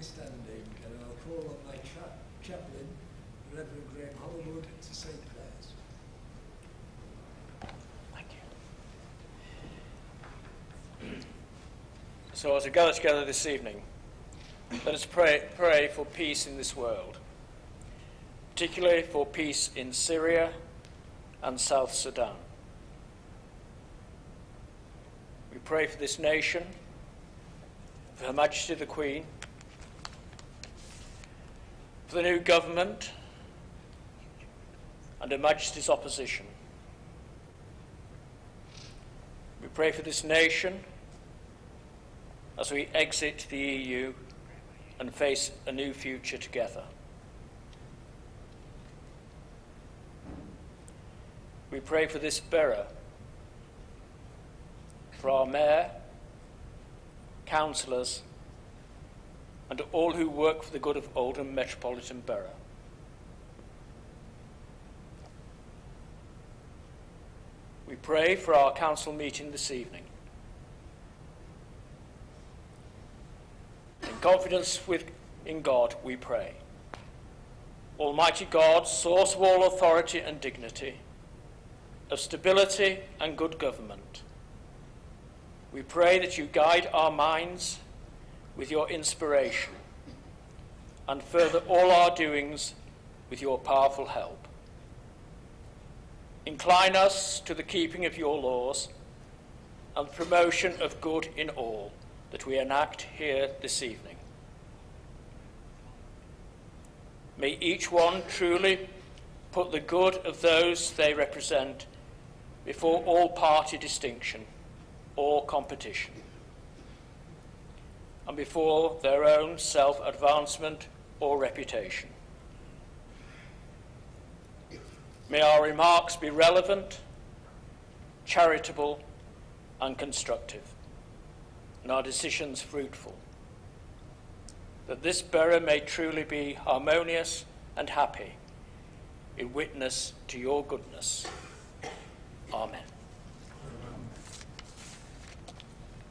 remain standing, and I'll call on my chaplain, Reverend Graham Hollywood, to say prayers. Thank you. So as we gather together this evening, let us pray for peace in this world, particularly for peace in Syria and South Sudan. We pray for this nation, for Her Majesty the Queen, for the new government and Her Majesty's opposition. We pray for this nation as we exit the EU and face a new future together. We pray for this borough, for our mayor, councillors, and all who work for the good of Oldham Metropolitan Borough. We pray for our council meeting this evening. In confidence in God, we pray. Almighty God, source of all authority and dignity, of stability and good government, we pray that you guide our minds with your inspiration and further all our doings with your powerful help. Incline us to the keeping of your laws and the promotion of good in all that we enact here this evening. May each one truly put the good of those they represent before all party distinction or competition, and before their own self-advancement or reputation. May our remarks be relevant, charitable, and constructive, and our decisions fruitful, that this borough may truly be harmonious and happy in witness to your goodness. Amen.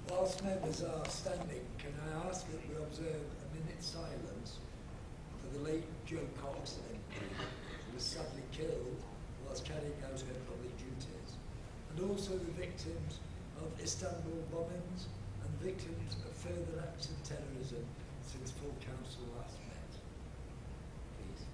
Whilst members are standing, can I ask that we observe a minute's silence for the late Joe Cox MP, who was sadly killed whilst carrying out her public duties, and also the victims of Istanbul bombings and victims of further acts of terrorism since full council last met. Please.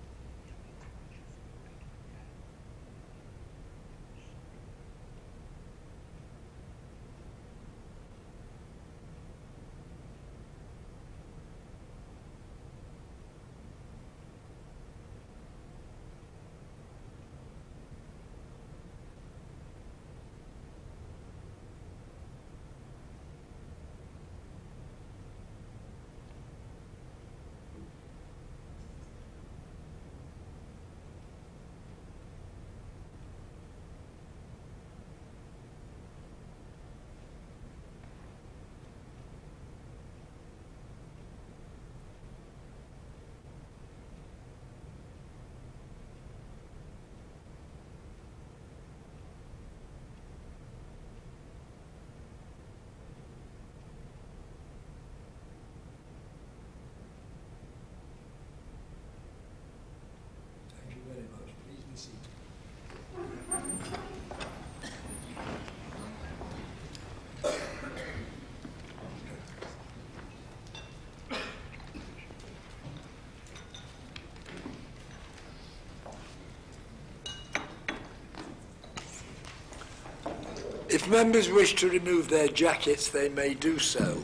If members wish to remove their jackets, they may do so.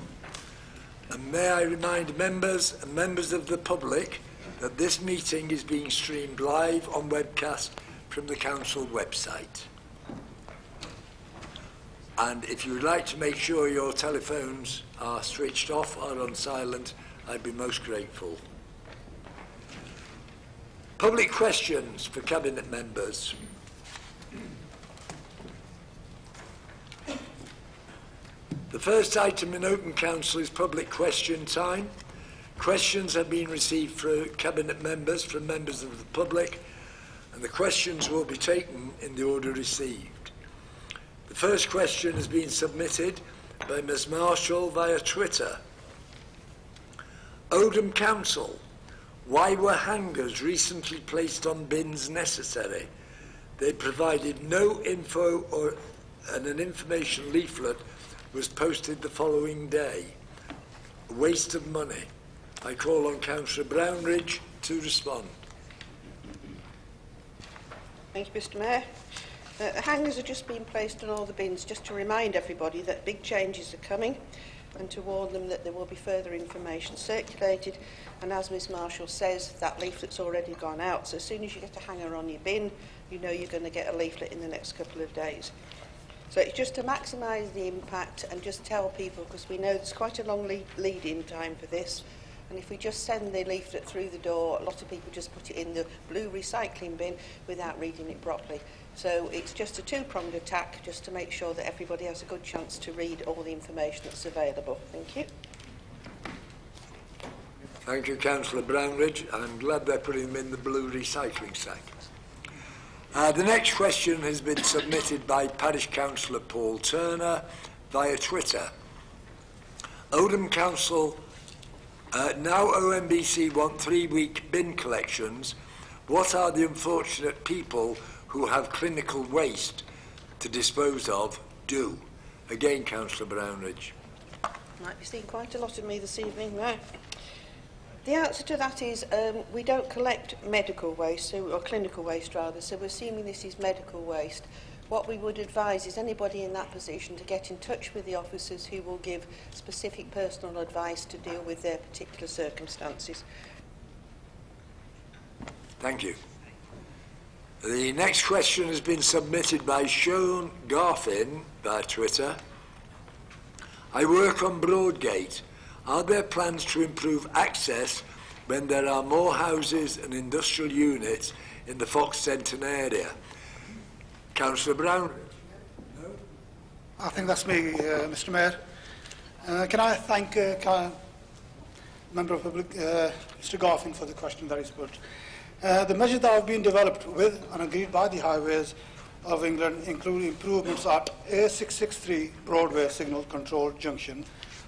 And may I remind members and members of the public that this meeting is being streamed live on webcast from the council website. And if you would like to make sure your telephones are switched off or on silent, I'd be most grateful. Public questions for Cabinet members. The first item in open council is public question time. Questions have been received for Cabinet members from members of the public, and the questions will be taken in the order received. The first question has been submitted by Ms Marshall via Twitter. Oldham Council, why were hangers recently placed on bins necessary? They provided no info and an information leaflet was posted the following day. A waste of money. I call on Councillor Brownridge to respond. Thank you, Mr Mayor. The hangers are just being placed on all the bins just to remind everybody that big changes are coming and to warn them that there will be further information circulated. And as Ms Marshall says, that leaflet's already gone out. So as soon as you get a hanger on your bin, you know you're going to get a leaflet in the next couple of days. So it's just to maximise the impact and just tell people, because we know there's quite a long lead-in time for this. And if we just send the leaflet through the door, a lot of people just put it in the blue recycling bin without reading it properly. So it's just a two-pronged attack just to make sure that everybody has a good chance to read all the information that's available. Thank you. Thank you, Councillor Brownridge. I'm glad they're putting them in the blue recycling sack. The next question has been submitted by Parish Councillor Paul Turner via Twitter. Oldham Council, now OMBC want 3-week bin collections. What are the unfortunate people who have clinical waste to dispose of do? Again, Councillor Brownridge. Might be seeing quite a lot of me this evening now. The answer to that is we don't collect medical waste, or clinical waste rather, so we're assuming this is medical waste. What we would advise is anybody in that position to get in touch with the officers who will give specific personal advice to deal with their particular circumstances. Thank you. The next question has been submitted by Sean Garfin via Twitter. I work on Broadgate. Are there plans to improve access when there are more houses and industrial units in the Foxtenton area? Councillor Brown. No? I think that's me, Mr Mayor. Can I thank Member of Public, Mr Garfin, for the question that he's put. The measures that have been developed with and agreed by the Highways of England include improvements at A663 Broadway Signal Control Junction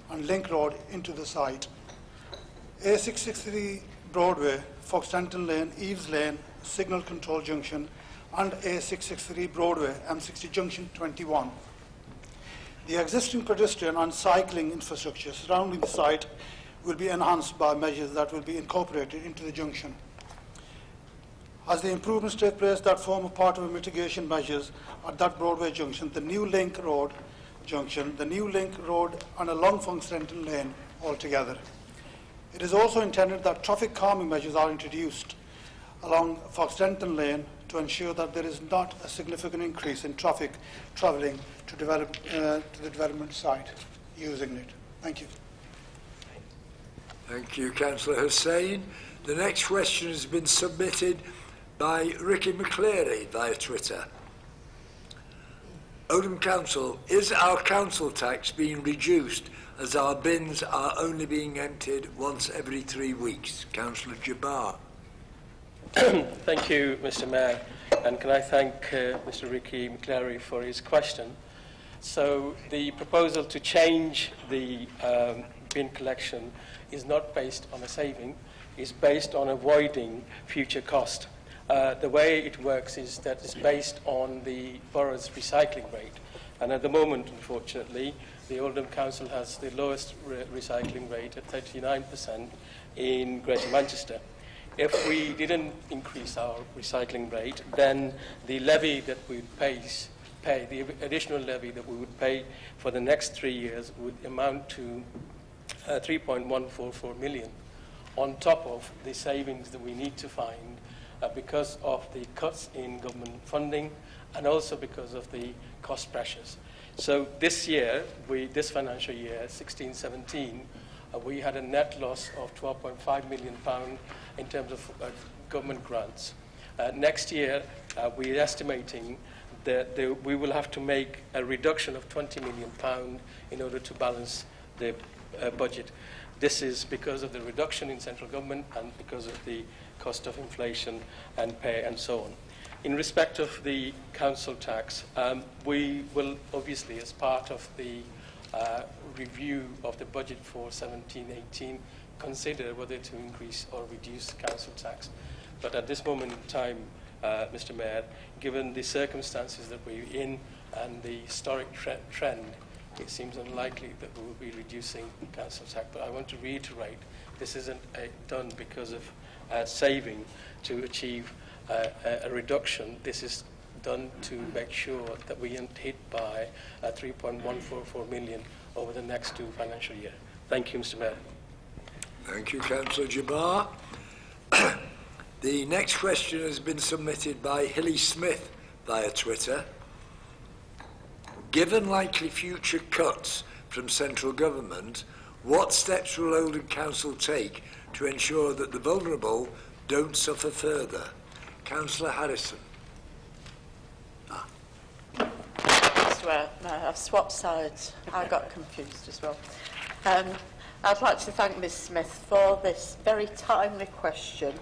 and Link Road into the site. A663 Broadway, Foxtenton Lane, Eves Lane, Signal Control Junction, and A663 Broadway, M60 Junction 21. The existing pedestrian and cycling infrastructure surrounding the site will be enhanced by measures that will be incorporated into the junction. As the improvements take place that form a part of the mitigation measures at that Broadway junction, the new Link Road junction, the new Link Road and along Foxtenton Lane altogether. It is also intended that traffic calming measures are introduced along Foxtenton Lane to ensure that there is not a significant increase in traffic travelling to the development site using it. Thank you. Thank you, Councillor Hussain. The next question has been submitted by Ricky McCleary via Twitter. Oldham Council, is our council tax being reduced as our bins are only being emptied once every 3 weeks? Councillor Jabbar. Thank you, Mr Mayor, and can I thank Mr Ricky McCleary for his question. So the proposal to change the bin collection is not based on a saving, it's based on avoiding future cost. The way it works is that it's based on the borough's recycling rate. And at the moment, unfortunately, the Oldham Council has the lowest recycling rate at 39% in Greater Manchester. If we didn't increase our recycling rate, then the levy that we would pay, the additional levy that we would pay for the next 3 years would amount to 3.144 million, on top of the savings that we need to find because of the cuts in government funding and also because of the cost pressures. So this year, this financial year, 16-17, we had a net loss of £12.5 million in terms of government grants. Next year, we're estimating that we will have to make a reduction of £20 million in order to balance the budget. This is because of the reduction in central government and because of the cost of inflation and pay and so on. In respect of the council tax, we will obviously, as part of the review of the budget for 17-18, consider whether to increase or reduce council tax. But at this moment in time, Mr. Mayor, given the circumstances that we're in and the historic trend, it seems unlikely that we will be reducing council tax. But I want to reiterate, this isn't done because of saving to achieve a reduction. This is done to make sure that we aren't hit by 3.144 million over the next 2 financial years. Thank you, Mr. Mayor. Thank you, Councillor Jabbar. The next question has been submitted by Hilly Smith via Twitter. Given likely future cuts from central government, what steps will Oldham Council take to ensure that the vulnerable don't suffer further? Councillor Harrison. I've swapped sides. I got confused as well. I'd like to thank Ms Smith for this very timely question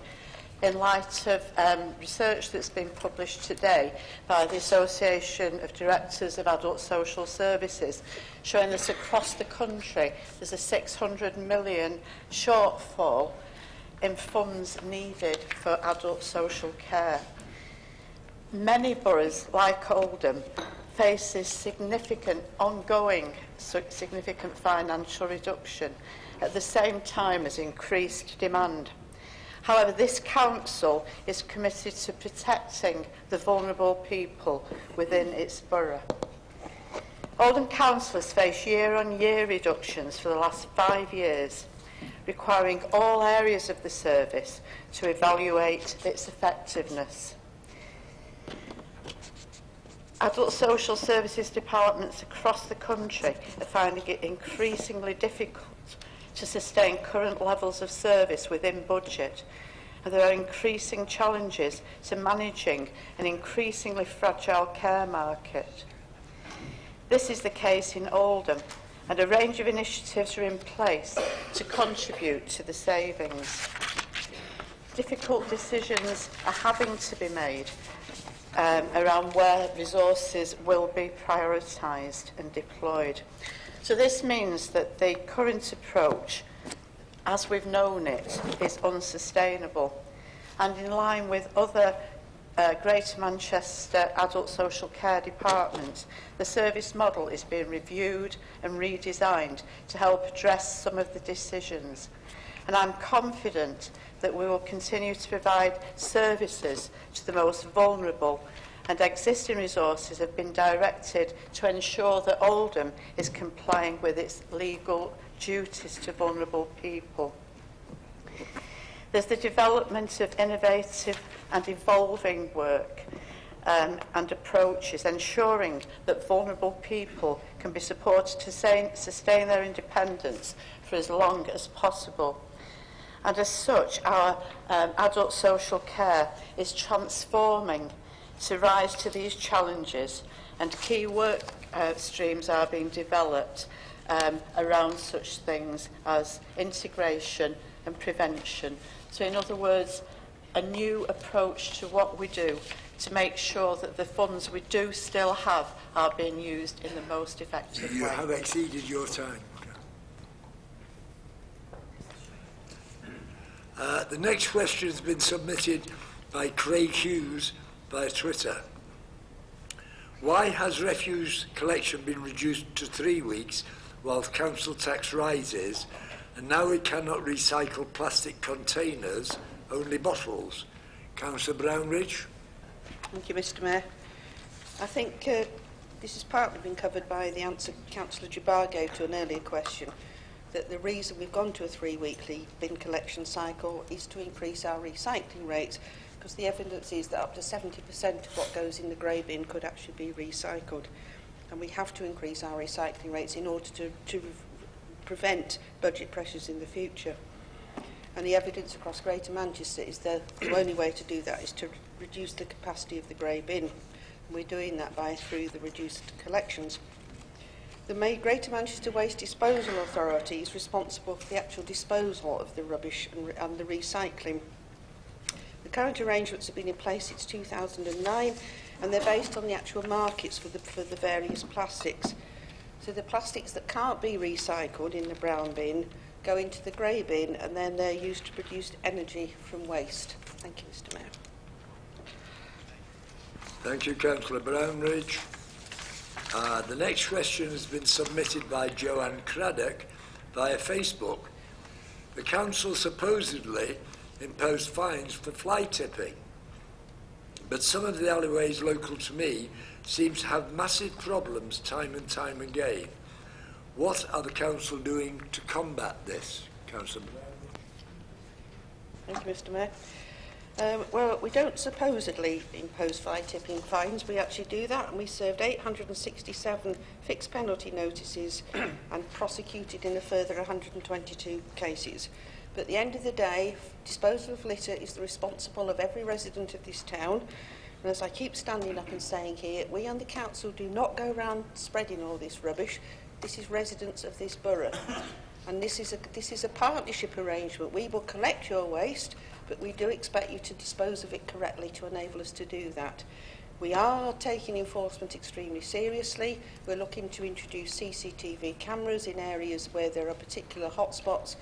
in light of research that's been published today by the Association of Directors of Adult Social Services, showing that across the country there's a 600 million shortfall in funds needed for adult social care. Many boroughs, like Oldham, faces significant financial reduction at the same time as increased demand. However, this council is committed to protecting the vulnerable people within its borough. Oldham councillors face year-on-year reductions for the last 5 years, requiring all areas of the service to evaluate its effectiveness. Adult social services departments across the country are finding it increasingly difficult to sustain current levels of service within budget, and there are increasing challenges to managing an increasingly fragile care market. This is the case in Oldham, and a range of initiatives are in place to contribute to the savings. Difficult decisions are having to be made around where resources will be prioritised and deployed. So this means that the current approach, as we've known it, is unsustainable. And in line with other Greater Manchester adult social care departments, the service model is being reviewed and redesigned to help address some of the decisions. And I'm confident that we will continue to provide services to the most vulnerable, and existing resources have been directed to ensure that Oldham is complying with its legal duties to vulnerable people. There's the development of innovative and evolving work and approaches, ensuring that vulnerable people can be supported to sustain their independence for as long as possible. And as such, our adult social care is transforming to rise to these challenges, and key work streams are being developed around such things as integration and prevention. So in other words, a new approach to what we do to make sure that the funds we do still have are being used in the most effective way. You have exceeded your time. The next question has been submitted by Craig Hughes via Twitter. Why has refuse collection been reduced to 3 weeks whilst council tax rises, and now we cannot recycle plastic containers, only bottles? Councillor Brownridge. Thank you, Mr Mayor. I think this has partly been covered by the answer Councillor Jabbar gave to an earlier question, that the reason we've gone to a 3-weekly bin collection cycle is to increase our recycling rates, because the evidence is that up to 70% of what goes in the grey bin could actually be recycled. And we have to increase our recycling rates in order to prevent budget pressures in the future. And the evidence across Greater Manchester is that the only way to do that is to reduce the capacity of the grey bin. And we're doing that through the reduced collections. The Greater Manchester Waste Disposal Authority is responsible for the actual disposal of the rubbish and the recycling. The current arrangements have been in place since 2009, and they're based on the actual markets for the various plastics. So the plastics that can't be recycled in the brown bin go into the grey bin, and then they're used to produce energy from waste. Thank you, Mr. Mayor. Thank you, Councillor Brownridge. The next question has been submitted by Joanne Craddock via Facebook. The council supposedly imposed fines for fly tipping, but some of the alleyways local to me seem to have massive problems time and time again. What are the council doing to combat this, Councillor Brownridge? Thank you, Mr. Mayor. Well, we don't supposedly impose fly tipping fines. We actually do that, and we served 867 fixed penalty notices and prosecuted in a further 122 cases. But at the end of the day, disposal of litter is the responsible of every resident of this town. And as I keep standing up and saying here, we on the council do not go around spreading all this rubbish. This is residents of this borough. And this is a partnership arrangement. We will collect your waste, but we do expect you to dispose of it correctly to enable us to do that. We are taking enforcement extremely seriously. We're looking to introduce CCTV cameras in areas where there are particular hotspots.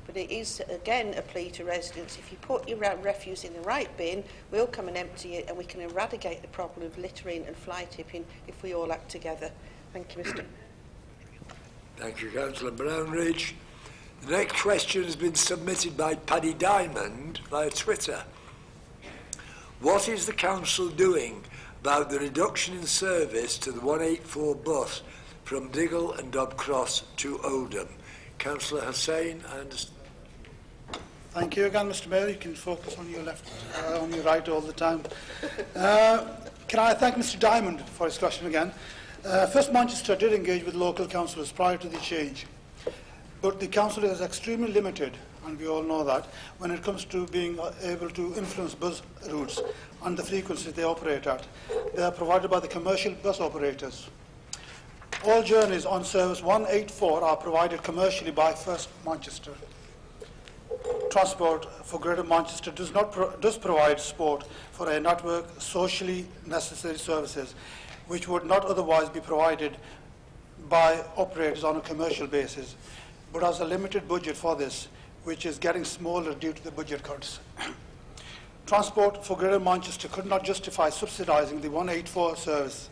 But it is, again, a plea to residents. If you put your refuse in the right bin, we'll come and empty it, and we can eradicate the problem of littering and fly tipping if we all act together. Thank you, Mr. Thank you, Councillor Brownridge. The next question has been submitted by Paddy Diamond via Twitter. What is the council doing about the reduction in service to the 184 bus from Diggle and Dobcross to Oldham? Councillor Hussain, I understand. Thank you again, Mr. Mayor. You can focus on your left, on your right all the time. Can I thank Mr. Diamond for his question again? First, Manchester did engage with local councillors prior to the change, but the council is extremely limited, and we all know that, when it comes to being able to influence bus routes and the frequencies they operate at. They are provided by the commercial bus operators. All journeys on service 184 are provided commercially by First Manchester. Transport for Greater Manchester does provide support for a network socially necessary services which would not otherwise be provided by operators on a commercial basis, but has a limited budget for this, which is getting smaller due to the budget cuts. Transport for Greater Manchester could not justify subsidising the 184 service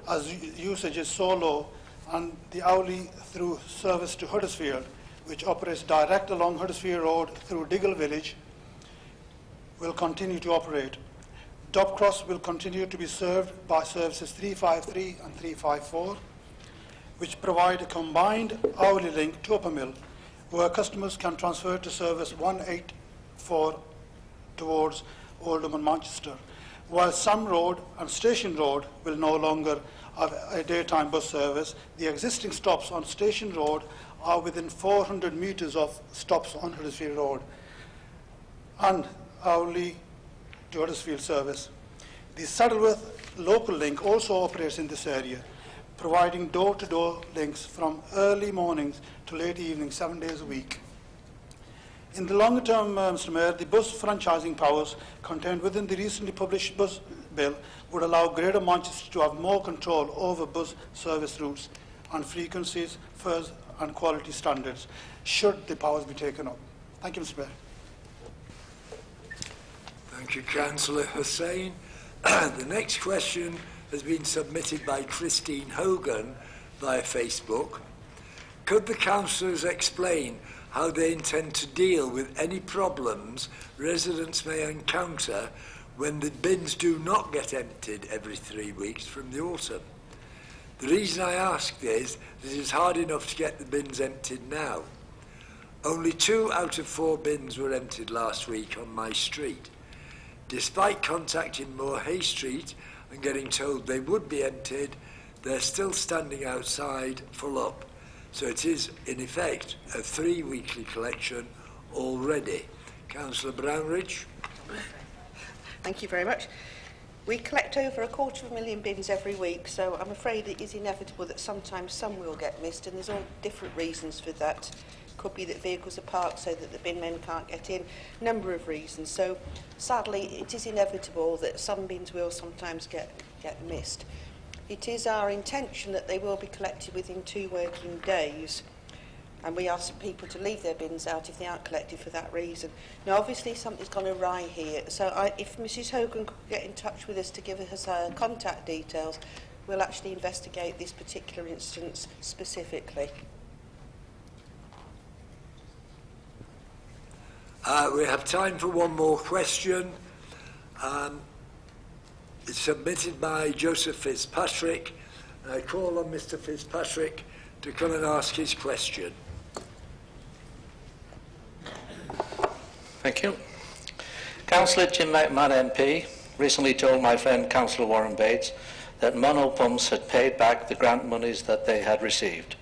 as usage is so low, and the hourly through service to Huddersfield, which operates direct along Huddersfield Road through Diggle Village, will continue to operate. Dobcross will continue to be served by services 353 and 354, which provide a combined hourly link to Upper Mill, where customers can transfer to service 184 towards Oldham and Manchester, while Sam Road and Station Road will no longer have a daytime bus service. The existing stops on Station Road are within 400 metres of stops on Huddersfield Road and hourly to Huddersfield service. The Saddleworth local link also operates in this area, providing door-to-door links from early mornings to late evening, 7 days a week. In the longer term, Mr. Mayor, the bus franchising powers contained within the recently published bus bill would allow Greater Manchester to have more control over bus service routes and frequencies, fares and quality standards, should the powers be taken up. Thank you, Mr. Mayor. Thank you, Councillor Hussain. The next question has been submitted by Christine Hogan via Facebook. Could the councillors explain how they intend to deal with any problems residents may encounter when the bins do not get emptied every 3 weeks from the autumn? The reason I ask is that it is hard enough to get the bins emptied now. Only 2 out of 4 bins were emptied last week on my street. Despite contacting Moor Hay Street and getting told they would be emptied, they're still standing outside full up. So it is, in effect, a 3 weekly collection already. Councillor Brownridge. Thank you very much. We collect over 250,000 bins every week, so I'm afraid it is inevitable that sometimes some will get missed, and there's all different reasons for that. Could be that vehicles are parked so that the bin men can't get in, number of reasons. So sadly, it is inevitable that some bins will sometimes get missed. It is our intention that they will be collected within 2 working days. and we ask people to leave their bins out if they aren't collected for that reason. Now, obviously, something's gone awry here, so if Mrs Hogan could get in touch with us to give us her contact details, we'll actually investigate this particular instance specifically. We have time for one more question. It's submitted by Joseph Fitzpatrick. I call on Mr Fitzpatrick to come and ask his question. Thank you. Councillor Jim McMahon MP recently told my friend Councillor Warren Bates that Monopumps had paid back the grant monies that they had received.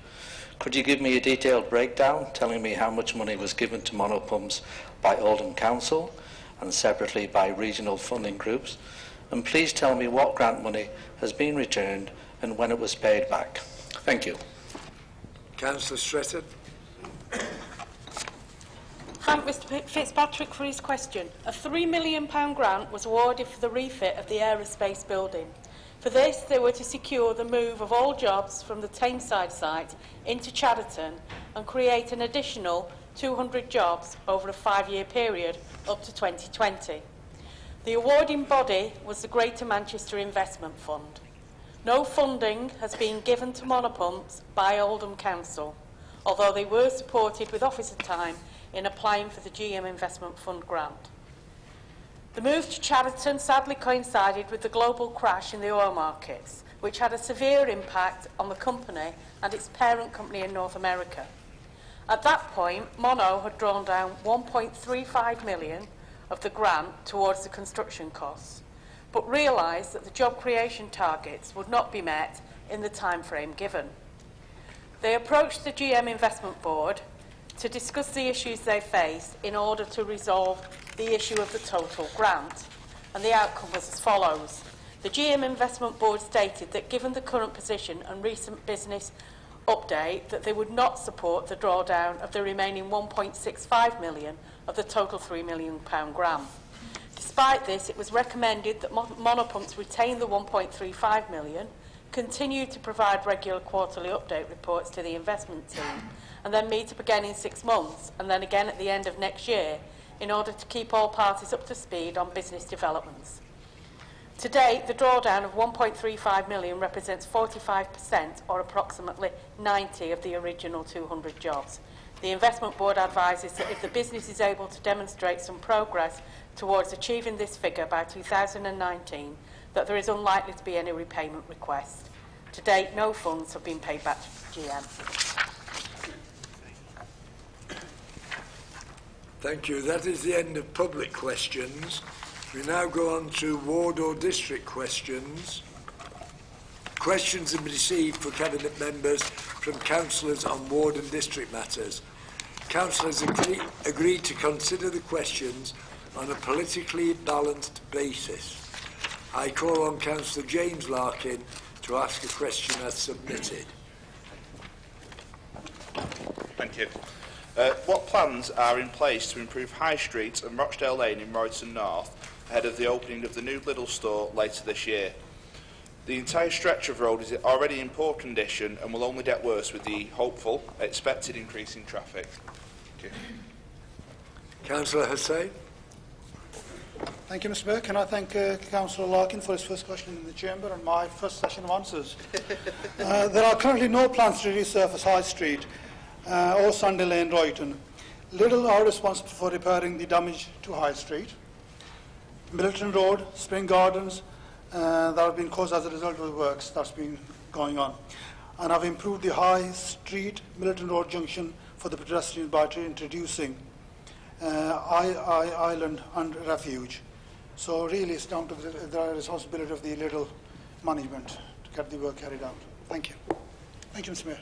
Could you give me a detailed breakdown telling me how much money was given to Monopumps by Oldham Council and separately by regional funding groups? And please tell me what grant money has been returned and when it was paid back. Thank you. Councillor Stretton. Thank Mr Fitzpatrick for his question. A £3 million grant was awarded for the refit of the aerospace building. For this, they were to secure the move of all jobs from the Tameside site into Chadderton and create an additional 200 jobs over a 5-year period up to 2020. The awarding body was the Greater Manchester Investment Fund. No funding has been given to Monopumps by Oldham Council, although they were supported with officer time in applying for the GM Investment Fund grant. The move to Chadderton sadly coincided with the global crash in the oil markets, which had a severe impact on the company and its parent company in North America. At that point, Mono had drawn down 1.35 million of the grant towards the construction costs, but realised that the job creation targets would not be met in the time frame given. They approached the GM Investment Board to discuss the issues they faced in order to resolve the issue of the total grant, and the outcome was as follows. The GM Investment Board stated that given the current position and recent business update that they would not support the drawdown of the remaining 1.65 million of the total £3 million grant. Despite this, it was recommended that Monopumps retain the 1.35 million, continue to provide regular quarterly update reports to the investment team, and then meet up again in 6 months, and then again at the end of next year, in order to keep all parties up to speed on business developments. To date, the drawdown of 1.35 million represents 45%, or approximately 90 of the original 200 jobs. The Investment Board advises that if the business is able to demonstrate some progress towards achieving this figure by 2019, that there is unlikely to be any repayment request. To date, no funds have been paid back to GM. Thank you. That is the end of public questions. We now go on to ward or district questions. Questions have been received for Cabinet members from councillors on ward and district matters. Councillors agreed to consider the questions on a politically balanced basis. I call on Councillor James Larkin to ask a question as submitted. Thank you. What plans are in place to improve High Street and Rochdale Lane in Royston North ahead of the opening of the new Lidl store later this year? The entire stretch of road is already in poor condition and will only get worse with the hopeful, expected increase in traffic. Thank you. Councillor Hussain. Thank you, Mr Mayor. Can I thank Councillor Larkin for his first question in the Chamber and my first session of answers. There are currently no plans to resurface High Street or Sunday Lane, Royton. Lidl are responsible for repairing the damage to High Street. Milton Road, Spring Gardens, that have been caused as a result of the works that's been going on. And I've improved the High Street, Milton Road junction for the pedestrians by introducing island and refuge. So really it's down to the responsibility of the Lidl management to get the work carried out. Thank you. Thank you, Mr Mayor.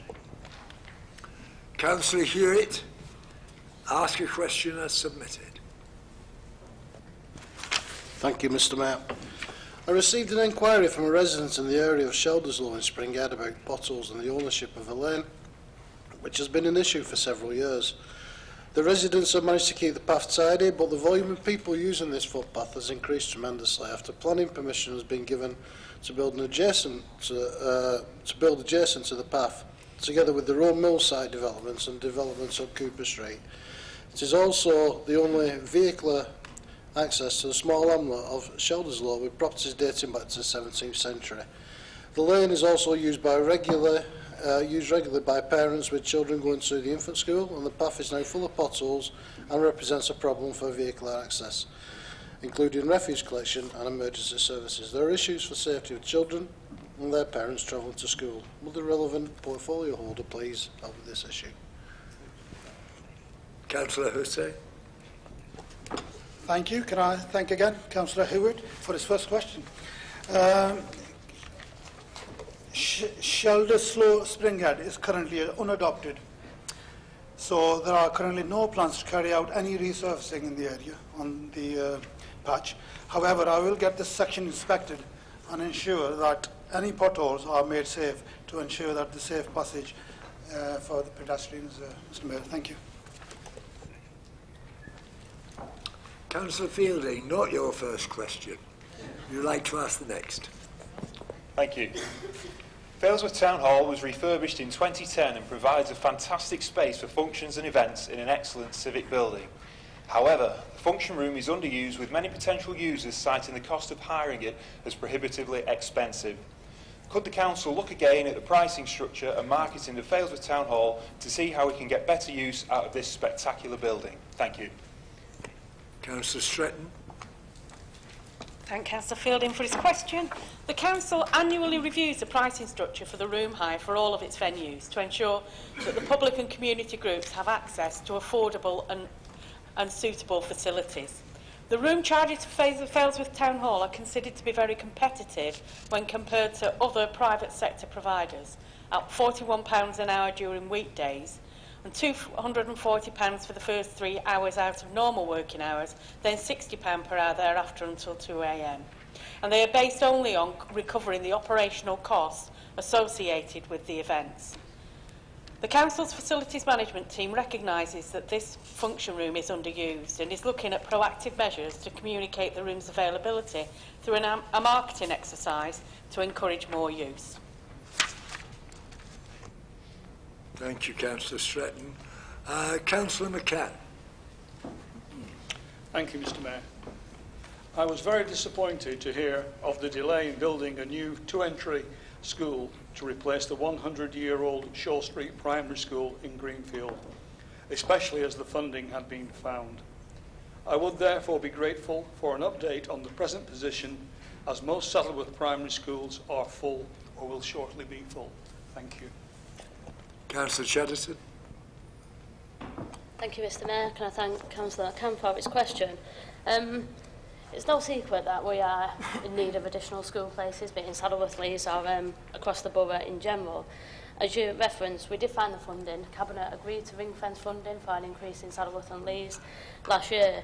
Councillor Hewitt, ask a question as submitted. Thank you, Mr Mayor. I received an inquiry from a resident in the area of Shelderslow in Springhead about potholes and the ownership of a lane, which has been an issue for several years. The residents have managed to keep the path tidy, but the volume of people using this footpath has increased tremendously after planning permission has been given to build adjacent to the path together with the Rome Mill site developments and developments on Cooper Street. It is also the only vehicular access to the small hamlet of Shelderslow with properties dating back to the 17th century. The lane is also used regularly by parents with children going to the infant school, and the path is now full of potholes and represents a problem for vehicular access, including refuse collection and emergency services. There are issues for safety of children and their parents travelling to school. Will the relevant portfolio holder please help with this issue? Councillor Hussey. Thank you. Can I thank again Councillor Heward for his first question. Shelderslow Springhead is currently unadopted, so there are currently no plans to carry out any resurfacing in the area on the patch. However, I will get this section inspected and ensure that any potholes are made safe to ensure that the safe passage for the pedestrians. Mr. Mayor, thank you. Councillor Fielding, not your first question. You'd like to ask the next. Thank you. Failsworth Town Hall was refurbished in 2010 and provides a fantastic space for functions and events in an excellent civic building. However, the function room is underused, with many potential users citing the cost of hiring it as prohibitively expensive. Could the council look again at the pricing structure and marketing of Failsworth Town Hall to see how we can get better use out of this spectacular building? Thank you. Councillor Stretton. Thank Councillor Fielding for his question. The Council annually reviews the pricing structure for the room hire for all of its venues to ensure that the public and community groups have access to affordable and suitable facilities. The room charges for Failsworth Town Hall are considered to be very competitive when compared to other private sector providers, at £41 an hour during weekdays and £240 for the first 3 hours out of normal working hours, then £60 per hour thereafter until 2 a.m. And they are based only on recovering the operational costs associated with the events. The Council's Facilities Management team recognises that this function room is underused and is looking at proactive measures to communicate the room's availability through a marketing exercise to encourage more use. Thank you, Councillor Stretton. Councillor McCann. Thank you, Mr. Mayor. I was very disappointed to hear of the delay in building a new two-entry school to replace the 100-year-old Shaw Street Primary School in Greenfield, especially as the funding had been found. I would therefore be grateful for an update on the present position, as most Saddleworth primary schools are full or will shortly be full. Thank you. Councillor Chatterton. Thank you, Mr. Mayor. Can I thank Councillor Camp for his question? It's no secret that we are in need of additional school places, be it in Saddleworth, Lees or across the borough in general. As you referenced, we did find the funding. Cabinet agreed to ring-fence funding for an increase in Saddleworth and Lees last year.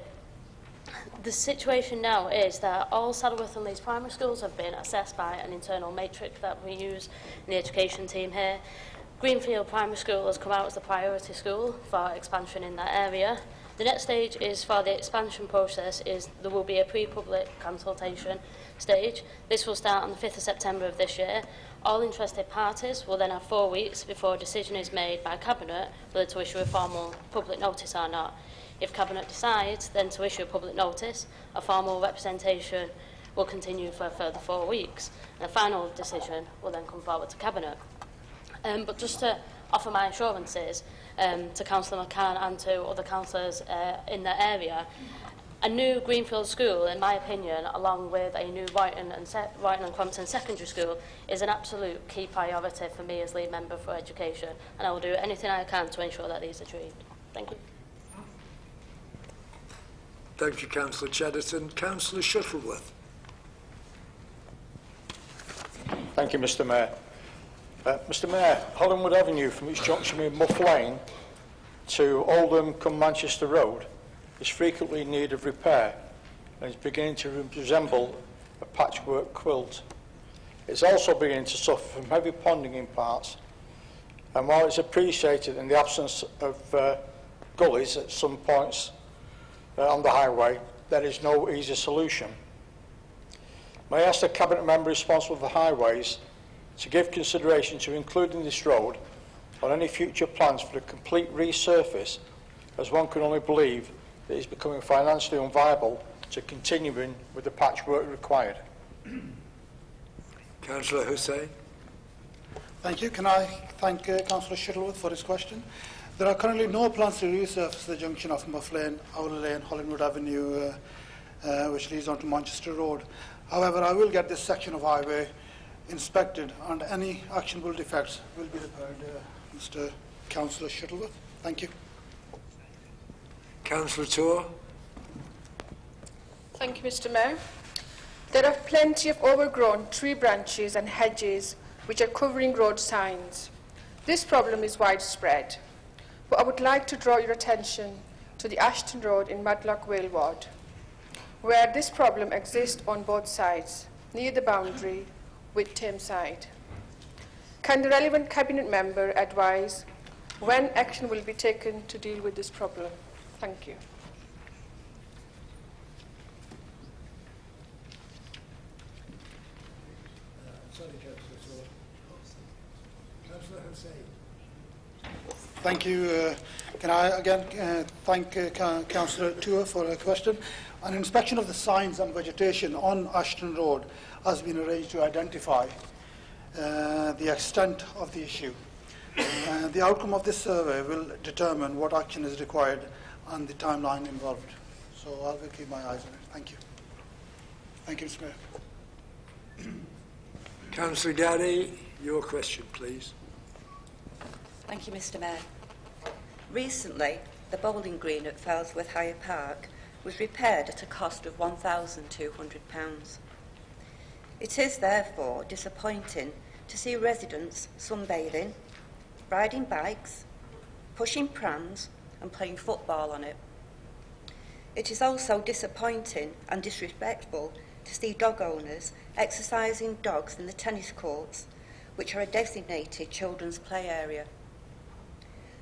The situation now is that all Saddleworth and Lees primary schools have been assessed by an internal matrix that we use in the education team here. Greenfield Primary School has come out as the priority school for expansion in that area. The next stage is for the expansion process there will be a pre-public consultation stage. This will start on the 5th of September of this year. All interested parties will then have 4 weeks before a decision is made by Cabinet whether to issue a formal public notice or not. If Cabinet decides then to issue a public notice, a formal representation will continue for a further 4 weeks. And a final decision will then come forward to Cabinet. But just to offer my assurances to Councillor McCann and to other councillors in the area, a new Greenfield school, in my opinion, along with a new Royton and Crompton Secondary School, is an absolute key priority for me as lead member for education, and I will do anything I can to ensure that these are achieved. Thank you. Thank you, Councillor Chatterton. Councillor Shuttleworth. Thank you, Mr. Mayor. Mr. Mayor, Hollandwood Avenue from its junction with Muff Lane to Oldham come Manchester Road is frequently in need of repair and is beginning to resemble a patchwork quilt. It's also beginning to suffer from heavy ponding in parts, and while it's appreciated in the absence of gullies at some points on the highway, there is no easy solution. May I ask the Cabinet member responsible for highways to give consideration to including this road on any future plans for a complete resurface, as one can only believe that it's becoming financially unviable to continuing with the patchwork required? Councillor Hussain. Thank you. Can I thank Councillor Shuttleworth for his question? There are currently no plans to resurface the junction of Muff Lane, Owl Lane, Hollingwood Avenue, which leads onto Manchester Road. However, I will get this section of highway inspected and any actionable defects will be repaired. Mr. Councillor Shuttleworth. Thank you. Councillor Tour. Thank you, Mr. Mayor. There are plenty of overgrown tree branches and hedges which are covering road signs. This problem is widespread, but I would like to draw your attention to the Ashton Road in Madlock Vale Ward, where this problem exists on both sides, near the boundary with Thameside. Can the relevant Cabinet member advise when action will be taken to deal with this problem? Thank you. Thank you. Can I again thank Councillor Tour for her question? An inspection of the signs and vegetation on Ashton Road has been arranged to identify the extent of the issue. The outcome of this survey will determine what action is required and the timeline involved. So I will keep my eyes on it. Thank you. Thank you, Mr. Mayor. Councillor Gary, your question, please. Thank you, Mr. Mayor. Recently, the bowling green at Fellsworth Higher Park was repaired at a cost of £1,200. It is therefore disappointing to see residents sunbathing, riding bikes, pushing prams and playing football on it. It is also disappointing and disrespectful to see dog owners exercising dogs in the tennis courts, which are a designated children's play area.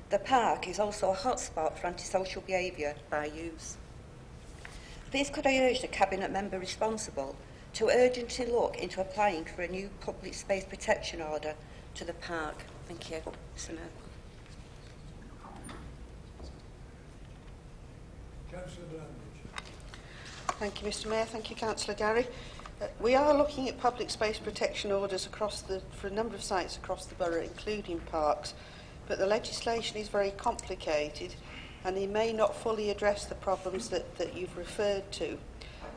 The park is also a hotspot for antisocial behaviour by youths. Please could I urge the Cabinet member responsible to urgently look into applying for a new public space protection order to the park. Thank you, Mr. Mayor. Councillor Blandridge. Thank you, Mr. Mayor. Thank you, Councillor Gary. We are looking at public space protection orders for a number of sites across the borough, including parks, but the legislation is very complicated and it may not fully address the problems that you've referred to.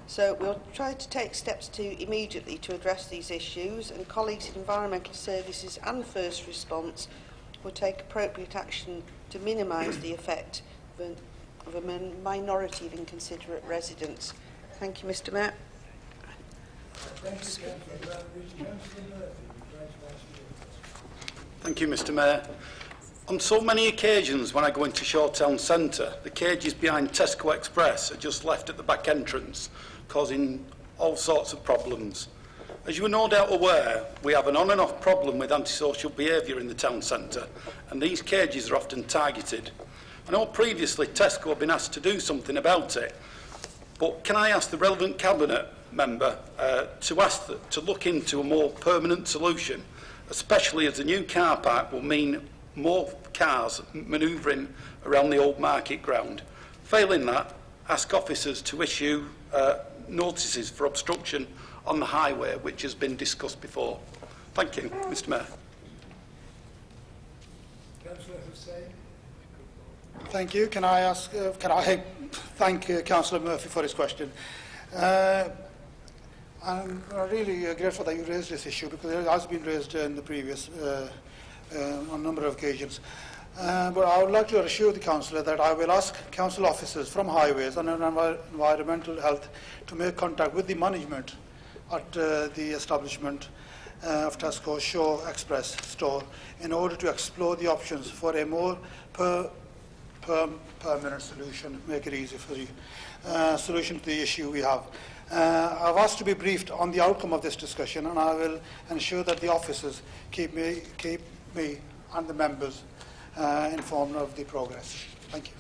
So we'll try to take steps immediately to address these issues, and colleagues in environmental services and first response will take appropriate action to minimise the effect of a minority of inconsiderate residents. Thank you, Mr. Mayor. Thank you, Councillor Blandridge. Councillor Murphy, Thank you, Mr. Mayor. On so many occasions when I go into Shoretown Centre, the cages behind Tesco Express are just left at the back entrance, causing all sorts of problems. As you are no doubt aware, we have an on and off problem with antisocial behaviour in the town centre, and these cages are often targeted. I know previously Tesco have been asked to do something about it, but can I ask the relevant Cabinet member to look into a more permanent solution, especially as the new car park will mean more cars manoeuvring around the old market ground. Failing that, ask officers to issue notices for obstruction on the highway, which has been discussed before. Thank you, Mr. Mayor. Councillor Hussain. Thank you. Can I thank Councillor Murphy for his question? I'm really grateful that you raised this issue, because it has been raised in the previous on a number of occasions. But I would like to assure the Councillor that I will ask Council officers from Highways and Environmental Health to make contact with the management at the establishment of Tesco Shaw Express store in order to explore the options for a more permanent solution, make it easy for you, solution to the issue we have. I've asked to be briefed on the outcome of this discussion, and I will ensure that the officers keep me and the members informed of the progress. Thank you.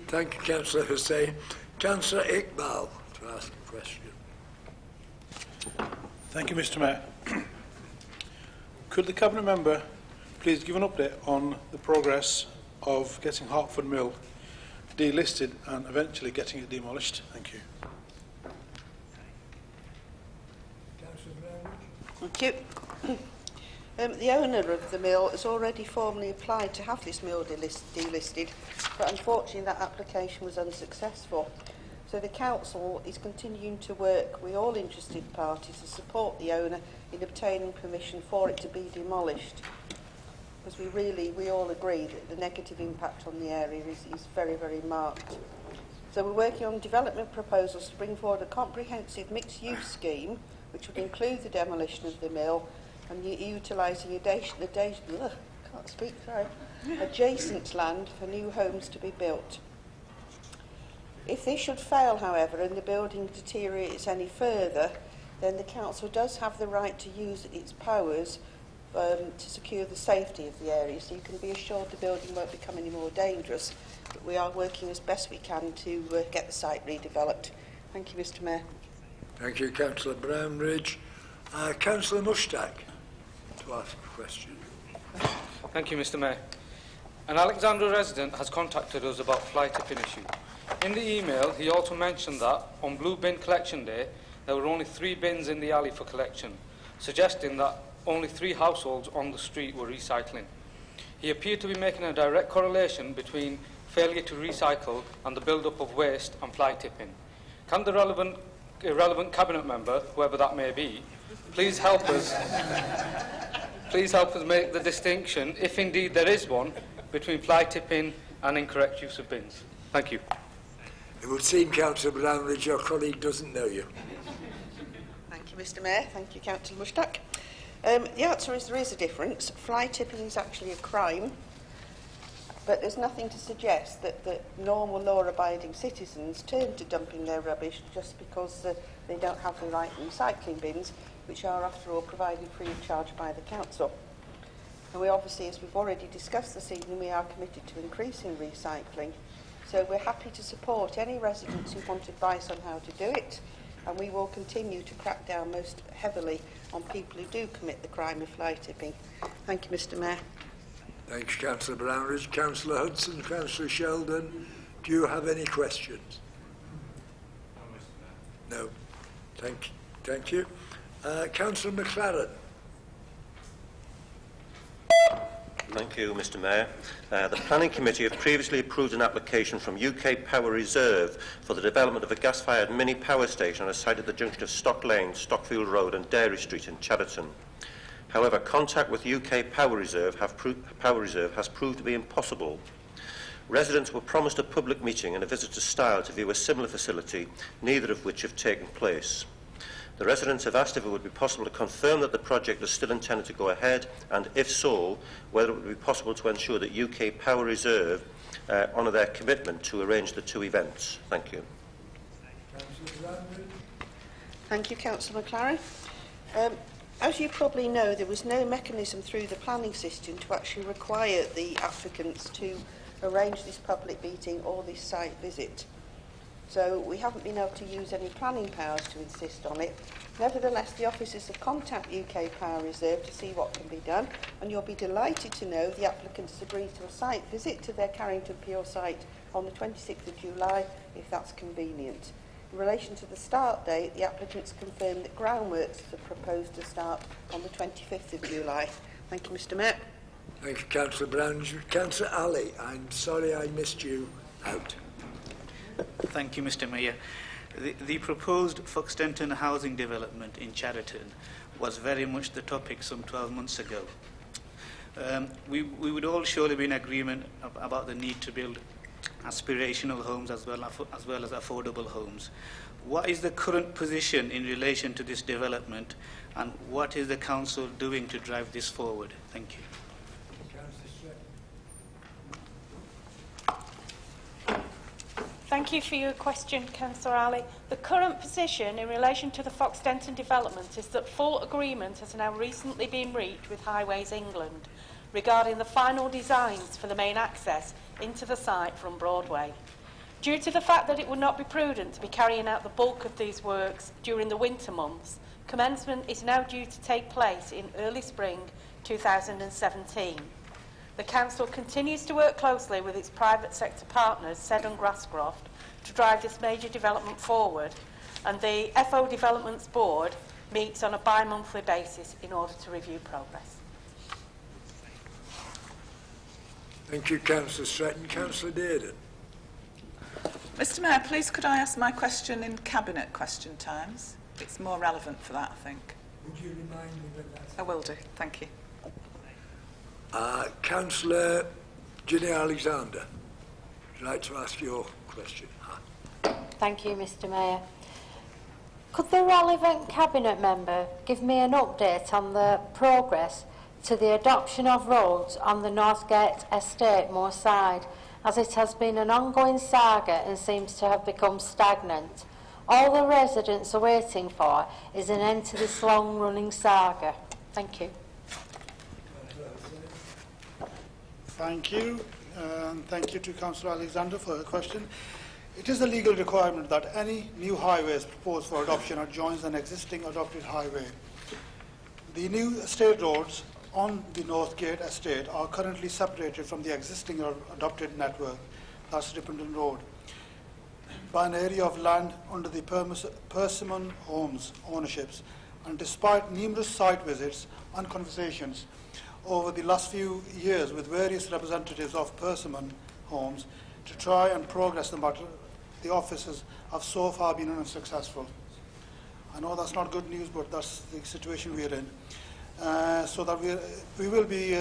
Thank you, Councillor Hussain. Councillor Iqbal to ask a question. Thank you, Mr. Mayor. Could the Cabinet Member please give an update on the progress of getting Hertford Mill delisted and eventually getting it demolished? Thank you. Thank you. The owner of the mill has already formally applied to have this mill delisted, but unfortunately that application was unsuccessful. So the council is continuing to work with all interested parties to support the owner in obtaining permission for it to be demolished. Because we all agree that the negative impact on the area is very, very marked. So we're working on development proposals to bring forward a comprehensive mixed-use scheme which would include the demolition of the mill and utilising adjacent land for new homes to be built. If this should fail, however, and the building deteriorates any further, then the council does have the right to use its powers to secure the safety of the area, so you can be assured the building won't become any more dangerous. But we are working as best we can to get the site redeveloped. Thank you, Mr. Mayor. Thank you, Councillor Brownridge. Councillor Mushtaq to ask a question. Thank you, Mr. Mayor. An Alexandra resident has contacted us about fly tipping issue. In the email, he also mentioned that on Blue Bin Collection Day, there were only 3 bins in the alley for collection, suggesting that only 3 households on the street were recycling. He appeared to be making a direct correlation between failure to recycle and the build-up of waste and fly tipping. Can the irrelevant cabinet member, whoever that may be, please help us make the distinction, if indeed there is one, between fly tipping and incorrect use of bins? Thank you. It would seem, Councillor Brownridge, your colleague doesn't know you. Thank you, Mr. Mayor. Thank you, Councillor Mushtaq. The answer is there is a difference. Fly tipping is actually a crime, but there's nothing to suggest that the normal law-abiding citizens turn to dumping their rubbish just because they don't have the right recycling bins, which are, after all, provided free of charge by the council. And we obviously, as we've already discussed this evening, we are committed to increasing recycling. So we're happy to support any residents who want advice on how to do it, and we will continue to crack down most heavily on people who do commit the crime of fly tipping. Thank you, Mr. Mayor. Thank you, Councillor Brownridge. Councillor Hudson, Councillor Sheldon, do you have any questions? No. Thank you. Councillor McLaren. Thank you, Mr. Mayor. The Planning Committee have previously approved an application from UK Power Reserve for the development of a gas-fired mini power station on a site at the junction of Stock Lane, Stockfield Road and Dairy Street in Chadderton. However, contact with UK Power Reserve has proved to be impossible. Residents were promised a public meeting and a visit to Style to view a similar facility, neither of which have taken place. The residents have asked if it would be possible to confirm that the project is still intended to go ahead, and if so, whether it would be possible to ensure that UK Power Reserve honour their commitment to arrange the 2 events. Thank you. Thank you, Councillor McLaren. As you probably know, there was no mechanism through the planning system to actually require the applicants to arrange this public meeting or this site visit. So we haven't been able to use any planning powers to insist on it. Nevertheless, the officers have contacted UK Power Reserve to see what can be done, and you'll be delighted to know the applicants agreed to a site visit to their Carrington Pure site on the 26th of July, if that's convenient. In relation to the start date, the applicants confirmed that groundworks are proposed to start on the 25th of July. Thank you, Mr. Mayor. Thank you, Councillor Brown. Councillor Ali, I'm sorry I missed you out. Thank you, Mr. Mayor. The proposed Foxtenton housing development in Chadderton was very much the topic some 12 months ago. We would all surely be in agreement about the need to build aspirational homes as well as affordable homes. What is the current position in relation to this development, and what is the council doing to drive this forward? Thank you. Thank you for your question, Councillor Ali. The current position in relation to the Foxtenton development is that full agreement has now recently been reached with Highways England regarding the final designs for the main access into the site from Broadway. Due to the fact that it would not be prudent to be carrying out the bulk of these works during the winter months, commencement is now due to take place in early spring 2017. The Council continues to work closely with its private sector partners, SED and Grasscroft, to drive this major development forward, and the FO Developments Board meets on a bi-monthly basis in order to review progress. Thank you, Councillor Stretton. Councillor Dearden. Mr Mayor, please could I ask my question in Cabinet question times? It's more relevant for that, I think. Would you remind me when that's... I will do. Thank you. Councillor Ginny Alexander, would you like to ask your question? Thank you, Mr Mayor. Could the relevant Cabinet member give me an update on the progress to the adoption of roads on the Northgate Estate Moorside, as it has been an ongoing saga and seems to have become stagnant? All the residents are waiting for is an end to this long-running saga. Thank you. Thank you. Thank you to Councillor Alexander for her question. It is a legal requirement that any new highways proposed for adoption adjoins an existing adopted highway. The new estate roads on the Northgate Estate are currently separated from the existing adopted network, that's Ripponden Road, by an area of land under the Persimmon Homes ownerships. And despite numerous site visits and conversations over the last few years with various representatives of Persimmon Homes to try and progress the matter, the officers have so far been unsuccessful. I know that's not good news, but that's the situation we're in. So that we will be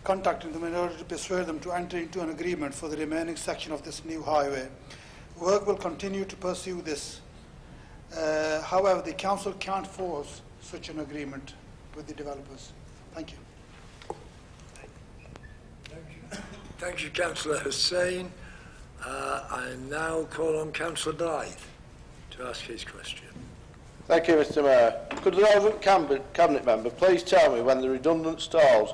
contacting them in order to persuade them to enter into an agreement for the remaining section of this new highway. Work will continue to pursue this. However, the Council can't force such an agreement with the developers. Thank you. Thank you, Councillor Hussain. I now call on Councillor Blythe to ask his question. Thank you, Mr Mayor. Could the relevant Cabinet member please tell me when the redundant stalls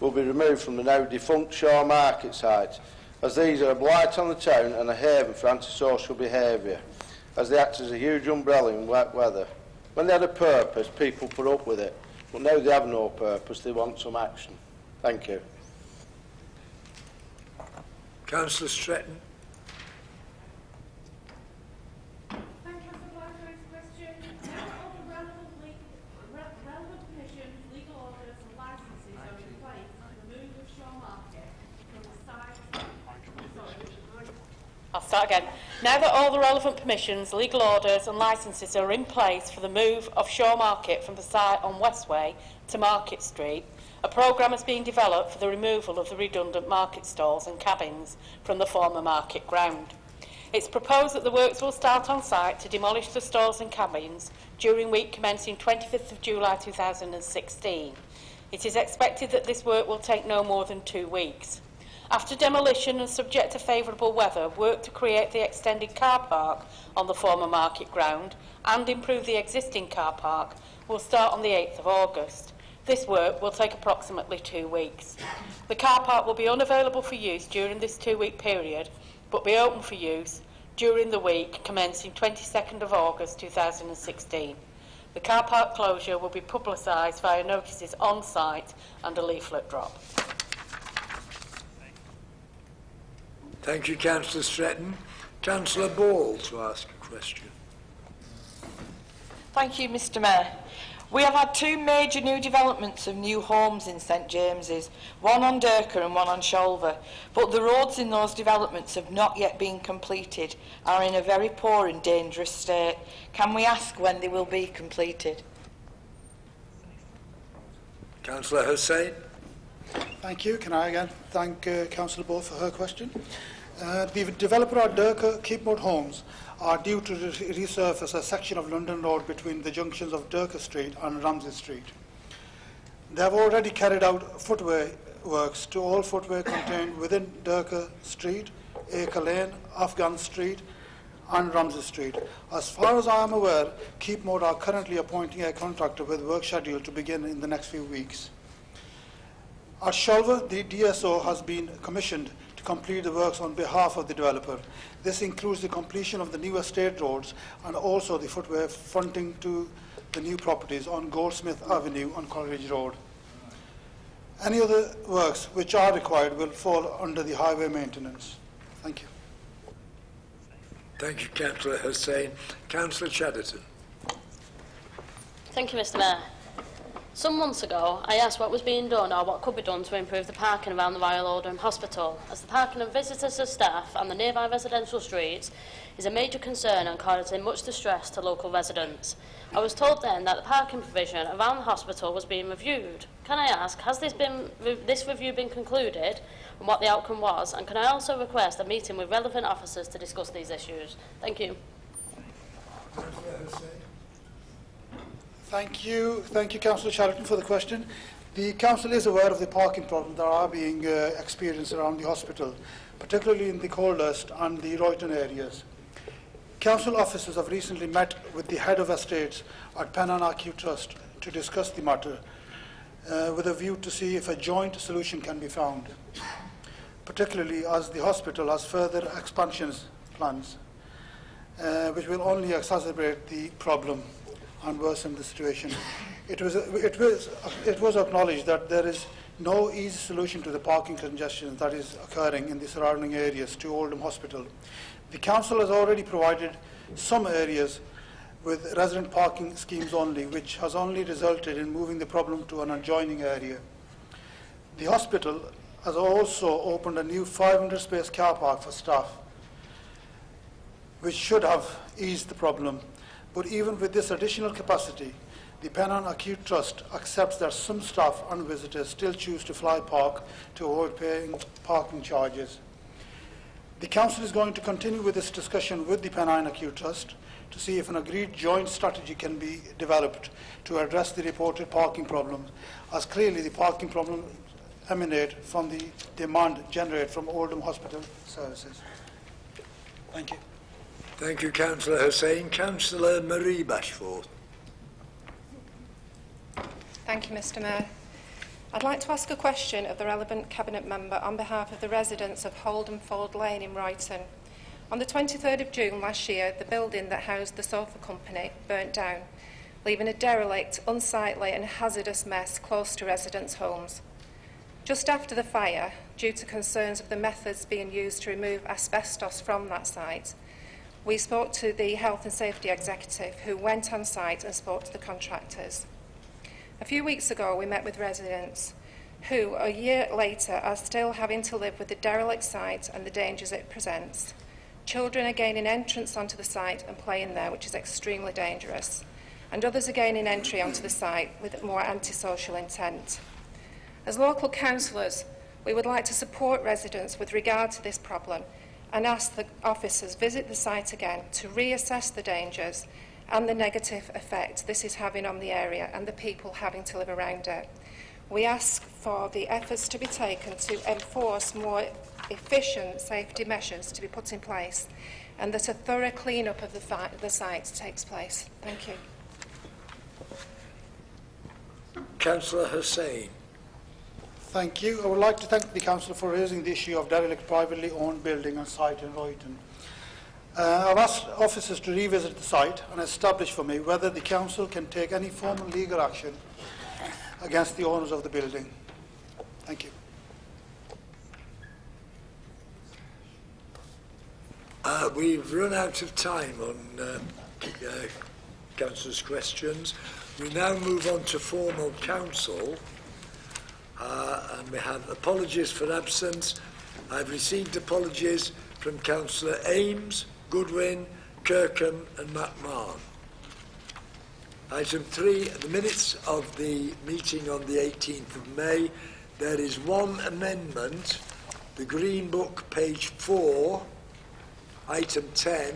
will be removed from the now defunct Shaw Market site, as these are a blight on the town and a haven for antisocial behaviour, as they act as a huge umbrella in wet weather. When they had a purpose, people put up with it, but now they have no purpose, they want some action. Thank you. Councillor Stretton. I'll start again. Now that all the relevant permissions, legal orders and licences are in place for the move of Shaw Market from the site on Westway to Market Street, a programme is being developed for the removal of the redundant market stalls and cabins from the former market ground. It's proposed that the works will start on site to demolish the stalls and cabins during week commencing 25th of July 2016. It is expected that this work will take no more than 2 weeks. After demolition and subject to favourable weather, work to create the extended car park on the former market ground and improve the existing car park will start on the 8th of August. This work will take approximately 2 weeks. The car park will be unavailable for use during this 2-week period, but be open for use during the week commencing 22nd of August 2016. The car park closure will be publicised via notices on site and a leaflet drop. Thank you, Councillor Stretton. Councillor Ball to ask a question. Thank you, Mr Mayor. We have had 2 major new developments of new homes in St James's, one on Durker and one on Sholver, but the roads in those developments have not yet been completed, are in a very poor and dangerous state. Can we ask when they will be completed? Councillor Hussain. Thank you. Can I again thank Councillor Ball for her question? The developer at Durker Keepmoat Homes are due to resurface a section of London Road between the junctions of Durker Street and Ramsey Street. They have already carried out footway works to all footway contained within Durker Street, Acre Lane, Afghan Street and Ramsey Street. As far as I am aware, Keepmoat are currently appointing a contractor with work scheduled to begin in the next few weeks. At Sholver, the DSO has been commissioned to complete the works on behalf of the developer. This includes the completion of the new estate roads and also the footway fronting to the new properties on Goldsmith Avenue on Coleridge Road. Any other works which are required will fall under the highway maintenance. Thank you. Thank you, Councillor Hussain. Councillor Chatterton. Thank you, Mr Mayor. Some months ago, I asked what was being done or what could be done to improve the parking around the Royal Oldham Hospital, as the parking of visitors and staff on the nearby residential streets is a major concern and causing much distress to local residents. I was told then that the parking provision around the hospital was being reviewed. Can I ask, has this review been concluded and what the outcome was? And can I also request a meeting with relevant officers to discuss these issues? Thank you. Thank you, Councillor Chatterton, for the question. The Council is aware of the parking problems that are being experienced around the hospital, particularly in the Coldhurst and the Royton areas. Council officers have recently met with the head of estates at Pennine Acute Trust to discuss the matter, with a view to see if a joint solution can be found, particularly as the hospital has further expansions plans, which will only exacerbate the problem and worsen the situation. It was acknowledged that there is no easy solution to the parking congestion that is occurring in the surrounding areas to Oldham Hospital. The Council has already provided some areas with resident parking schemes only, which has only resulted in moving the problem to an adjoining area. The hospital has also opened a new 500-space car park for staff, which should have eased the problem. But even with this additional capacity, the Pennine Acute Trust accepts that some staff and visitors still choose to fly park to avoid paying parking charges. The Council is going to continue with this discussion with the Pennine Acute Trust to see if an agreed joint strategy can be developed to address the reported parking problems, as clearly the parking problems emanate from the demand generated from Oldham Hospital services. Thank you. Thank you, Councillor Hussain. Councillor Marie Bashforth. Thank you, Mr Mayor. I'd like to ask a question of the relevant Cabinet Member on behalf of the residents of Holdham Fold Lane in Royton. On the 23rd of June last year, the building that housed the sofa company burnt down, leaving a derelict, unsightly and hazardous mess close to residents' homes. Just after the fire, due to concerns of the methods being used to remove asbestos from that site, we spoke to the Health and Safety Executive, who went on site and spoke to the contractors. A few weeks ago, we met with residents who, a year later, are still having to live with the derelict site and the dangers it presents. Children are gaining entrance onto the site and playing there, which is extremely dangerous, and others are gaining entry onto the site with more antisocial intent. As local councillors, we would like to support residents with regard to this problem and ask the officers visit the site again to reassess the dangers and the negative effect this is having on the area and the people having to live around it. We ask for the efforts to be taken to enforce more efficient safety measures to be put in place and that a thorough clean-up of the site takes place. Thank you. Councillor Hussain. Thank you. I would like to thank the Council for raising the issue of derelict privately owned building and site in Royton. I've asked officers to revisit the site and establish for me whether the Council can take any formal legal action against the owners of the building. Thank you. We've run out of time on Councillors' questions. We now move on to formal council. And we have apologies for absence. I've received apologies from Councillor Ames, Goodwin, Kirkham and McMahon. Item 3, the minutes of the meeting on the 18th of May. There is one amendment, the Green Book, page 4, item 10.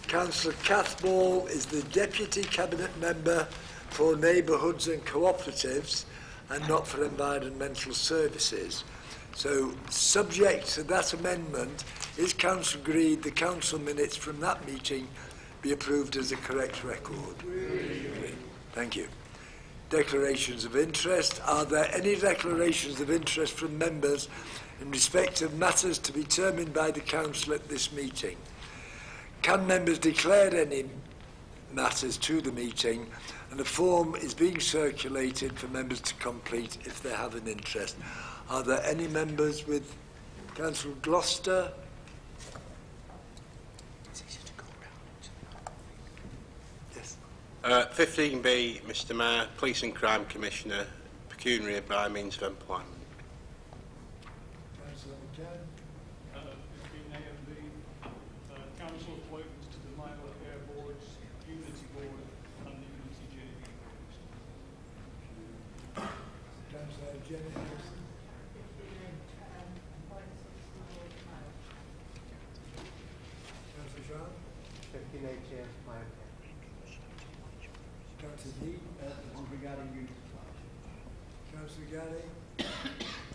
Councillor Cathball is the Deputy Cabinet Member for Neighbourhoods and Cooperatives and not for Environmental Services. So, subject to that amendment, is Council agreed the Council minutes from that meeting be approved as a correct record? Agreed. Thank you. Declarations of interest. Are there any declarations of interest from members in respect of matters to be determined by the Council at this meeting? Can members declare any matters to the meeting, and a form is being circulated for members to complete if they have an interest. Are there any members with Councillor Gloucester? Yes. 15B, Mr Mayor, Police and Crime Commissioner, pecuniary by means of employment. Councillor McCann. 15A council appointments to the Minor Air Boards, Unity Board and the Unity JV Boards. Councillor Jenny Harrison. Councillor Shaw. 15A, Chair, my Councillor Dean. regarding you. Councillor Galley.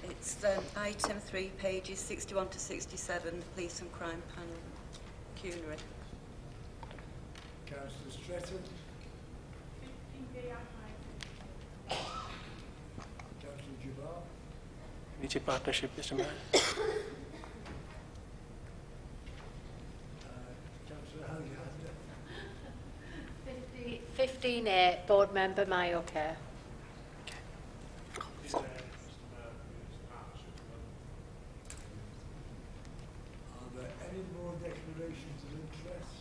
It's item 3, pages 61 to 67, the Police and Crime Panel, pecuniary. Councillor Stretton. Councillor Jabbar. Community partnership, Mr Mayor. Councillor Alexander. 15A, Board Member Myocare. Are there any more declarations of interest?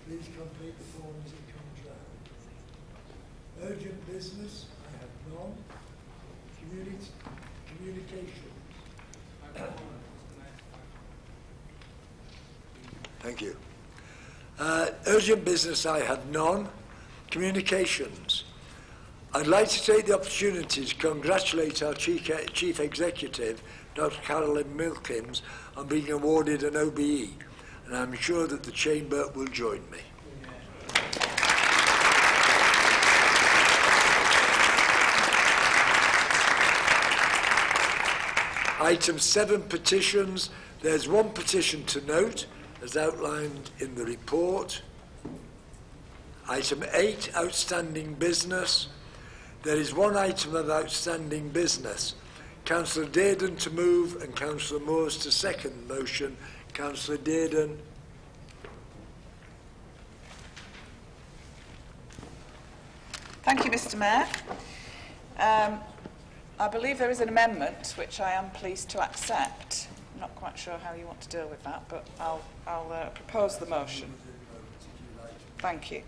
Please complete the forms that comes round. Urgent business, I have none. Communications. Thank you. Urgent business, I have none. Communications. I'd like to take the opportunity to congratulate our Chief Executive, Dr. Carolyn Milkins, on being awarded an OBE, and I'm sure that the Chamber will join me. Item 7, petitions. There's one petition to note, as outlined in the report. Item 8, outstanding business. There is one item of outstanding business. Councillor Dearden to move and Councillor Moores to second motion. Councillor Dearden. Thank you, Mr Mayor. I believe there is an amendment which I am pleased to accept. I'm not quite sure how you want to deal with that, but I'll propose the motion. Thank you.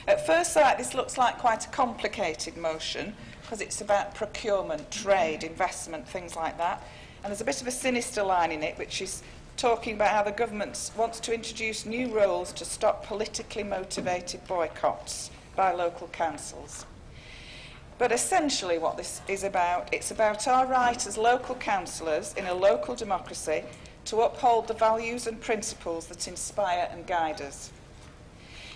At first sight, this looks like quite a complicated motion because it's about procurement, trade, investment, things like that. And there's a bit of a sinister line in it, which is talking about how the government wants to introduce new rules to stop politically motivated boycotts by local councils. But essentially what this is about, it's about our right as local councillors in a local democracy to uphold the values and principles that inspire and guide us.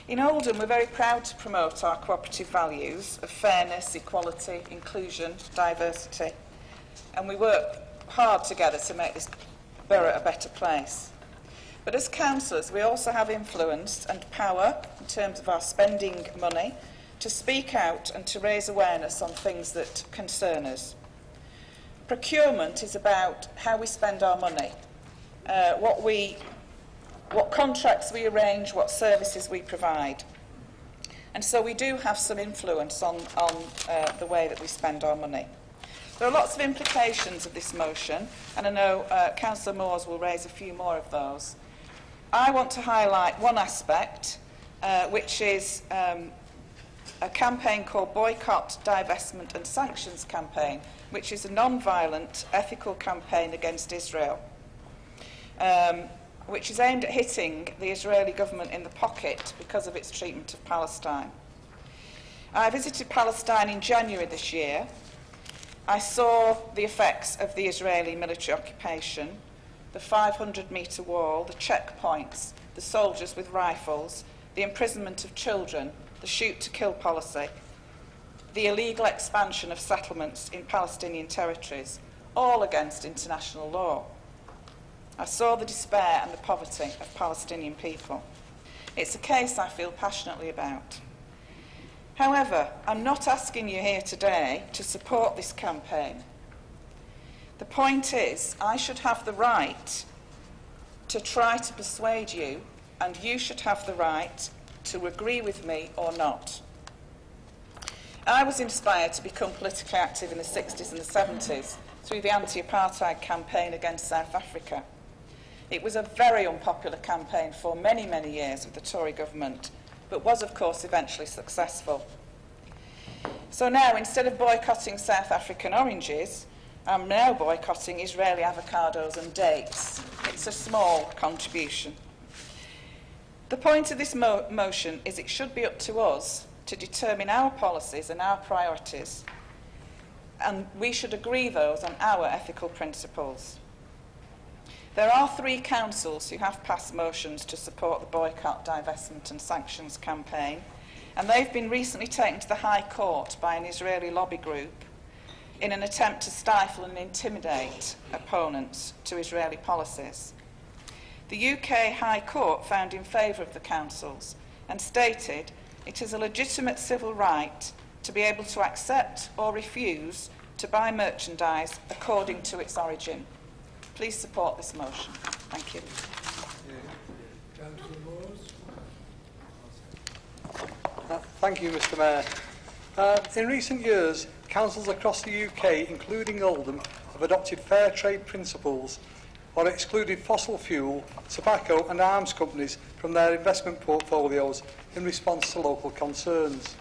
In Oldham, we're very proud to promote our cooperative values of fairness, equality, inclusion, diversity, and we work hard together to make this borough a better place. But as councillors, we also have influence and power in terms of our spending money to speak out and to raise awareness on things that concern us. Procurement is about how we spend our money, what contracts we arrange, what services we provide. And so we do have some influence on the way that we spend our money. There are lots of implications of this motion, and I know Councillor Moores will raise a few more of those. I want to highlight one aspect, which is a campaign called Boycott, Divestment and Sanctions Campaign, which is a non-violent, ethical campaign against Israel, which is aimed at hitting the Israeli government in the pocket because of its treatment of Palestine. I visited Palestine in January this year. I saw the effects of the Israeli military occupation, the 500-metre wall, the checkpoints, the soldiers with rifles, the imprisonment of children, the shoot-to-kill policy, the illegal expansion of settlements in Palestinian territories, all against international law. I saw the despair and the poverty of Palestinian people. It's a case I feel passionately about. However, I'm not asking you here today to support this campaign. The point is, I should have the right to try to persuade you, and you should have the right to agree with me or not. I was inspired to become politically active in the 60s and the 70s through the anti-apartheid campaign against South Africa. It was a very unpopular campaign for many, many years with the Tory government, but was, of course, eventually successful. So now, instead of boycotting South African oranges, I'm now boycotting Israeli avocados and dates. It's a small contribution. The point of this motion is it should be up to us to determine our policies and our priorities, and we should agree those on our ethical principles. There are 3 councils who have passed motions to support the boycott, divestment and sanctions campaign, and they've been recently taken to the High Court by an Israeli lobby group in an attempt to stifle and intimidate opponents to Israeli policies. The UK High Court found in favour of the councils and stated it is a legitimate civil right to be able to accept or refuse to buy merchandise according to its origin. Please support this motion. Thank you. Thank you, Mr Mayor. In recent years, councils across the UK, including Oldham, have adopted fair trade principles or excluded fossil fuel, tobacco and arms companies from their investment portfolios in response to local concerns.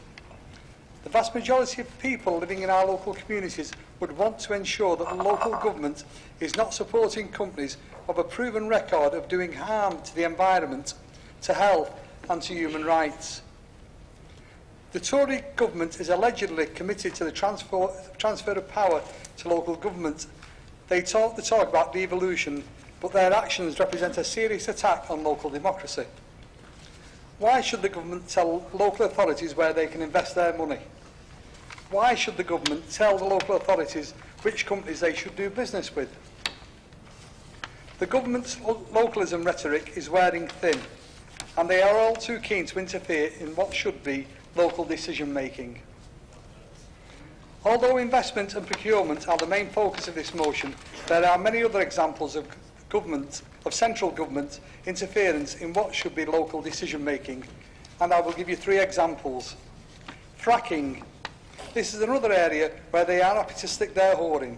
The vast majority of people living in our local communities would want to ensure that the local government is not supporting companies of a proven record of doing harm to the environment, to health and to human rights. The Tory government is allegedly committed to the transfer of power to local government. They talk about devolution, but their actions represent a serious attack on local democracy. Why should the government tell local authorities where they can invest their money? Why should the government tell the local authorities which companies they should do business with? The government's localism rhetoric is wearing thin, and they are all too keen to interfere in what should be local decision-making. Although investment and procurement are the main focus of this motion, there are many other examples of central government interference in what should be local decision-making, and I will give you 3 examples. Fracking. This is another area where they are happy to stick their oar in.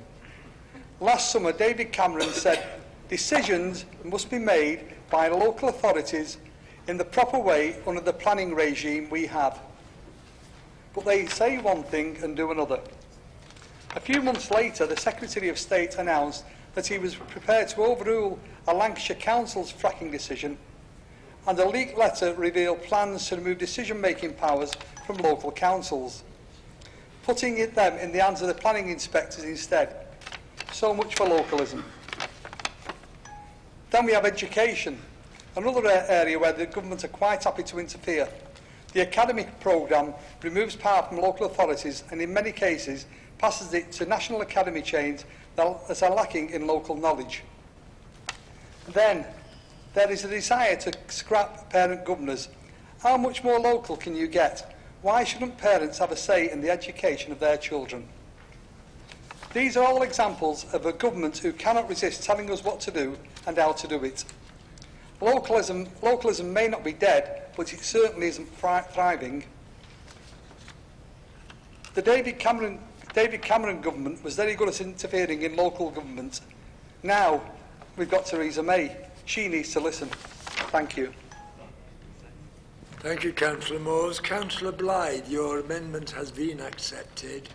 Last summer, David Cameron said decisions must be made by local authorities in the proper way under the planning regime we have. But they say one thing and do another. A few months later, the Secretary of State announced that he was prepared to overrule a Lancashire Council's fracking decision, and a leaked letter revealed plans to remove decision-making powers from local councils, putting them in the hands of the planning inspectors instead. So much for localism. Then we have education, another area where the government are quite happy to interfere. The academic programme removes power from local authorities and in many cases passes it to national academy chains that are lacking in local knowledge. Then there is a desire to scrap parent governors. How much more local can you get? Why shouldn't parents have a say in the education of their children? These are all examples of a government who cannot resist telling us what to do and how to do it. Localism may not be dead, but it certainly isn't thriving. The David Cameron government was very good at interfering in local government. Now we've got Theresa May. She needs to listen. Thank you. Thank you, Councillor Moores. Councillor Blythe, your amendment has been accepted.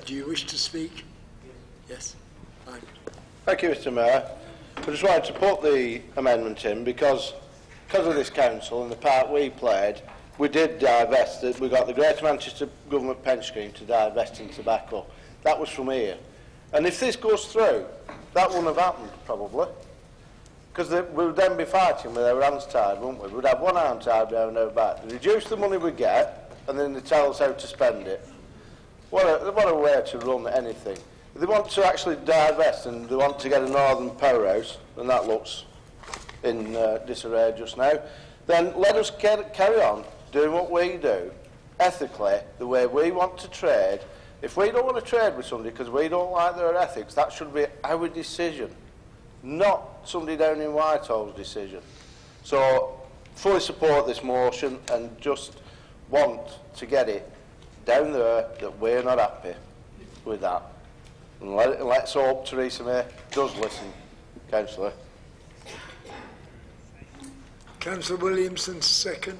Do you wish to speak? Yes. Fine. Thank you, Mr Mayor. I just wanted to put the amendment in because of this council and the part we played, we did divest it. We got the Greater Manchester Government Pension Scheme to divest in tobacco. That was from here. And if this goes through, that wouldn't have happened, probably. Because we would then be fighting with our hands tied, wouldn't we? We'd have one arm tied behind our back. They reduce the money we get, and then they tell us how to spend it. What a way to run anything. If they want to actually divest and they want to get a northern powerhouse, and that looks in disarray just now, then let us carry on doing what we do, ethically, the way we want to trade. If we don't want to trade with somebody because we don't like their ethics, that should be our decision, not somebody down in Whitehall's decision. So fully support this motion and just want to get it down there that we're not happy with that. And let's hope Theresa May does listen, Councillor. Councillor Williamson, second.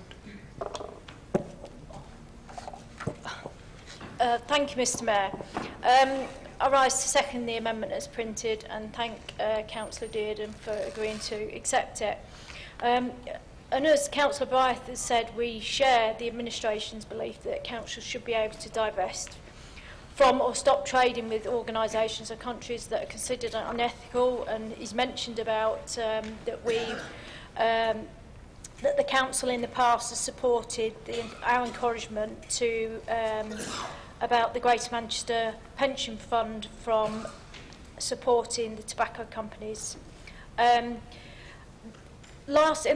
Thank you, Mr Mayor. I rise to second the amendment as printed and thank Councillor Dearden for agreeing to accept it. And as Councillor Blythe has said, we share the administration's belief that councils should be able to divest from or stop trading with organisations or countries that are considered unethical, and he's mentioned about that the council in the past has supported our encouragement to about the Greater Manchester Pension Fund from supporting the tobacco companies. In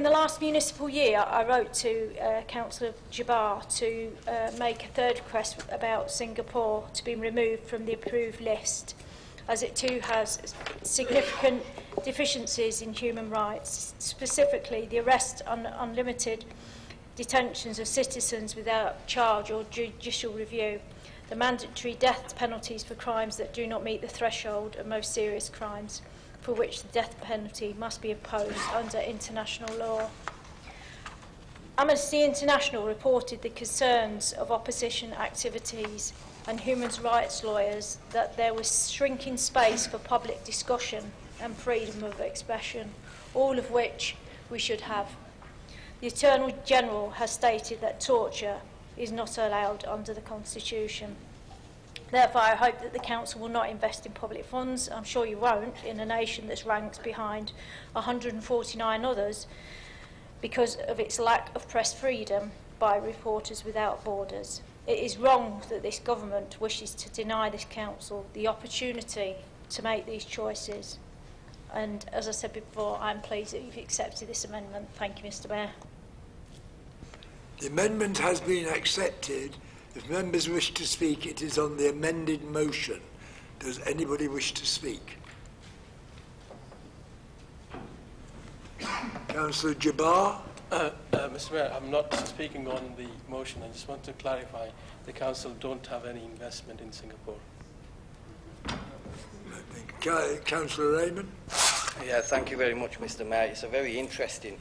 the last municipal year, I wrote to Councillor Jabbar to make a third request about Singapore to be removed from the approved list, as it too has significant deficiencies in human rights, specifically the arrest and unlimited detentions of citizens without charge or judicial review, the mandatory death penalties for crimes that do not meet the threshold of most serious crimes, for which the death penalty must be imposed under international law. Amnesty International reported the concerns of opposition activities and human rights lawyers that there was shrinking space for public discussion and freedom of expression, all of which we should have. The Attorney General has stated that torture is not allowed under the Constitution. Therefore, I hope that the Council will not invest in public funds, I'm sure you won't, in a nation that's ranked behind 149 others because of its lack of press freedom by Reporters Without Borders. It is wrong that this government wishes to deny this Council the opportunity to make these choices. And as I said before, I'm pleased that you've accepted this amendment. Thank you, Mr Mayor. The amendment has been accepted. If members wish to speak, it is on the amended motion. Does anybody wish to speak? Councillor Jabbar. Mr Mayor, I'm not speaking on the motion. I just want to clarify the Council don't have any investment in Singapore. Councillor Raymond. Yeah, thank you very much, Mr Mayor. It's a very interesting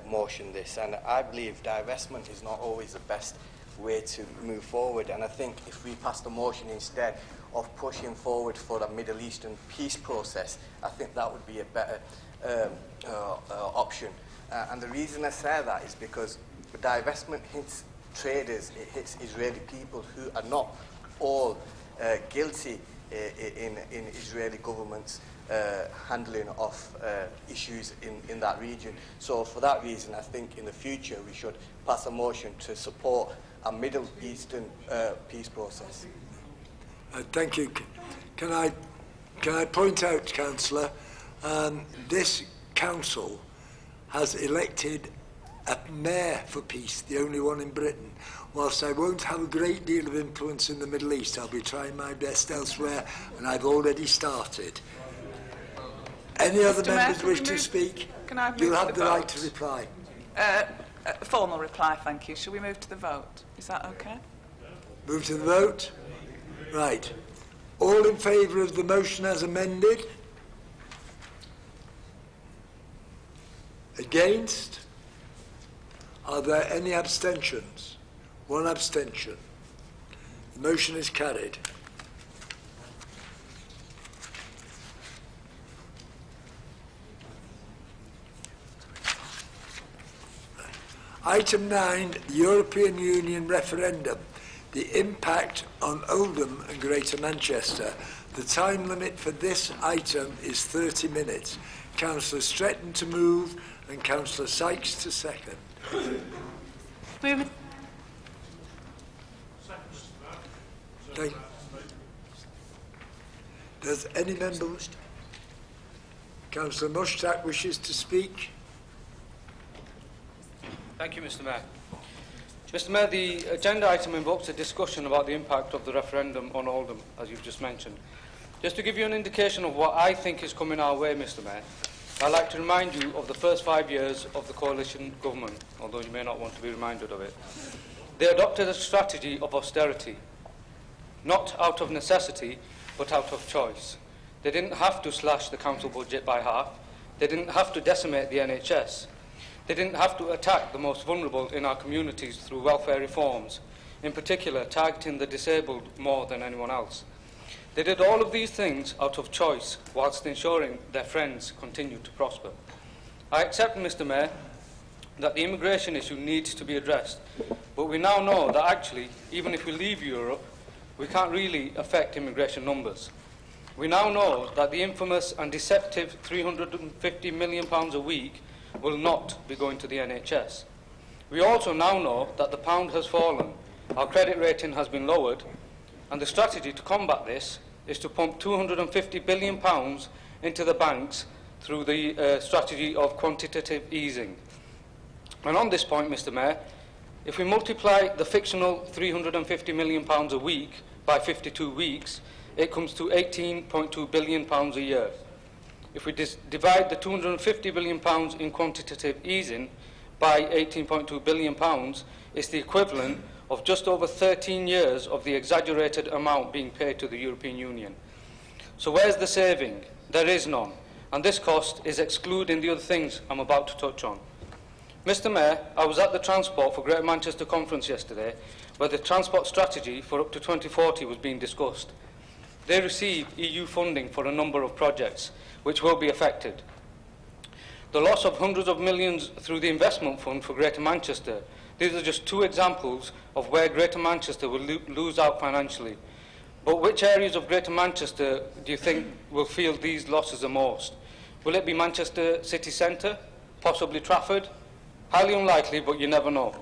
motion, this, and I believe divestment is not always the best way to move forward, and I think if we passed a motion instead of pushing forward for a Middle Eastern peace process, I think that would be a better option. And the reason I say that is because divestment hits traders, it hits Israeli people who are not all guilty in Israeli government's handling of issues in that region. So for that reason, I think in the future we should pass a motion to support a Middle Eastern peace process. Thank you. Can I point out, Councillor, this council has elected a mayor for peace, the only one in Britain. Whilst I won't have a great deal of influence in the Middle East, I'll be trying my best elsewhere, and I've already started. Any other members wish to speak? You'll have the right to reply. Formal reply, thank you. Shall we move to the vote? Is that okay? Move to the vote? Right. All in favour of the motion as amended? Against? Are there any abstentions? One abstention. The motion is carried. Item 9, the European Union referendum. The impact on Oldham and Greater Manchester. The time limit for this item is 30 minutes. Councillor Stretton to move and Councillor Sykes to second. Does any member wish to? Councillor Mushtaq wishes to speak. Thank you, Mr Mayor. Mr Mayor, the agenda item invokes a discussion about the impact of the referendum on Oldham, as you've just mentioned. Just to give you an indication of what I think is coming our way, Mr Mayor, I'd like to remind you of the first 5 years of the coalition government, although you may not want to be reminded of it. They adopted a strategy of austerity, not out of necessity, but out of choice. They didn't have to slash the council budget by half. They didn't have to decimate the NHS. They didn't have to attack the most vulnerable in our communities through welfare reforms, in particular targeting the disabled more than anyone else. They did all of these things out of choice, whilst ensuring their friends continued to prosper. I accept, Mr. Mayor, that the immigration issue needs to be addressed, but we now know that actually, even if we leave Europe, we can't really affect immigration numbers. We now know that the infamous and deceptive £350 million a week will not be going to the NHS. We also now know that the pound has fallen, our credit rating has been lowered, and the strategy to combat this is to pump £250 billion into the banks through the strategy of quantitative easing. And on this point, Mr. Mayor, if we multiply the fictional £350 million a week by 52 weeks, it comes to £18.2 billion a year. If we divide the £250 billion in quantitative easing by £18.2 billion, it's the equivalent of just over 13 years of the exaggerated amount being paid to the European Union. So where's the saving? There is none. And this cost is excluding the other things I'm about to touch on. Mr. Mayor, I was at the Transport for Greater Manchester conference yesterday, where the transport strategy for up to 2040 was being discussed. They receive EU funding for a number of projects, which will be affected. The loss of hundreds of millions through the investment fund for Greater Manchester. These are just two examples of where Greater Manchester will lose out financially. But which areas of Greater Manchester do you think will feel these losses the most? Will it be Manchester city centre? Possibly Trafford? Highly unlikely, but you never know.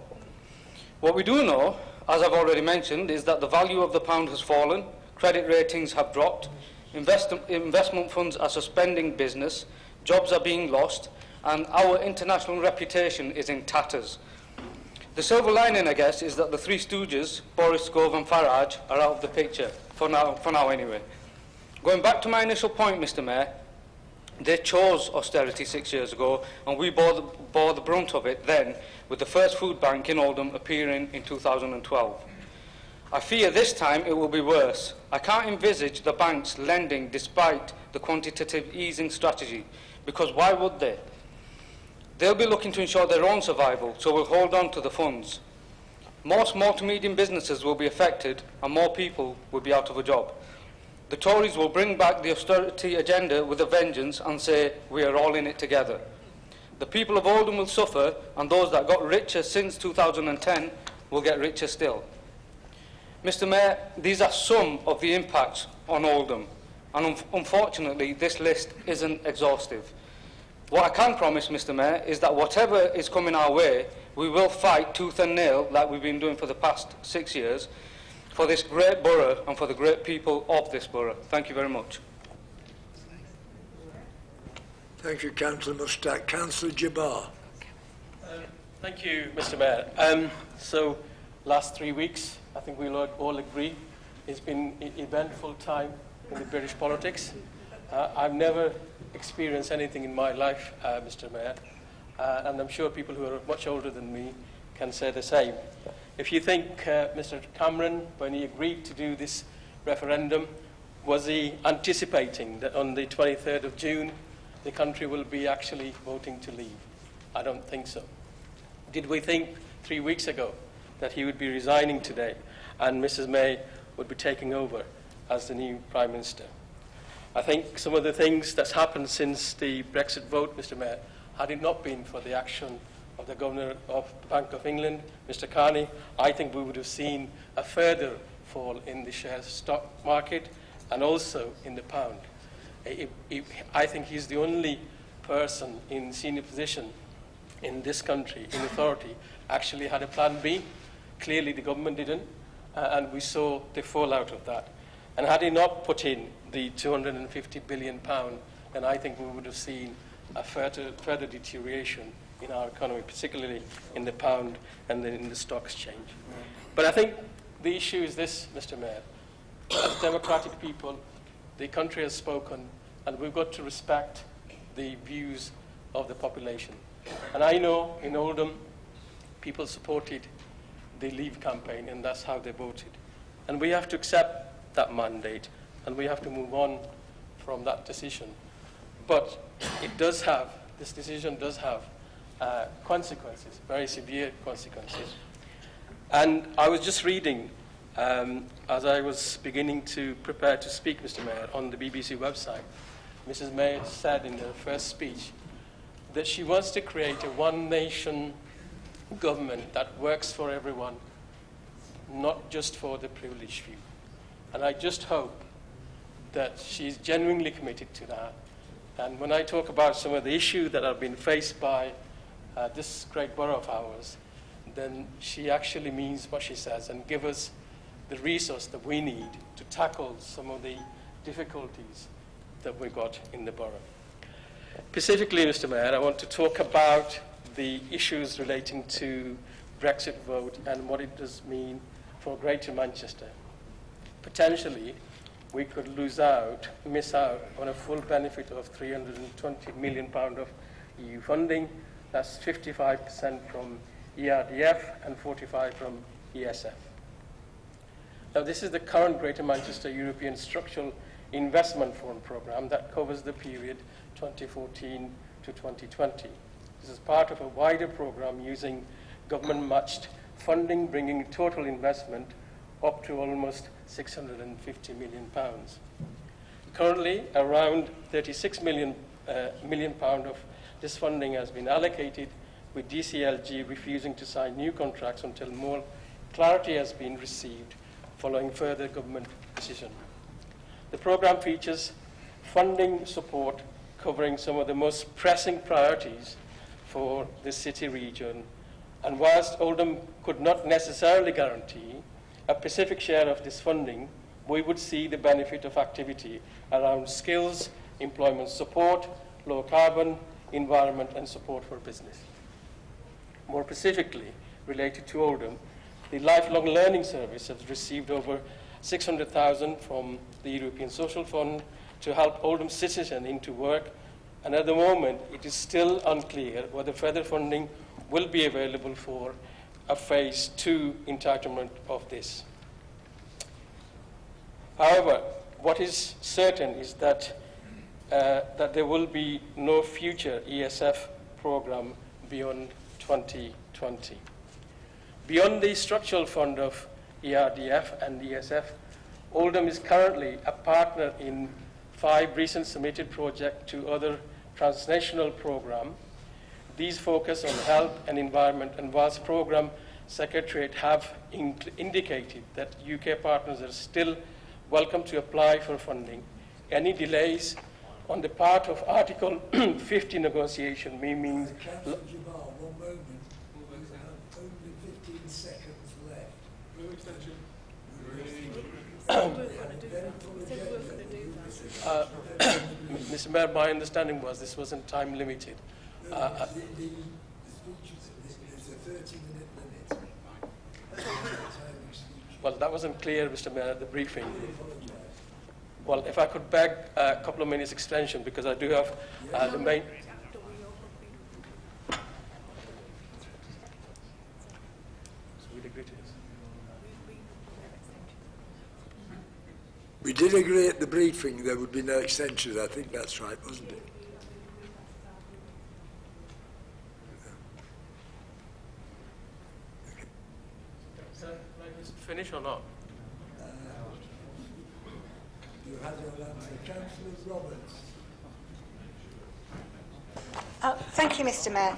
What we do know, as I've already mentioned, is that the value of the pound has fallen, credit ratings have dropped, investment funds are suspending business, jobs are being lost, and our international reputation is in tatters. The silver lining, I guess, is that the three stooges, Boris, Gove and Farage, are out of the picture, for now anyway. Going back to my initial point, Mr. Mayor, they chose austerity 6 years ago, and we bore the brunt of it then, with the first food bank in Oldham appearing in 2012. I fear this time it will be worse. I can't envisage the banks lending despite the quantitative easing strategy, because why would they? They'll be looking to ensure their own survival, so we'll hold on to the funds. More small to medium businesses will be affected, and more people will be out of a job. The Tories will bring back the austerity agenda with a vengeance and say, we are all in it together. The people of Oldham will suffer, and those that got richer since 2010 will get richer still. Mr. Mayor, these are some of the impacts on Oldham, and unfortunately this list isn't exhaustive. What I can promise, Mr. Mayor, is that whatever is coming our way, we will fight tooth and nail, like we've been doing for the past 6 years, for this great borough and for the great people of this borough. Thank you very much. Thank you, Councillor Mushtaq. Councillor Jabbar. Thank you, Mr. Mayor. So, last 3 weeks, I think we'll all agree, it's been an eventful time in the British politics. I've never experienced anything in my life, Mr. Mayor, and I'm sure people who are much older than me can say the same. If you think Mr. Cameron, when he agreed to do this referendum, was he anticipating that on the 23rd of June the country will be actually voting to leave? I don't think so. Did we think 3 weeks ago that he would be resigning today and Mrs. May would be taking over as the new Prime Minister? I think some of the things that's happened since the Brexit vote, Mr. Mayor, had it not been for the action of the Governor of the Bank of England, Mr. Carney, I think we would have seen a further fall in the share stock market and also in the pound. I think he's the only person in senior position in this country, in authority, actually had a plan B. Clearly the government didn't, and we saw the fallout of that. And had he not put in the £250 billion, then I think we would have seen a further deterioration in our economy, particularly in the pound and then in the stock exchange. But I think the issue is this, Mr. Mayor. As democratic people, the country has spoken, and we've got to respect the views of the population. And I know in Oldham, people supported the Leave campaign, and that's how they voted. And we have to accept that mandate, and we have to move on from that decision. But this decision does have consequences, very severe consequences. And I was just reading, as I was beginning to prepare to speak, Mr. Mayor, on the BBC website, Mrs. May said in her first speech that she wants to create a one-nation government that works for everyone, not just for the privileged few. And I just hope that she's genuinely committed to that. And when I talk about some of the issues that have been faced by this great borough of ours, then she actually means what she says and give us the resource that we need to tackle some of the difficulties that we got in the borough. Specifically, Mr. Mayor, I want to talk about the issues relating to Brexit vote and what it does mean for Greater Manchester. Potentially, we could miss out on a full benefit of £320 million of EU funding. That's 55% from ERDF and 45% from ESF. Now, this is the current Greater Manchester European Structural Investment Fund programme that covers the period 2014 to 2020. This is part of a wider programme using government-matched funding, bringing total investment up to almost £650 million. Currently, around £36 million of this funding has been allocated, with DCLG refusing to sign new contracts until more clarity has been received following further government decision. The programme features funding support covering some of the most pressing priorities for the city region, and whilst Oldham could not necessarily guarantee a specific share of this funding, we would see the benefit of activity around skills, employment support, low carbon, environment and support for business. More specifically, related to Oldham, the Lifelong Learning Service has received over £600,000 from the European Social Fund to help Oldham citizens into work, and at the moment it is still unclear whether further funding will be available for a phase 2 entitlement of this. However, what is certain is that there will be no future ESF programme beyond 2020. Beyond the structural fund of ERDF and ESF, Oldham is currently a partner in 5 recent submitted projects to other transnational programmes. These focus on health and environment, and whilst Programme Secretariat have indicated that UK partners are still welcome to apply for funding, any delays on the part of Article 50 negotiation may mean... Councillor Jabbar, one moment. We have only 15 seconds left. No extension. Mr. Mayor, my understanding was this wasn't time limited. The speech is a 30-minute limit. Well, that wasn't clear, Mr. Mayor, at the briefing. Well, if I could beg a couple of minutes extension, because I do have the main... We did agree at the briefing there would be no extensions. I think that's right, wasn't it? Can I just finish or not? You had your answer. Councillor Roberts. Thank you, Mr. Mayor.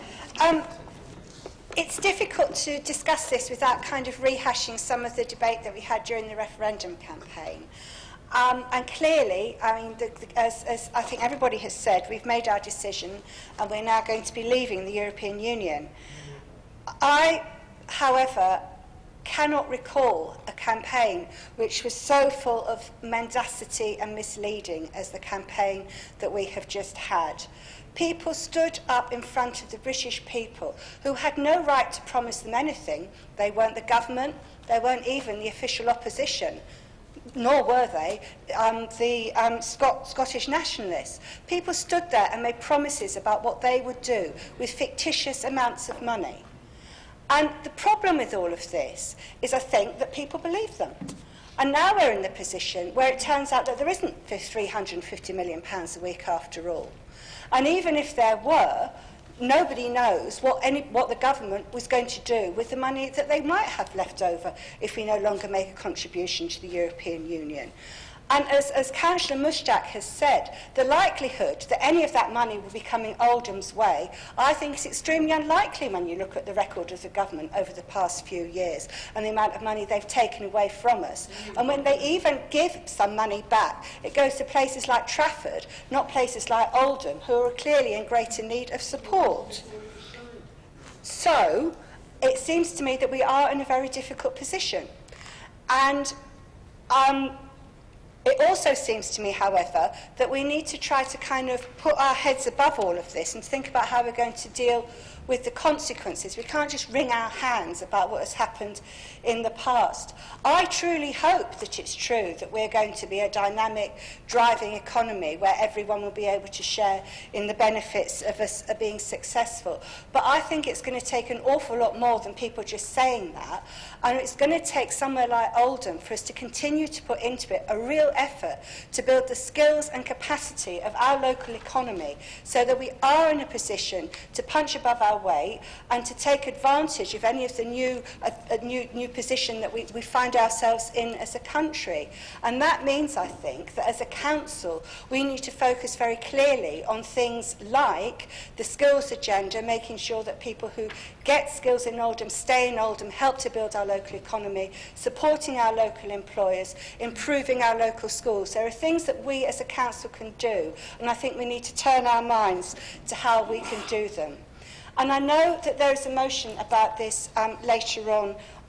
It's difficult to discuss this without kind of rehashing some of the debate that we had during the referendum campaign. And clearly, I mean, as I think everybody has said, we've made our decision and we're now going to be leaving the European Union. I, however, cannot recall a campaign which was so full of mendacity and misleading as the campaign that we have just had. People stood up in front of the British people who had no right to promise them anything. They weren't the government, they weren't even the official opposition. nor were they, the Scottish nationalists. People stood there and made promises about what they would do with fictitious amounts of money. And the problem with all of this is, I think, that people believe them. And now we're in the position where it turns out that there isn't £350 million a week after all. And even if there were, nobody knows what the government was going to do with the money that they might have left over if we no longer make a contribution to the European Union. And as Councillor Mushtaq has said, the likelihood that any of that money will be coming Oldham's way, I think is extremely unlikely when you look at the record of the government over the past few years and the amount of money they've taken away from us. And when they even give some money back, it goes to places like Trafford, not places like Oldham, who are clearly in greater need of support. So, it seems to me that we are in a very difficult position. And it also seems to me, however, that we need to try to kind of put our heads above all of this and think about how we're going to deal with the consequences. We can't just wring our hands about what has happened in the past. I truly hope that it's true that we're going to be a dynamic, driving economy where everyone will be able to share in the benefits of us being successful. But I think it's going to take an awful lot more than people just saying that. And it's going to take somewhere like Oldham for us to continue to put into it a real effort to build the skills and capacity of our local economy so that we are in a position to punch above our weight and to take advantage of any of the new position that we find ourselves in as a country. And that means, I think, that as a council we need to focus very clearly on things like the skills agenda, making sure that people who get skills in Oldham stay in Oldham, help to build our local economy, supporting our local employers, improving our local schools. There are things that we as a council can do, and I think we need to turn our minds to how we can do them. And I know that there is a motion about this later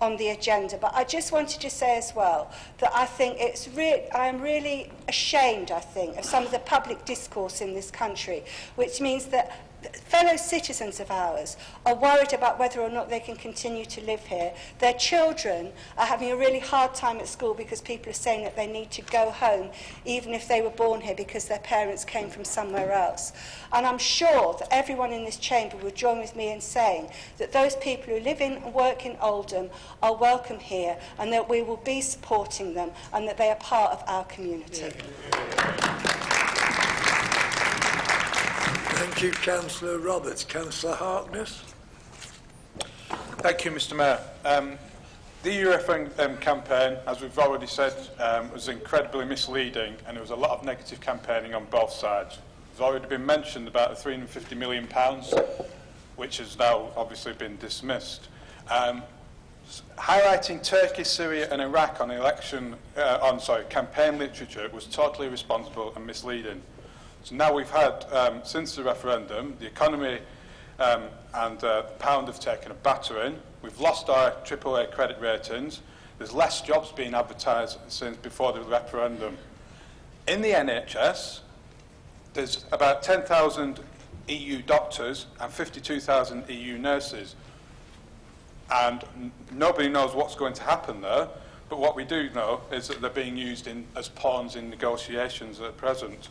on the agenda, but I just wanted to say as well that I think I am really ashamed, I think, of some of the public discourse in this country, which means that fellow citizens of ours are worried about whether or not they can continue to live here. Their children are having a really hard time at school because people are saying that they need to go home even if they were born here because their parents came from somewhere else. And I'm sure that everyone in this chamber would join with me in saying that those people who live in and work in Oldham are welcome here and that we will be supporting them and that they are part of our community. Thank you, Councillor Roberts. Councillor Harkness. Thank you, Mr Mayor. The EU referendum campaign, as we've already said, was incredibly misleading and there was a lot of negative campaigning on both sides. There's already been mentioned about the £350 million, which has now obviously been dismissed. Highlighting Turkey, Syria and Iraq on campaign literature was totally irresponsible and misleading. So now we've had, since the referendum, the economy and the pound have taken a battering. We've lost our AAA credit ratings. There's less jobs being advertised since before the referendum. In the NHS, there's about 10,000 EU doctors and 52,000 EU nurses. And nobody knows what's going to happen there. But what we do know is that they're being used as pawns in negotiations at present.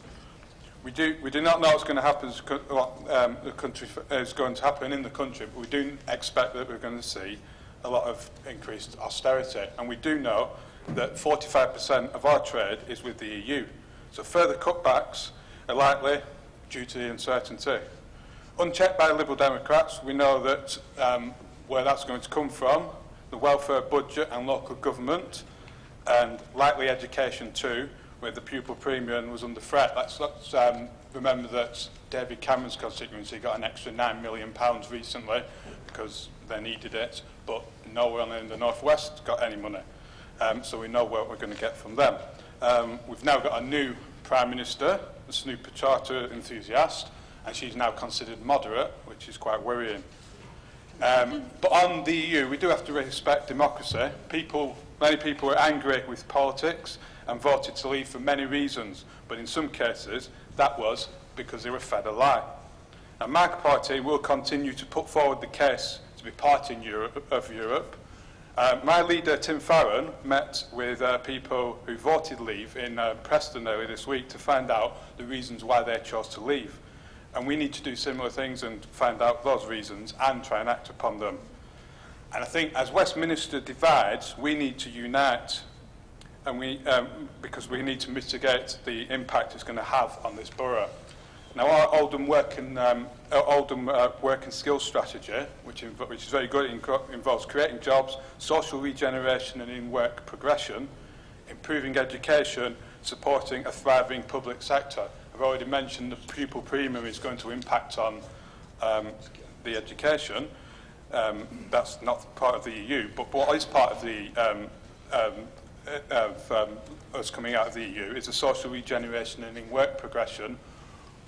We do not know what's going to happen, what the country is going to happen in the country, but we do expect that we're going to see a lot of increased austerity. And we do know that 45% of our trade is with the EU. So further cutbacks are likely due to the uncertainty. Unchecked by Liberal Democrats, we know that where that's going to come from, the welfare budget and local government, and likely education too, where the pupil premium was under threat. Let's remember that David Cameron's constituency got an extra £9 million recently because they needed it, but no one in the northwest got any money. So we know what we're going to get from them. We've now got a new Prime Minister, a Snoop Charter enthusiast, and she's now considered moderate, which is quite worrying. But on the EU, we do have to respect democracy. Many people are angry with politics and voted to leave for many reasons, but in some cases that was because they were fed a lie. Now, my party will continue to put forward the case to be part of Europe, My leader, Tim Farron, met with people who voted leave in Preston earlier this week to find out the reasons why they chose to leave. And we need to do similar things and find out those reasons and try and act upon them. And I think as Westminster divides, we need to unite, and because we need to mitigate the impact it's going to have on this borough. Now, our Oldham Work and Skills Strategy, which is very good, involves creating jobs, social regeneration and in-work progression, improving education, supporting a thriving public sector. I've already mentioned the pupil premium is going to impact on the education. That's not part of the EU, but what is part of the us coming out of the EU is a social regeneration and in-work progression,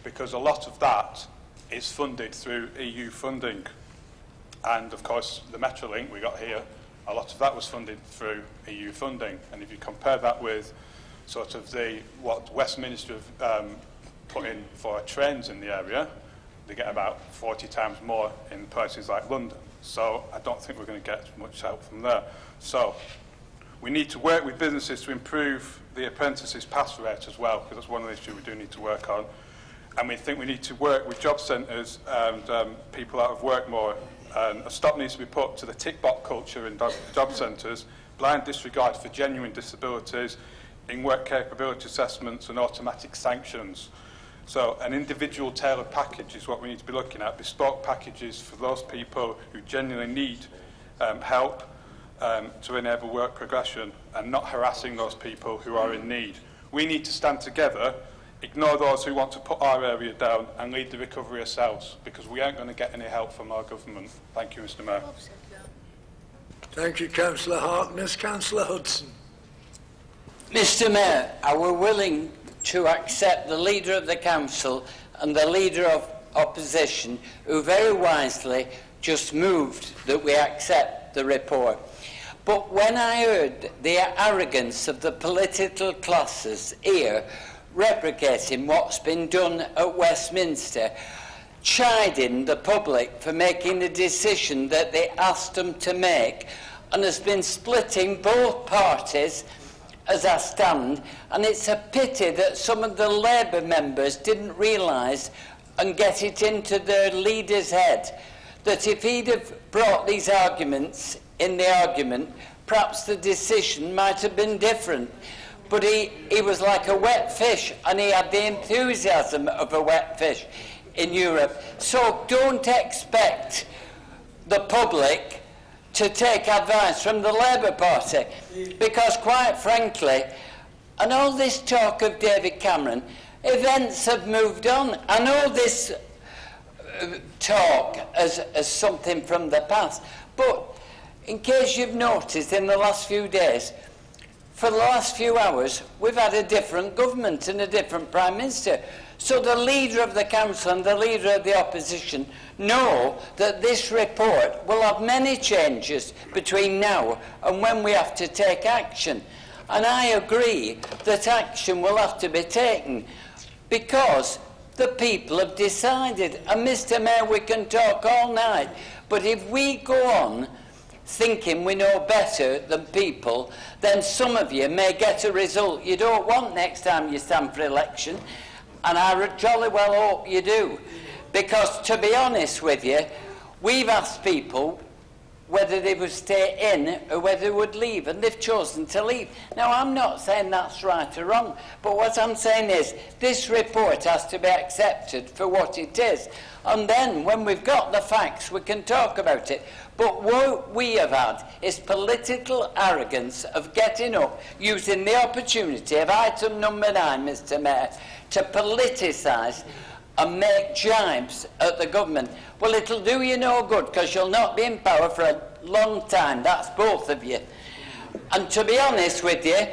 because a lot of that is funded through EU funding. And of course, the Metrolink we got here, a lot of that was funded through EU funding. And if you compare that with sort of what Westminster have put in for trains in the area, they get about 40 times more in places like London. So I don't think we're going to get much help from there. So we need to work with businesses to improve the apprentices pass rate as well, because that's one of the issues we do need to work on. And we think we need to work with job centres and people out of work more. A stop needs to be put to the tick-box culture in job centres, blind disregard for genuine disabilities, in-work capability assessments and automatic sanctions. So an individual tailored package is what we need to be looking at, bespoke packages for those people who genuinely need help to enable work progression, and not harassing those people who are in need. We need to stand together, ignore those who want to put our area down, and lead the recovery ourselves, because we aren't going to get any help from our government. Thank you, Mr. Mayor. Thank you, Councillor Harkness. Councillor Hudson. Mr. Mayor, are we willing to accept the Leader of the Council and the Leader of Opposition, who very wisely just moved that we accept the report? But when I heard the arrogance of the political classes here replicating what's been done at Westminster, chiding the public for making the decision that they asked them to make, and has been splitting both parties as I stand, and it's a pity that some of the Labour members didn't realise and get it into their leader's head that if he'd have brought these arguments in the argument, perhaps the decision might have been different. But he was like a wet fish, and he had the enthusiasm of a wet fish in Europe. So don't expect the public to take advice from the Labour Party, because quite frankly, and all this talk of David Cameron, events have moved on. I know this talk as something from the past, but in case you've noticed in the last few days, for the last few hours, we've had a different government and a different Prime Minister. So the Leader of the Council and the Leader of the Opposition know that this report will have many changes between now and when we have to take action. And I agree that action will have to be taken because the people have decided. And Mr. Mayor, we can talk all night, but if we go on thinking we know better than people, then some of you may get a result you don't want next time you stand for election, and I jolly well hope you do. Because to be honest with you, we've asked people whether they would stay in or whether they would leave, and they've chosen to leave. Now, I'm not saying that's right or wrong, but what I'm saying is this report has to be accepted for what it is, and then when we've got the facts we can talk about it. But what we have had is political arrogance of getting up, using the opportunity of item number 9, Mr. Mayor, to politicise and make jibes at the government. Well, it'll do you no good, because you'll not be in power for a long time. That's both of you. And to be honest with you,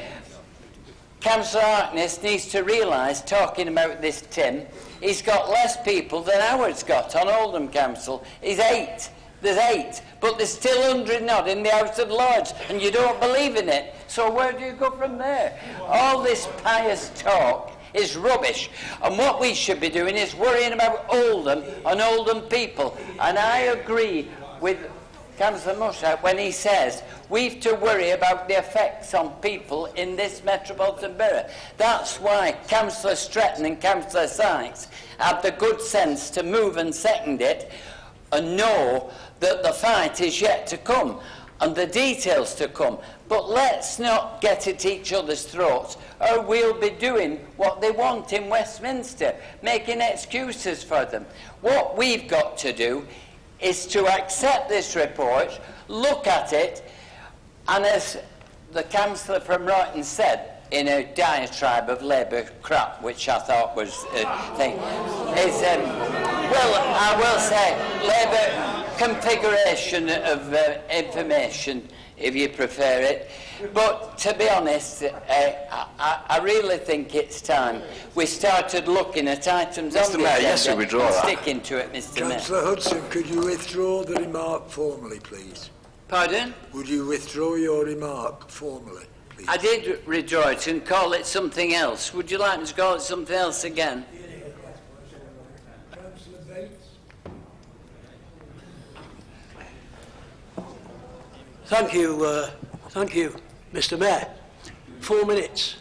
Councillor Harkness needs to realise, talking about this Tim, he's got less people than Howard's got on Oldham Council. He's 8. There's 8, but there's still 100 odd in the House of Lords, and you don't believe in it. So where do you go from there? All this pious talk is rubbish, and what we should be doing is worrying about Oldham and Oldham people. And I agree with Councillor Mushat when he says we've to worry about the effects on people in this metropolitan borough. That's why Councillor Stretton and Councillor Sykes have the good sense to move and second it and know that the fight is yet to come and the details to come. But let's not get at each other's throats, or we'll be doing what they want in Westminster, making excuses for them. What we've got to do is to accept this report, look at it, and as the councillor from Royton said, in a diatribe of Labour crap, which I thought was a thing, is, well, I will say, Labour configuration of information, if you prefer it. But to be honest, I really think it's time we started looking at items on the agenda yes, we withdraw and that. sticking to it, Mr. Mayor. Councillor Hudson, could you withdraw the remark formally, please? Pardon? Would you withdraw your remark formally, please? I did withdraw it and call it something else. Would you like me to call it something else again? Councillor Bates? Thank you, Mr. Mayor. 4 minutes.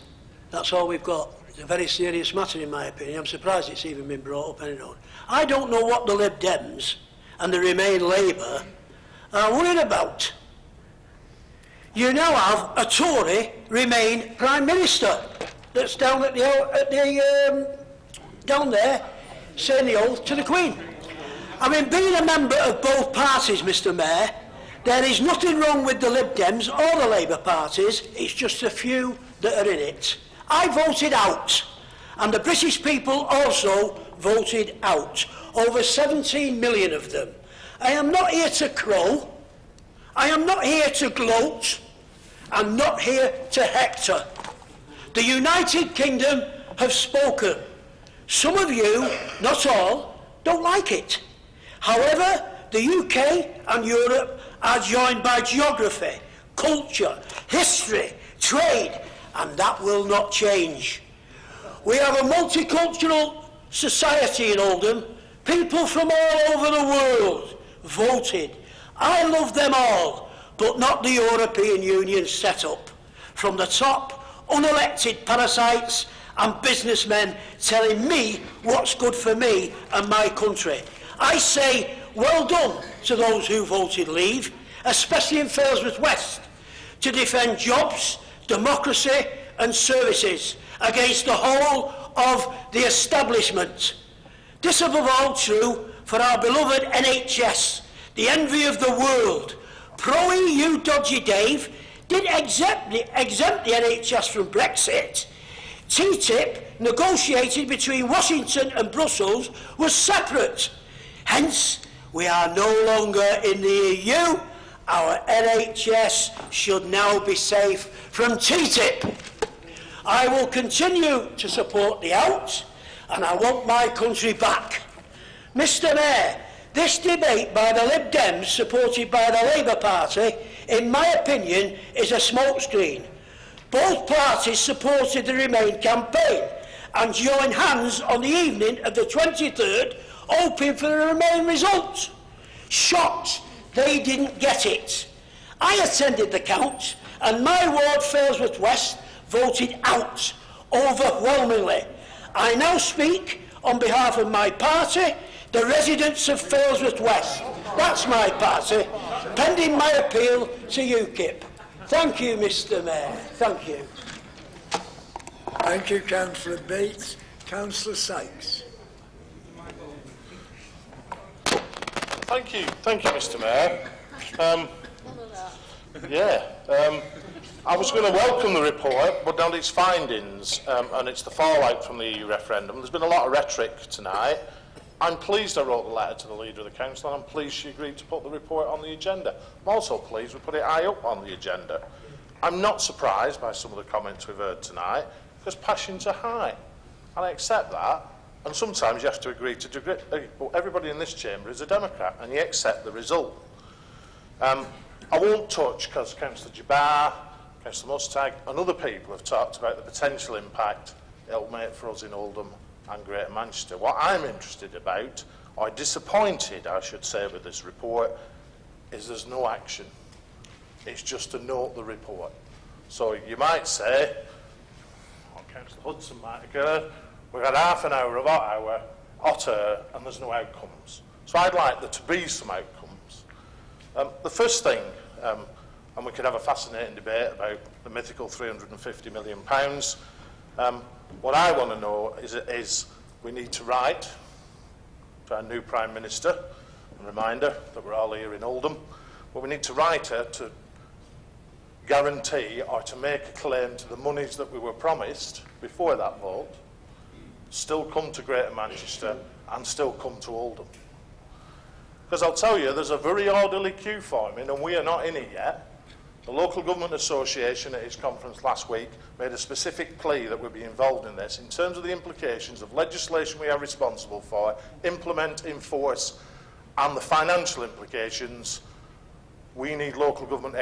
That's all we've got. It's a very serious matter, in my opinion. I'm surprised it's even been brought up anymore. I don't know what the Lib Dems and the Remain Labour are worried about. You now have a Tory Remain Prime Minister that's down at down there saying the oath to the Queen. I mean, being a member of both parties, Mr. Mayor, there is nothing wrong with the Lib Dems or the Labour parties. It's just a few that are in it. I voted out, and the British people also voted out. Over 17 million of them. I am not here to crow. I am not here to gloat. I'm not here to hector. The United Kingdom have spoken. Some of you, not all, don't like it. However, the UK and Europe are joined by geography, culture, history, trade, and that will not change. We have a multicultural society in Oldham. People from all over the world voted. I love them all, but not the European Union setup. From the top, unelected parasites and businessmen telling me what's good for me and my country. I say, well done to those who voted Leave, especially in Failsworth West, to defend jobs, democracy and services against the whole of the establishment. This above all true for our beloved NHS, the envy of the world. Pro-EU Dodgy Dave did exempt the NHS from Brexit. TTIP, negotiated between Washington and Brussels, was separate. Hence, we are no longer in the EU. Our NHS should now be safe from TTIP. I will continue to support the out, and I want my country back. Mr. Mayor, this debate by the Lib Dems, supported by the Labour Party, in my opinion, is a smokescreen. Both parties supported the Remain campaign and joined hands on the evening of the 23rd, hoping for the Remain result. Shocked they didn't get it. I attended the count, and my ward, Failsworth West, voted out overwhelmingly. I now speak on behalf of my party, the residents of Failsworth West. That's my party, pending my appeal to UKIP. Thank you, Mr. Mayor. Thank you. Thank you, Councillor Bates. Councillor Sykes. Thank you, Mr. Mayor. I was going to welcome the report, but now its findings and it's the fallout from the EU referendum. There's been a lot of rhetoric tonight. I'm pleased I wrote the letter to the Leader of the Council, and I'm pleased she agreed to put the report on the agenda. I'm also pleased we put it high up on the agenda. I'm not surprised by some of the comments we've heard tonight, because passions are high, and I accept that. And sometimes you have to agree to disagree. But everybody in this chamber is a Democrat, and you accept the result. I won't touch, because Councillor Jabbar, Councillor Mustag, and other people have talked about the potential impact it'll make for us in Oldham and Greater Manchester. What I'm interested about, or disappointed, I should say, with this report, is there's no action. It's just to note the report. So you might say, or Councillor Hudson might occur, we've had half an hour of hot air and there's no outcomes. So I'd like there to be some outcomes. The first thing, and we could have a fascinating debate about the mythical £350 million. What I want to know is we need to write to our new Prime Minister, a reminder that we're all here in Oldham, but we need to write her to guarantee or to make a claim to the monies that we were promised before that vote still come to Greater Manchester and still come to Oldham. Because I'll tell you, there's a very orderly queue forming and we are not in it yet. The Local Government Association at its conference last week made a specific plea that we be involved in this in terms of the implications of legislation we are responsible for, implement, enforce, and the financial implications. We need local government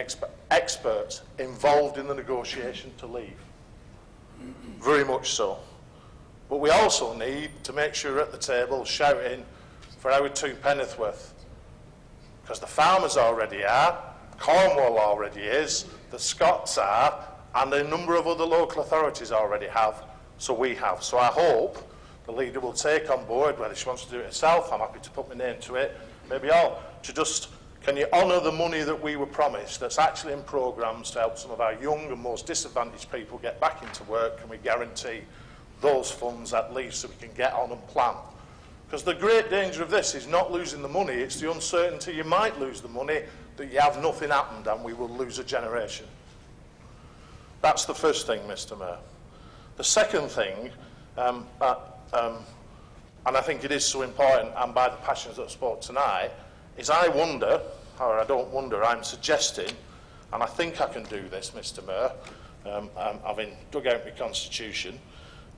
experts involved in the negotiation to leave. Very much so. But we also need to make sure at the table shouting for our two Pennythworth. Because the farmers already are, Cornwall already is, the Scots are, and a number of other local authorities already have, so we have. So I hope the leader will take on board, whether she wants to do it herself, I'm happy to put my name to it, maybe all, to just, can you honour the money that we were promised that's actually in programmes to help some of our young and most disadvantaged people get back into work? Can we guarantee those funds at least so we can get on and plan? Because the great danger of this is not losing the money, it's the uncertainty you might lose the money, that you have nothing happened and we will lose a generation. That's the first thing, Mr. Mayor. The second thing, and I think it is so important, and by the passions that spoke tonight, is I wonder, or I don't wonder, I'm suggesting, and I think I can do this, Mr. Mayor, having dug out my constitution,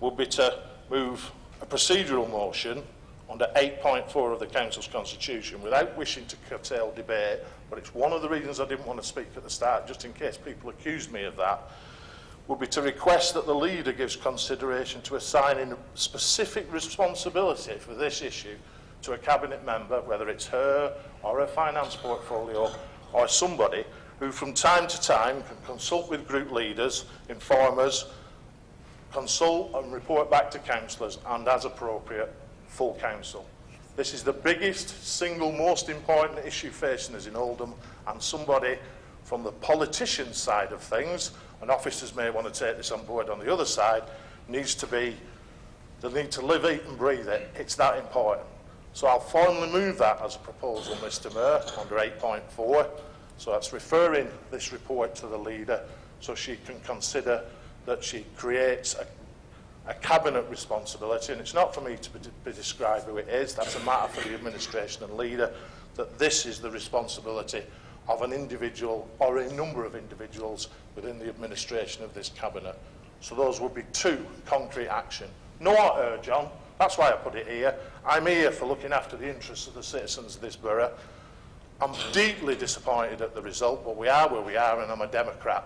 would be to move a procedural motion under 8.4 of the Council's constitution without wishing to curtail debate, but it's one of the reasons I didn't want to speak at the start, just in case people accused me of that, would be to request that the leader gives consideration to assigning a specific responsibility for this issue to a cabinet member, whether it's her or her finance portfolio or somebody who from time to time can consult with group leaders, inform us, consult and report back to councillors and, as appropriate, full council. This is the biggest, single, most important issue facing us in Oldham, and somebody from the politician side of things, and officers may want to take this on board on the other side, needs to be, they need to live, eat and breathe it. It's that important. So I'll formally move that as a proposal, Mr. Mayor, under 8.4. So that's referring this report to the leader so she can consider that she creates a cabinet responsibility, and it's not for me to be described who it is, that's a matter for the administration and leader, that this is the responsibility of an individual or a number of individuals within the administration of this cabinet. So those would be two concrete action. No urge on, that's why I put it here. I'm here for looking after the interests of the citizens of this borough. I'm deeply disappointed at the result, but we are where we are, and I'm a Democrat.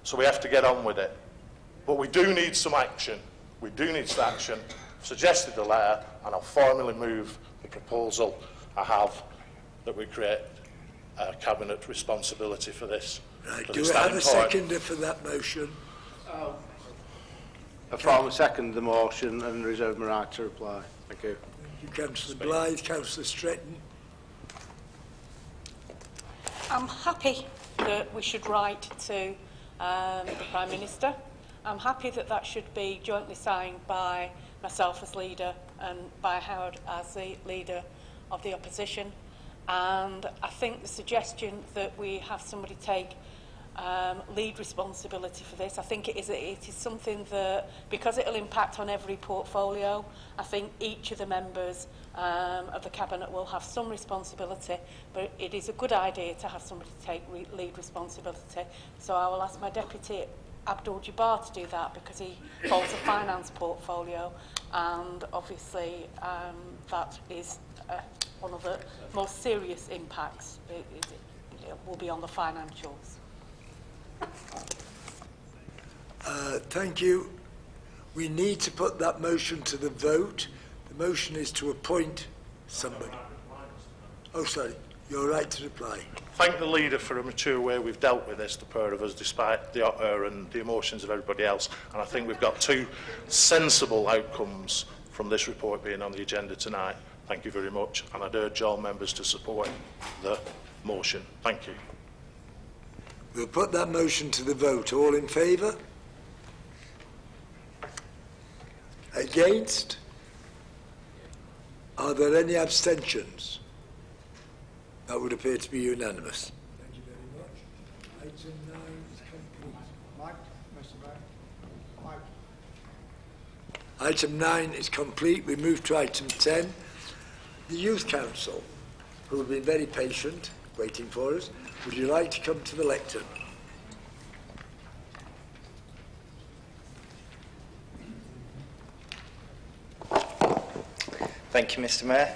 So we have to get on with it. But we do need some action. We do need some action. I've suggested a letter, and I'll formally move the proposal I have that we create a cabinet responsibility for this. Right, do we have a seconder for that motion? I formally second the motion and reserve my right to reply. Thank you. Thank you, Councillor Blythe. Councillor Stretton. I'm happy that we should write to the Prime Minister. I'm happy that that should be jointly signed by myself as leader and by Howard as the leader of the opposition. And I think the suggestion that we have somebody take lead responsibility for this, I think it is something that, because it will impact on every portfolio, I think each of the members of the Cabinet will have some responsibility, but it is a good idea to have somebody take lead responsibility. So I will ask my Deputy Abdul Jabbar to do that, because he holds a finance portfolio, and obviously that is one of the most serious impacts. It will be on the financials. Thank you. We need to put that motion to the vote. The motion is to appoint somebody. Oh, sorry. You're right to reply. Thank the leader for a mature way we've dealt with this, the pair of us, despite the utter and the emotions of everybody else. And I think we've got two sensible outcomes from this report being on the agenda tonight. Thank you very much. And I'd urge all members to support the motion. Thank you. We'll put that motion to the vote. All in favour? Against? Are there any abstentions? That would appear to be unanimous. Thank you very much. Item 9 is complete. Mike, Mr. Mayor. Mike. Item 9 is complete. We move to item 10. The Youth Council, who have been very patient, waiting for us, would you like to come to the lectern? Thank you, Mr. Mayor.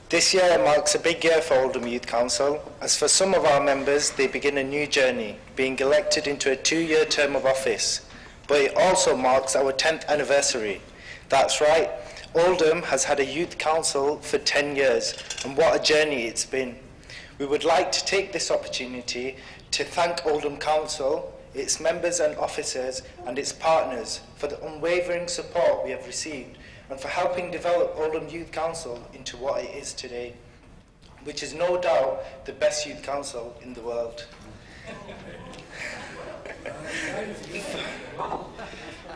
This year marks a big year for Oldham Youth Council, as for some of our members, they begin a new journey, being elected into a 2-year term of office. But it also marks our 10th anniversary. That's right, Oldham has had a youth council for 10 years, and what a journey it's been. We would like to take this opportunity to thank Oldham Council, its members and officers, and its partners for the unwavering support we have received, and for helping develop Oldham Youth Council into what it is today, which is no doubt the best youth council in the world.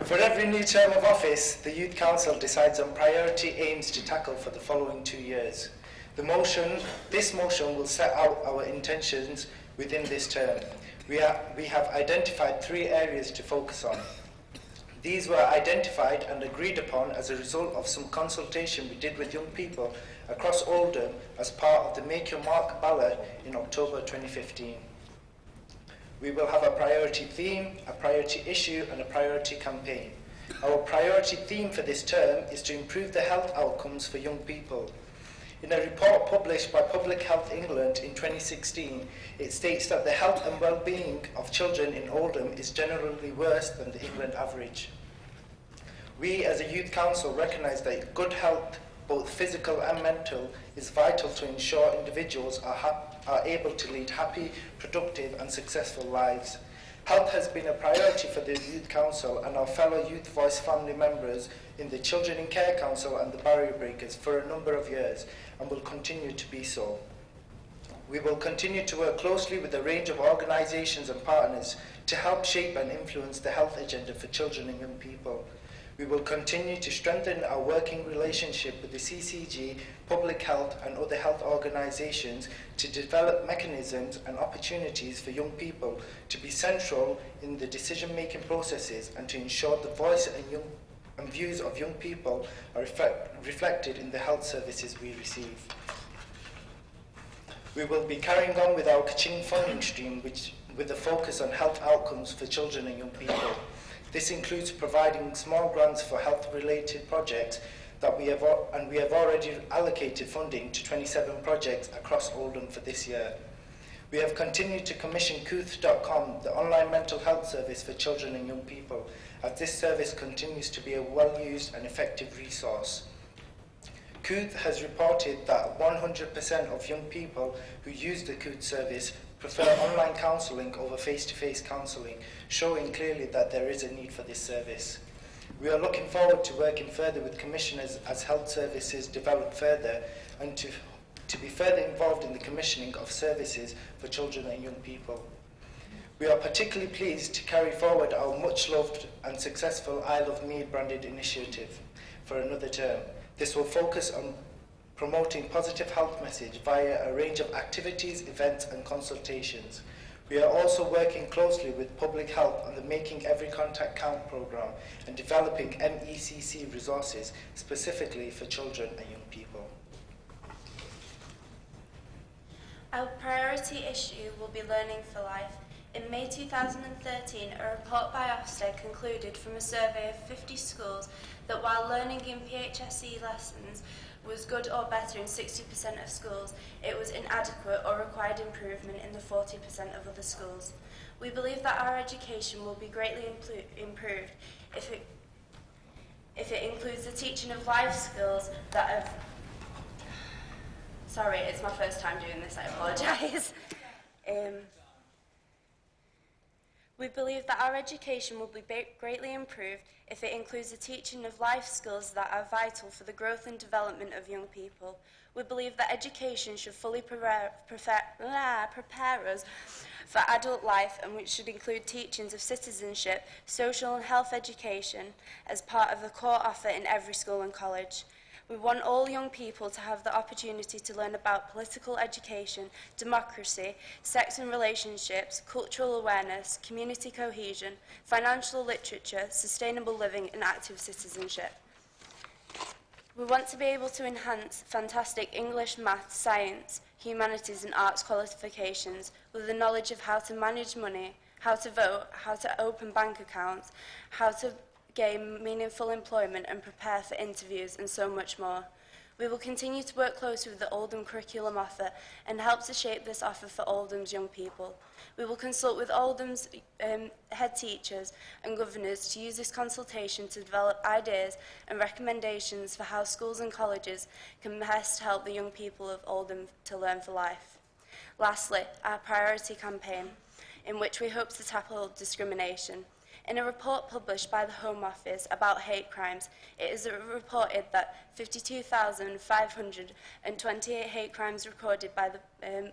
For every new term of office, the Youth Council decides on priority aims to tackle for the following 2 years. This motion will set out our intentions within this term. We have identified 3 areas to focus on. These were identified and agreed upon as a result of some consultation we did with young people across Oldham as part of the Make Your Mark ballot in October 2015. We will have a priority theme, a priority issue and a priority campaign. Our priority theme for this term is to improve the health outcomes for young people. In a report published by Public Health England in 2016, it states that the health and well-being of children in Oldham is generally worse than the England average. We as a youth council recognise that good health, both physical and mental, is vital to ensure individuals are able to lead happy, productive and successful lives. Health has been a priority for the Youth Council and our fellow Youth Voice family members in the Children in Care Council and the Barrier Breakers for a number of years and will continue to be so. We will continue to work closely with a range of organisations and partners to help shape and influence the health agenda for children and young people. We will continue to strengthen our working relationship with the CCG, Public Health and other health organisations to develop mechanisms and opportunities for young people to be central in the decision-making processes and to ensure the voice and views of young people are reflected in the health services we receive. We will be carrying on with our Kaching funding stream with a focus on health outcomes for children and young people. This includes providing small grants for health-related projects that we have already allocated funding to 27 projects across Oldham for this year. We have continued to commission Kooth.com, the online mental health service for children and young people, as this service continues to be a well-used and effective resource. Kooth has reported that 100% of young people who use the Kooth service prefer online counselling over face-to-face counselling, showing clearly that there is a need for this service. We are looking forward to working further with commissioners as health services develop further and to be further involved in the commissioning of services for children and young people. We are particularly pleased to carry forward our much-loved and successful Isle of Mead branded initiative for another term. This will focus on promoting positive health message via a range of activities, events and consultations. We are also working closely with Public Health on the Making Every Contact Count programme and developing MECC resources specifically for children and young people. Our priority issue will be learning for life. In May 2013, a report by Ofsted concluded from a survey of 50 schools that while learning in PHSE lessons was good or better in 60% of schools, it was inadequate or required improvement in the 40% of other schools. We believe that our education will be greatly improved if it includes the teaching of life skills that have Sorry, it's my first time doing this, I apologise. We believe that our education will be greatly improved if it includes the teaching of life skills that are vital for the growth and development of young people. We believe that education should fully prepare us for adult life, and which should include teachings of citizenship, social and health education as part of the core offer in every school and college. We want all young people to have the opportunity to learn about political education, democracy, sex and relationships, cultural awareness, community cohesion, financial literature, sustainable living and active citizenship. We want to be able to enhance fantastic English, maths, science, humanities and arts qualifications with the knowledge of how to manage money, how to vote, how to open bank accounts, how to gain meaningful employment and prepare for interviews and so much more. We will continue to work closely with the Oldham curriculum offer and help to shape this offer for Oldham's young people. We will consult with Oldham's head teachers and governors to use this consultation to develop ideas and recommendations for how schools and colleges can best help the young people of Oldham to learn for life. Lastly, our priority campaign, in which we hope to tackle discrimination. In a report published by the Home Office about hate crimes, it is reported that 52,528 hate crimes recorded by the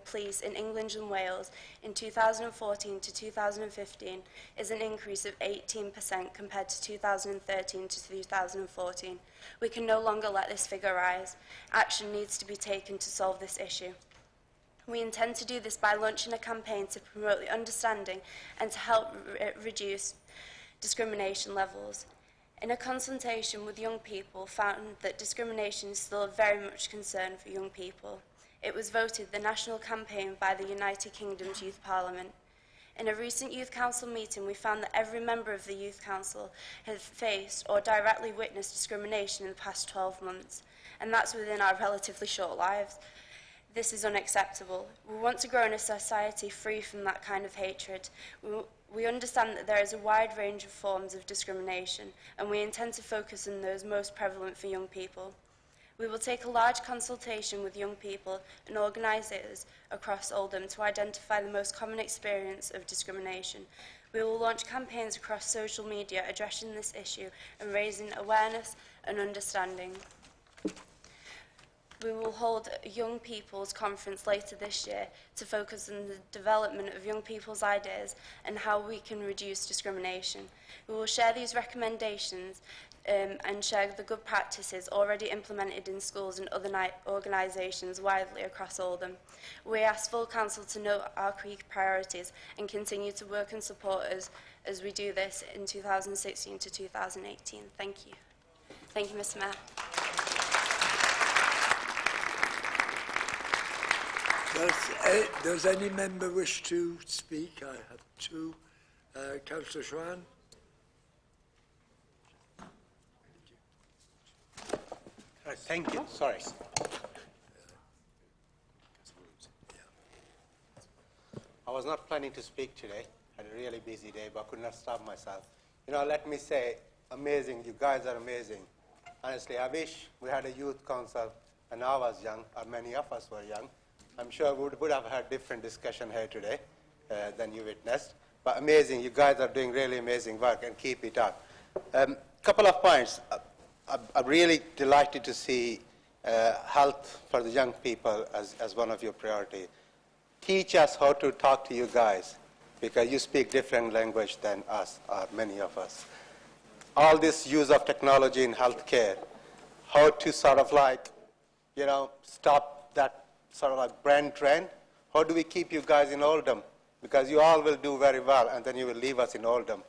police in England and Wales in 2014 to 2015 is an increase of 18% compared to 2013 to 2014. We can no longer let this figure rise. Action needs to be taken to solve this issue. We intend to do this by launching a campaign to promote the understanding and to help reduce discrimination levels. In a consultation with young people, found that discrimination is still a very much concern for young people. It was voted the national campaign by the United Kingdom's Youth Parliament. In a recent Youth Council meeting, we found that every member of the Youth Council had faced or directly witnessed discrimination in the past 12 months, and that's within our relatively short lives. This is unacceptable. We want to grow in a society free from that kind of hatred. We understand that there is a wide range of forms of discrimination, and we intend to focus on those most prevalent for young people. We will take a large consultation with young people and organisers across Oldham to identify the most common experience of discrimination. We will launch campaigns across social media addressing this issue and raising awareness and understanding. We will hold a young people's conference later this year to focus on the development of young people's ideas and how we can reduce discrimination. We will share these recommendations and share the good practices already implemented in schools and other organisations widely across Oldham. We ask full council to note our key priorities and continue to work and support us as we do this in 2016 to 2018. Thank you. Thank you, Mr. Mayor. Does any member wish to speak? I have two. Councillor Schwan. Thank you. Sorry. I was not planning to speak today. I had a really busy day, but I could not stop myself. You know, let me say, amazing. You guys are amazing. Honestly, I wish we had a youth council and I was young, or many of us were young. I'm sure we would have had different discussion here today than you witnessed. But amazing, you guys are doing really amazing work, and keep it up. Couple of points. I'm really delighted to see health for the young people as one of your priorities. Teach us how to talk to you guys, because you speak different language than us, or many of us. All this use of technology in healthcare, how to sort of like, you know, stop that sort of like brand trend. How do we keep you guys in Oldham? Because you all will do very well, and then you will leave us in Oldham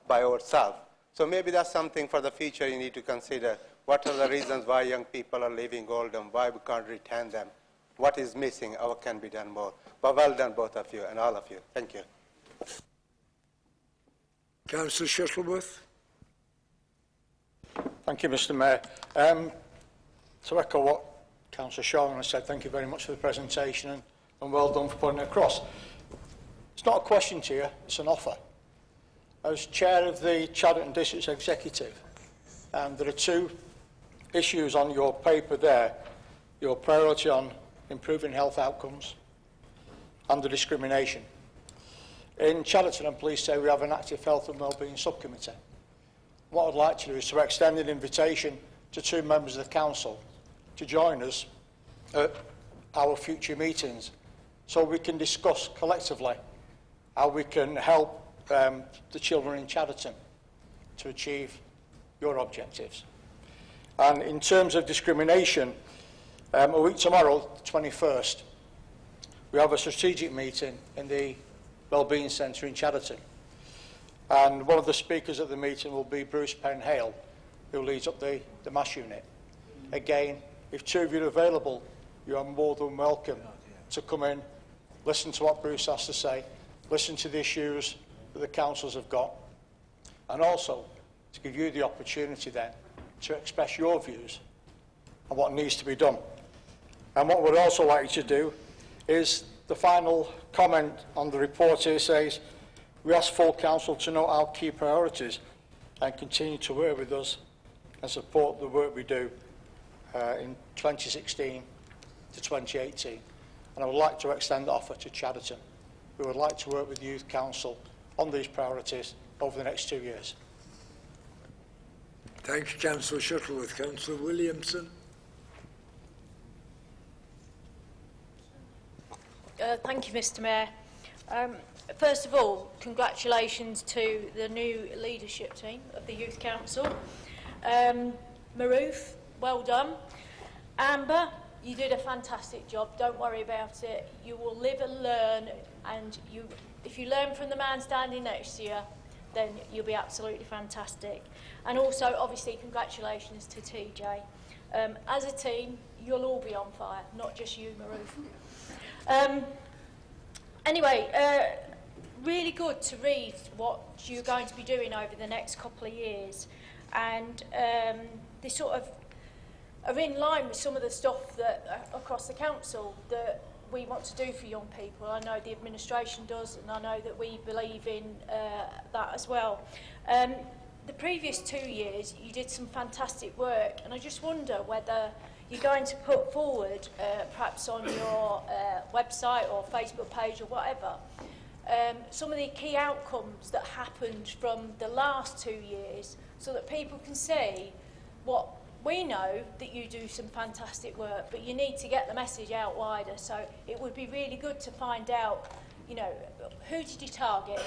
by ourselves. So maybe that's something for the future you need to consider. What are the reasons why young people are leaving Oldham? Why we can't retain them? What is missing? How can be done more? But well done, both of you and all of you. Thank you. Councillor Shuttleworth. Thank you, Mr. Mayor. To echo what Councillor Shaw has said, thank you very much for the presentation, and well done for putting it across. It's not a question to you, it's an offer. As chair of the Chadderton District Executive, there are two issues on your paper there. Your priority on improving health outcomes and the discrimination. In Chadderton, I'm pleased to say we have an active health and wellbeing subcommittee. What I'd like to do is to extend an invitation to 2 members of the council to join us at our future meetings so we can discuss collectively how we can help the children in Chadderton to achieve your objectives. And in terms of discrimination, a week tomorrow, the 21st, we have a strategic meeting in the Wellbeing Centre in Chadderton. And one of the speakers at the meeting will be Bruce Penhale, who leads up the MASH unit. Again, if 2 of you are available, you are more than welcome to come in, listen to what Bruce has to say, listen to the issues that the councils have got, and also to give you the opportunity then to express your views on what needs to be done. And what we'd also like you to do is the final comment on the report here says, we ask full council to note our key priorities and continue to work with us and support the work we do in 2016 to 2018. And I would like to extend the offer to Chadderton. We would like to work with Youth Council on these priorities over the next 2 years. Thank you, Councillor Shuttleworth. Councillor Williamson. Thank you, Mr Mayor. First of all, congratulations to the new leadership team of the Youth Council. Maroof, well done. Amber, you did a fantastic job. Don't worry about it. You will live and learn, and if you learn from the man standing next to you, then you'll be absolutely fantastic. And also, obviously, congratulations to TJ. As a team, you'll all be on fire, not just you, Maroof. Anyway, really good to read what you're going to be doing over the next couple of years, and they sort of are in line with some of the stuff that across the council that we want to do for young people. I know the administration does, and I know that we believe in that as well. The previous 2 years, you did some fantastic work, and I just wonder whether you're going to put forward, perhaps on your website or Facebook page or whatever, some of the key outcomes that happened from the last 2 years, so that people can see what we know, that you do some fantastic work, but you need to get the message out wider. So it would be really good to find out, you know, who did you target,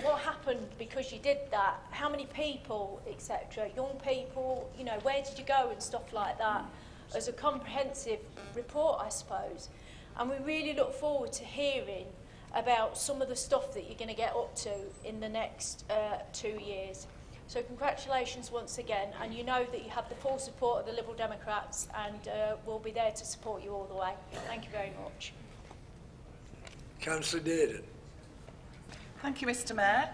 what happened because you did that, how many people, etc., young people, you know, where did you go and stuff like that, as a comprehensive report, I suppose. And we really look forward to hearing about some of the stuff that you're going to get up to in the next 2 years. So congratulations once again, and you know that you have the full support of the Liberal Democrats, and we'll be there to support you all the way. Thank you very much. Councillor Dearden. Thank you, Mr Mayor.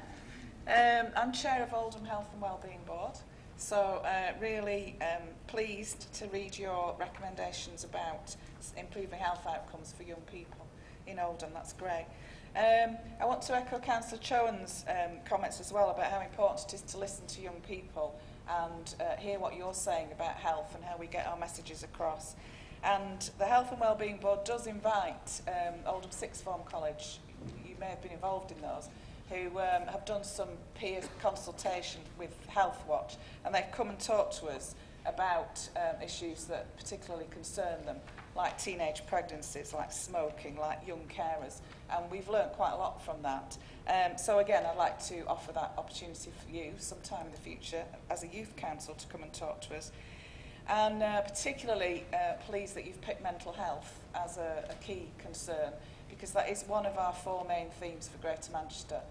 I'm Chair of Oldham Health and Wellbeing Board, so really pleased to read your recommendations about improving health outcomes for young people in Oldham. That's great. I want to echo Councillor Chowan's comments as well about how important it is to listen to young people and hear what you're saying about health and how we get our messages across. And the Health and Wellbeing Board does invite Oldham Sixth Form College, you may have been involved in those, who have done some peer consultation with Health Watch, and they've come and talked to us about issues that particularly concern them, like teenage pregnancies, like smoking, like young carers, and we've learnt quite a lot from that. So again, I'd like to offer that opportunity for you sometime in the future as a youth council to come and talk to us. And particularly pleased that you've picked mental health as a key concern, because that is one of our 4 main themes for Greater Manchester,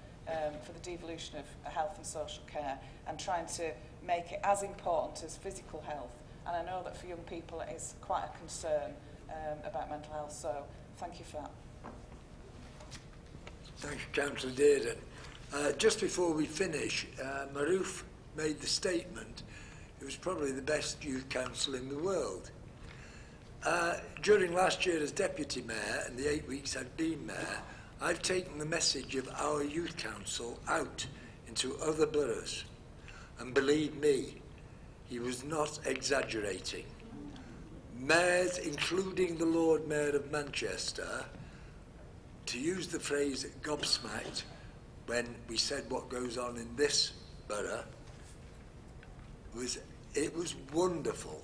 for the devolution of health and social care, and trying to make it as important as physical health. And I know that for young people it is quite a concern about mental health, so thank you for that. Thank you, Councillor Dearden. Just before we finish, Maroof made the statement it was probably the best youth council in the world. During last year as Deputy Mayor and the 8 weeks I've been Mayor, I've taken the message of our youth council out into other boroughs. And believe me, he was not exaggerating. mayors, including the Lord Mayor of Manchester, to use the phrase gobsmacked when we said what goes on in this borough, it was wonderful.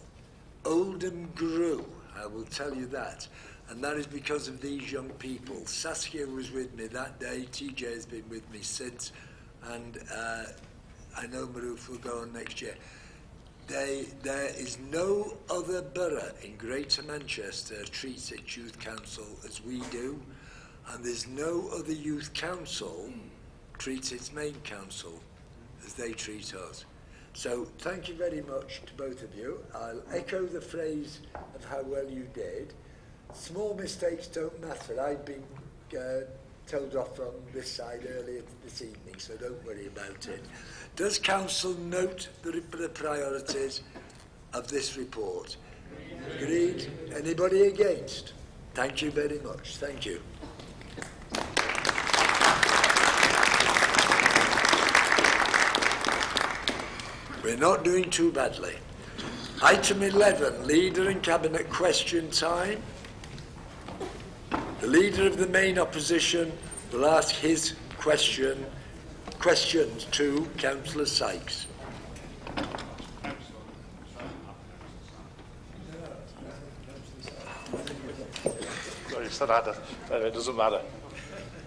Oldham grew, I will tell you that. And that is because of these young people. Saskia was with me that day, TJ has been with me since, and I know Maroof will go on next year. There is no other borough in Greater Manchester treats its youth council as we do, and there's no other youth council treats its main council as they treat us. So thank you very much to both of you. I'll echo the phrase of how well you did. Small mistakes don't matter. I've been told off from this side earlier this evening, so don't worry about it. Does Council note the priorities of this report? Agreed? Anybody against? Thank you very much. Thank you. We're not doing too badly. Item 11, Leader and Cabinet question time. The Leader of the main opposition will ask his questions to Councillor Sykes. No, you said Ada. It doesn't matter.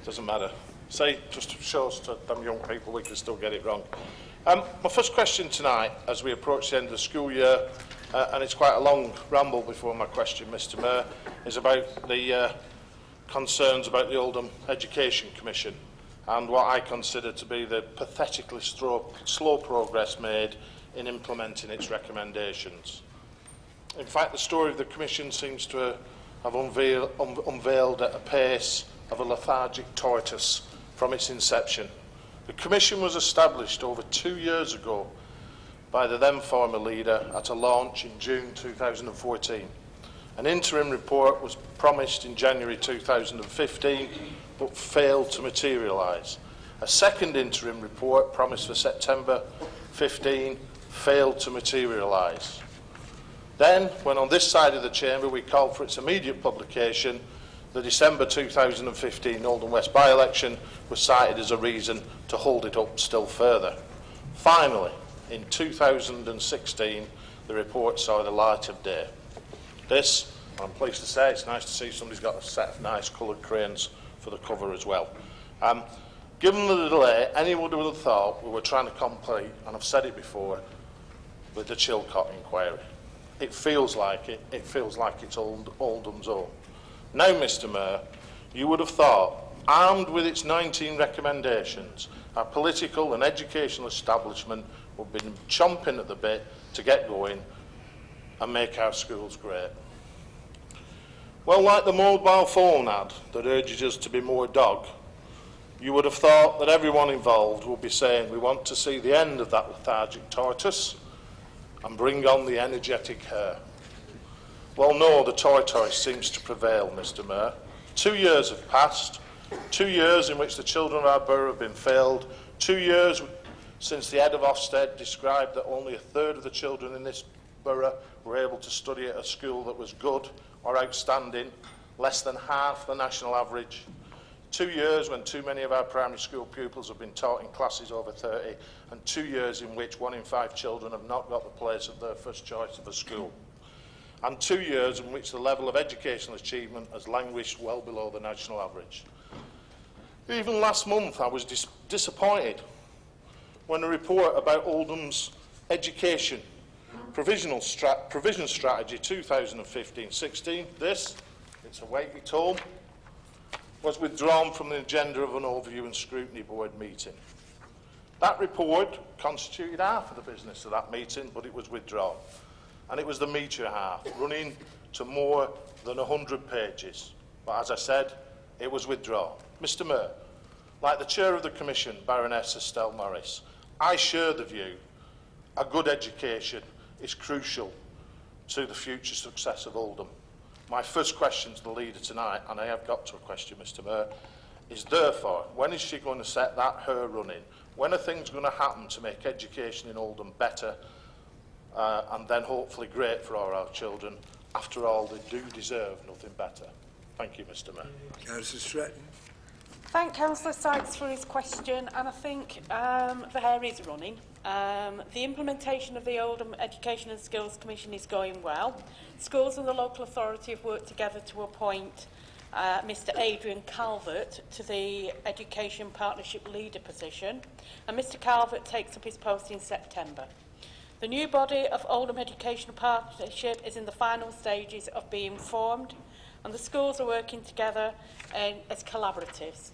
It doesn't matter. See, just shows to them young people we can still get it wrong. My first question tonight, as we approach the end of the school year, and it's quite a long ramble before my question, Mr Mayor, is about the concerns about the Oldham Education Commission and what I consider to be the pathetically slow progress made in implementing its recommendations. In fact, the story of the Commission seems to have unveiled at a pace of a lethargic tortoise from its inception. The Commission was established over 2 years ago by the then former leader at a launch in June 2014. An interim report was promised in January 2015 but failed to materialise. A second interim report promised for September 15 failed to materialise. Then, when on this side of the chamber we called for its immediate publication, the December 2015 Oldham West by-election was cited as a reason to hold it up still further. Finally, in 2016, the report saw the light of day. This, I'm pleased to say, it's nice to see somebody's got a set of nice coloured crayons for the cover as well. Given the delay, anyone would have thought we were trying to complete, and I've said it before, with the Chilcot inquiry. It feels like it. It feels like it's Oldham's own. Now, Mr Mayor, you would have thought, armed with its 19 recommendations, our political and educational establishment would have been chomping at the bit to get going and make our schools great. Well, like the mobile phone ad that urges us to be more dog, you would have thought that everyone involved would be saying we want to see the end of that lethargic tortoise and bring on the energetic hare. Well, no, the tortoise seems to prevail, Mr Mayor. 2 years have passed, 2 years in which the children of our borough have been failed, 2 years since the head of Ofsted described that only a third of the children in this borough were able to study at a school that was good or outstanding, less than half the national average. 2 years when too many of our primary school pupils have been taught in classes over 30, and 2 years in which 1 in 5 children have not got the place of their first choice of a school. And 2 years in which the level of educational achievement has languished well below the national average. Even last month I was disappointed when a report about Oldham's education provision strategy 2015-16, it's a weighty tome, was withdrawn from the agenda of an overview and scrutiny board meeting. That report constituted half of the business of that meeting, but it was withdrawn. And it was the meatier half, running to more than 100 pages. But as I said, it was withdrawn. Mr Mayor, like the chair of the Commission, Baroness Estelle Morris, I share the view a good education is crucial to the future success of Oldham. My first question to the leader tonight, and I have got to a question, Mr Mayor, is therefore, when is she going to set that hare running? When are things going to happen to make education in Oldham better and then hopefully great for all our children? After all, they do deserve nothing better. Thank you, Mr Mayor. Councillor Stretton. Thank Councillor Sykes for his question, and I think the hair is running. The implementation of the Oldham Education and Skills Commission is going well. Schools and the local authority have worked together to appoint Mr Adrian Calvert to the Education Partnership Leader position, and Mr Calvert takes up his post in September. The new body of Oldham Education Partnership is in the final stages of being formed, and the schools are working together as collaboratives.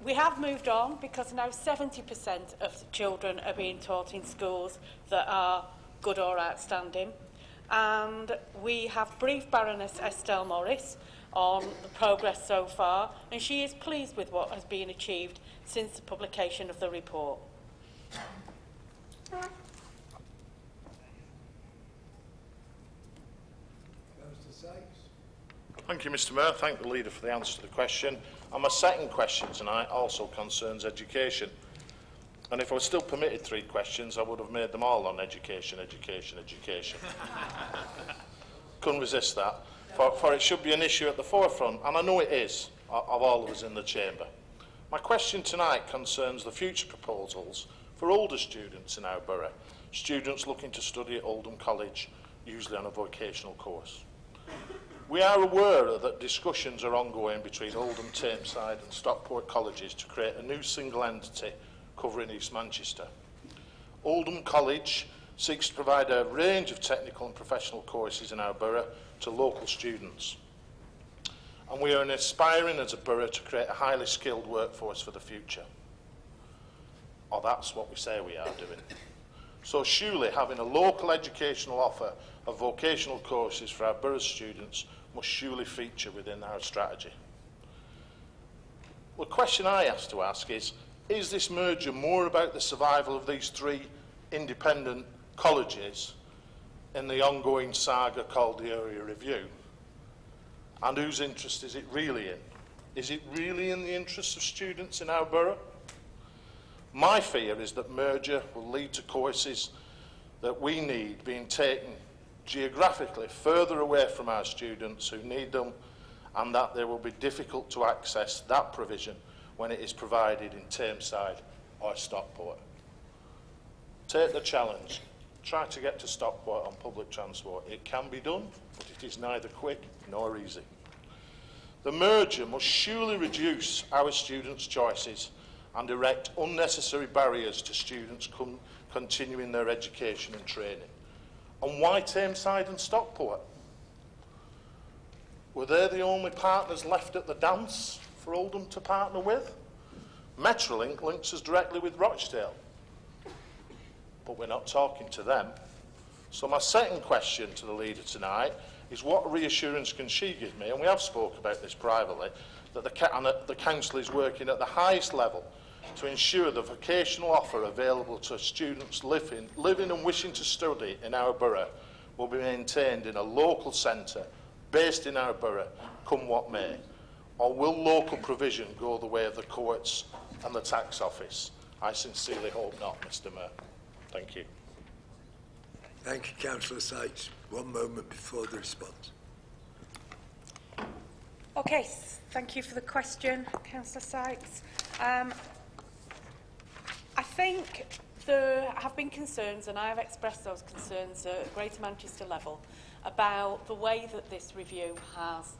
We have moved on because now 70% of children are being taught in schools that are good or outstanding, and we have briefed Baroness Estelle Morris on the progress so far, and she is pleased with what has been achieved since the publication of the report. Thank you, Mr Mayor. Thank the Leader for the answer to the question. And my second question tonight also concerns education. And if I was still permitted 3 questions, I would have made them all on education, education, education. Couldn't resist that. For it should be an issue at the forefront, and I know it is, of all of us in the chamber. My question tonight concerns the future proposals for older students in our borough, students looking to study at Oldham College, usually on a vocational course. We are aware that discussions are ongoing between Oldham, Tameside and Stockport colleges to create a new single entity covering East Manchester. Oldham College seeks to provide a range of technical and professional courses in our borough to local students. And we are aspiring as a borough to create a highly skilled workforce for the future. Or that's what we say we are doing. So surely having a local educational offer of vocational courses for our borough students must surely feature within our strategy. Well, the question I have to ask is this merger more about the survival of these 3 independent colleges in the ongoing saga called the Area Review? And whose interest is it really in? Is it really in the interests of students in our borough? My fear is that merger will lead to courses that we need being taken geographically further away from our students who need them, and that they will be difficult to access that provision when it is provided in Tameside or Stockport. Take the challenge. Try to get to Stockport on public transport. It can be done, but it is neither quick nor easy. The merger must surely reduce our students' choices and erect unnecessary barriers to students continuing their education and training. And why Tameside and Stockport? Were they the only partners left at the dance for Oldham to partner with? Metrolink links us directly with Rochdale, but we're not talking to them. So my second question to the Leader tonight is what reassurance can she give me, and we have spoke about this privately, that the Council is working at the highest level to ensure the vocational offer available to students living and wishing to study in our borough will be maintained in a local centre based in our borough, come what may? Or will local provision go the way of the courts and the tax office? I sincerely hope not, Mr Mayor. Thank you. Thank you, Councillor Sykes. 1 moment before the response. Okay, thank you for the question, Councillor Sykes. I think there have been concerns, and I have expressed those concerns at Greater Manchester level, about the way that this review has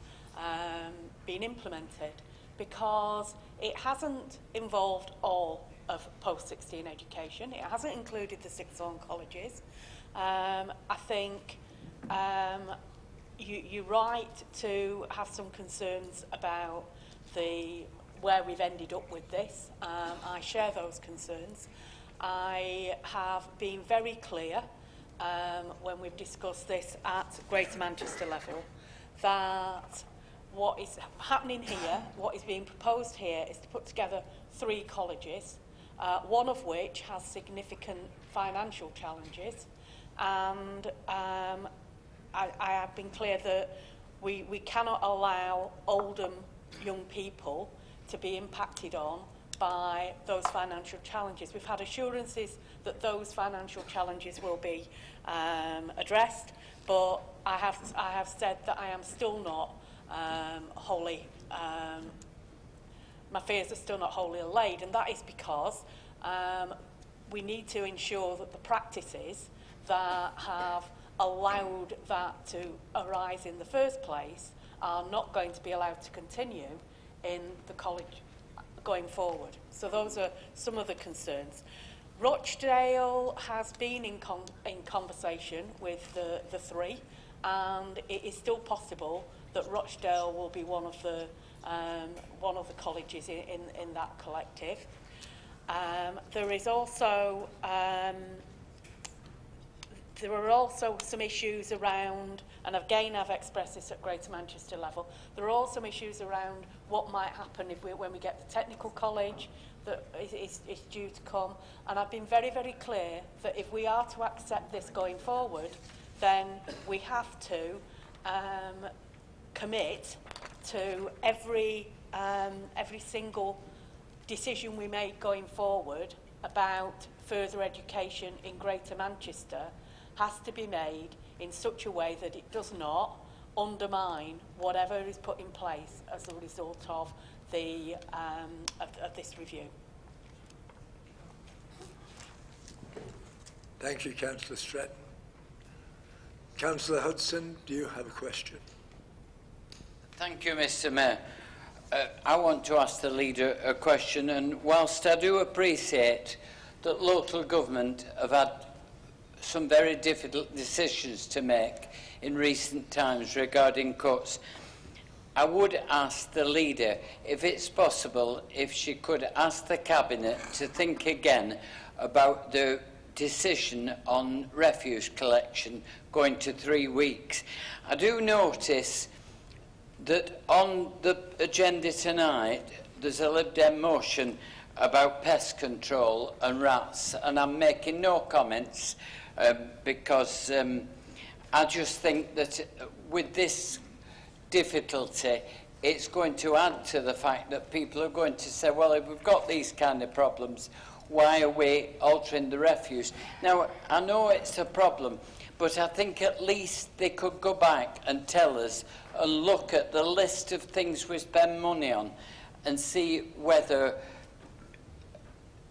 been implemented, because it hasn't involved all of post-16 education. It hasn't included the 6 zone colleges. I think you're right to have some concerns about where we've ended up with this. I share those concerns. I have been very clear when we've discussed this at Greater Manchester level that what is happening here, what is being proposed here, is to put together 3 colleges, one of which has significant financial challenges, and I have been clear that we cannot allow Oldham young people to be impacted on by those financial challenges. We've had assurances that those financial challenges will be addressed, but I have said that I am still not wholly, my fears are still not wholly allayed, and that is because we need to ensure that the practices that have allowed that to arise in the first place are not going to be allowed to continue in the college going forward. So those are some of the concerns. Rochdale has been in conversation with the three, and it is still possible that Rochdale will be one of the colleges in that collective. There is also there are also some issues around, and again I've expressed this at Greater Manchester level, there are also some issues around what might happen when we get the technical college that is due to come. And I've been very, very clear that if we are to accept this going forward, then we have to commit to every single decision we make going forward about further education in Greater Manchester has to be made in such a way that it does not undermine whatever is put in place as a result of the of this review. Thank you, Councillor Stretton. Councillor Hudson, do you have a question? Thank you, Mr. Mayor. I want to ask the leader a question, and whilst I do appreciate that local government have had some very difficult decisions to make in recent times regarding cuts, I would ask the leader, if it's possible, if she could ask the Cabinet to think again about the decision on refuse collection going to 3 weeks. I do notice that on the agenda tonight there's a Lib Dem motion about pest control and rats, and I'm making no comments because I just think that with this difficulty it's going to add to the fact that people are going to say, well, if we've got these kind of problems, why are we altering the refuse? Now, I know it's a problem, but I think at least they could go back and tell us and look at the list of things we spend money on and see whether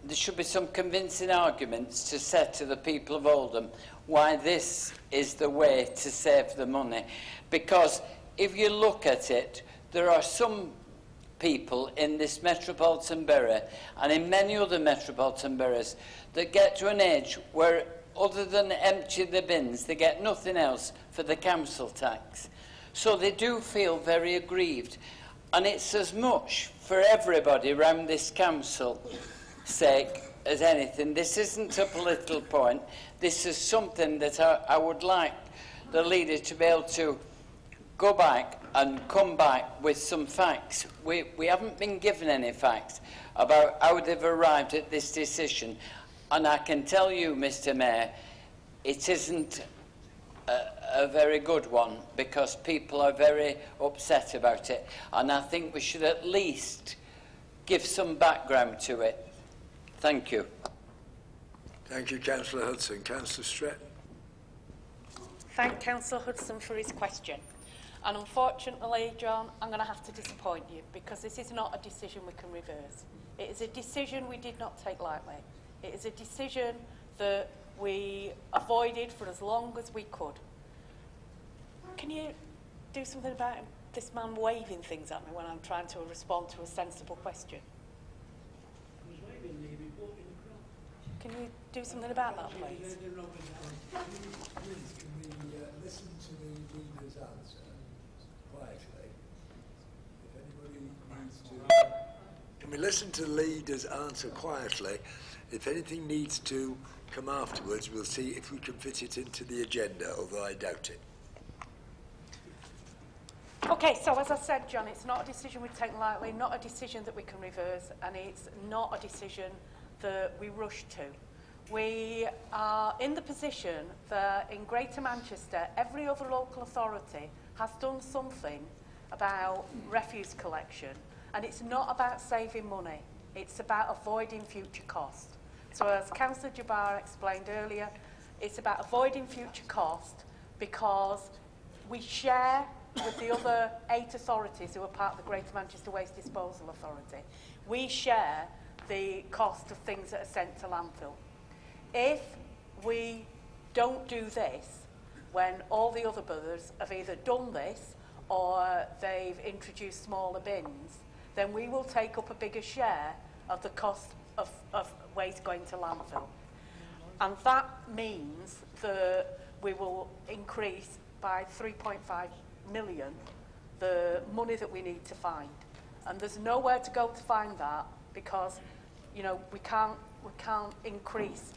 there should be some convincing arguments to say to the people of Oldham why this is the way to save the money. Because if you look at it, there are some people in this metropolitan borough and in many other metropolitan boroughs that get to an age where, other than empty the bins, they get nothing else for the council tax. So they do feel very aggrieved. And it's as much for everybody around this council sake as anything. This isn't a political point. This is something that I would like the leader to be able to go back and come back with some facts. We haven't been given any facts about how they've arrived at this decision. And I can tell you, Mr. Mayor, it isn't a very good one, because people are very upset about it. And I think we should at least give some background to it. Thank you. Thank you, Councillor Hudson. Councillor Stretton. Thank Councillor Hudson for his question. And unfortunately, John, I'm going to have to disappoint you, because this is not a decision we can reverse. It is a decision we did not take lightly. It is a decision that we avoided for as long as we could. Can you do something about this man waving things at me when I'm trying to respond to a sensible question? Can you do something about that, please? Can we listen to the leader's answer quietly? If anybody needs to... Can we listen to the leader's answer quietly? If anything needs to come afterwards, we'll see if we can fit it into the agenda, although I doubt it. Okay, so as I said, John, it's not a decision we take lightly, not a decision that we can reverse, and it's not a decision that we rush to. We are in the position that in Greater Manchester, every other local authority has done something about refuse collection, and it's not about saving money, it's about avoiding future cost. So as Councillor Jabbar explained earlier, it's about avoiding future cost because we share with the other 8 authorities who are part of the Greater Manchester Waste Disposal Authority. We share the cost of things that are sent to landfill. If we don't do this, when all the other boroughs have either done this or they've introduced smaller bins, then we will take up a bigger share of the cost of waste going to landfill. And that means that we will increase by 3.5 million the money that we need to find. And there's nowhere to go to find that because, you know, we can't increase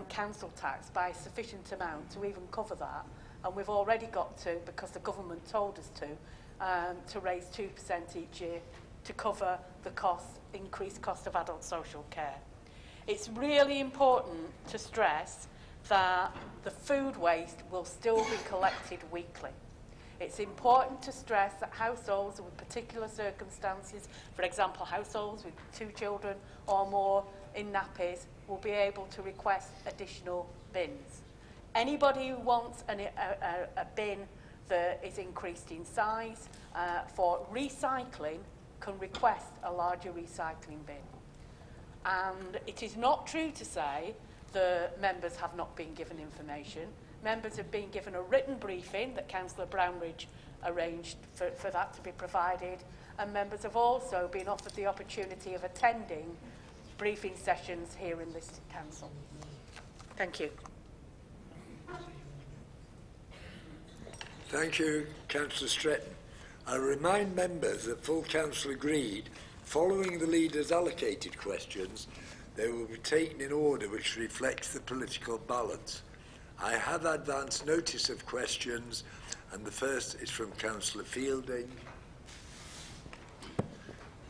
council tax by a sufficient amount to even cover that. And we've already got to, because the government told us to raise 2% each year to cover the increased cost of adult social care. It's really important to stress that the food waste will still be collected weekly. It's important to stress that households with particular circumstances, for example, households with 2 children or more in nappies, will be able to request additional bins. Anybody who wants a bin that is increased in size for recycling can request a larger recycling bin. And it is not true to say that members have not been given information. Members have been given a written briefing that Councillor Brownridge arranged for that to be provided, and members have also been offered the opportunity of attending briefing sessions here in this council. Thank you. Thank you, Councillor Stretton. I remind members that full council agreed, following the leader's allocated questions, they will be taken in order which reflects the political balance. I have advanced notice of questions, and the first is from Councillor Fielding.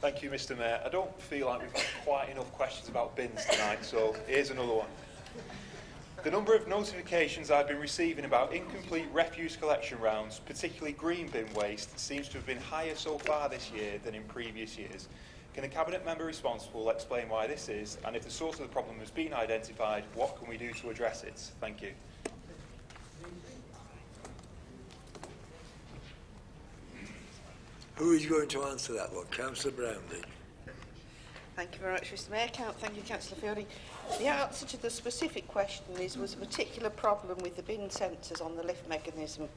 Thank you, Mr. Mayor. I don't feel like we've had quite enough questions about bins tonight, so here's another one. The number of notifications I've been receiving about incomplete refuse collection rounds, particularly green bin waste, seems to have been higher so far this year than in previous years. Can the Cabinet member responsible explain why this is, and if the source of the problem has been identified, what can we do to address it? Thank you. Who is going to answer that one? Councillor Brownlee. Thank you very much, Mr. Mayor. Thank you, Councillor Fielding. The answer to the specific question was a particular problem with the bin sensors on the lift mechanism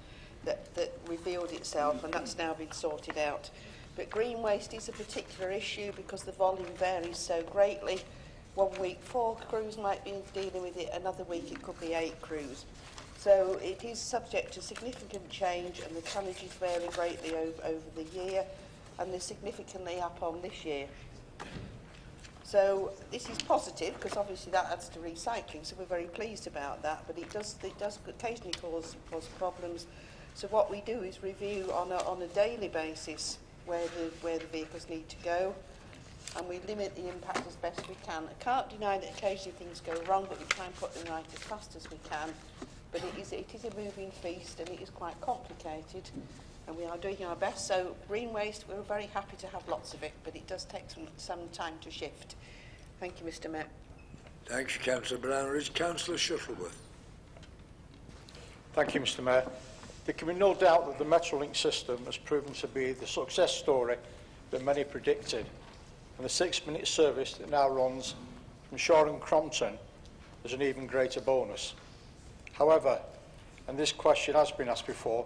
that revealed itself, and that's now been sorted out. But green waste is a particular issue because the volume varies so greatly. 1 week 4 crews might be dealing with it, another week it could be 8 crews. So it is subject to significant change, and the challenges vary greatly over the year, and they're significantly up on this year. So this is positive because obviously that adds to recycling, so we're very pleased about that, but it does occasionally cause problems. So what we do is review on a daily basis where the vehicles need to go, and we limit the impact as best we can. I can't deny that occasionally things go wrong, but we try and put them right as fast as we can. But it is a moving feast, and it is quite complicated, and we are doing our best. So green waste, we're very happy to have lots of it, but it does take some time to shift. Thank you, Mr. Mayor. Thank you, Councillor Brownridge. Councillor Shuttleworth. Thank you, Mr. Mayor. There can be no doubt that the Metrolink system has proven to be the success story that many predicted, and the 6-minute service that now runs from Shoreham Crompton is an even greater bonus. However, and this question has been asked before,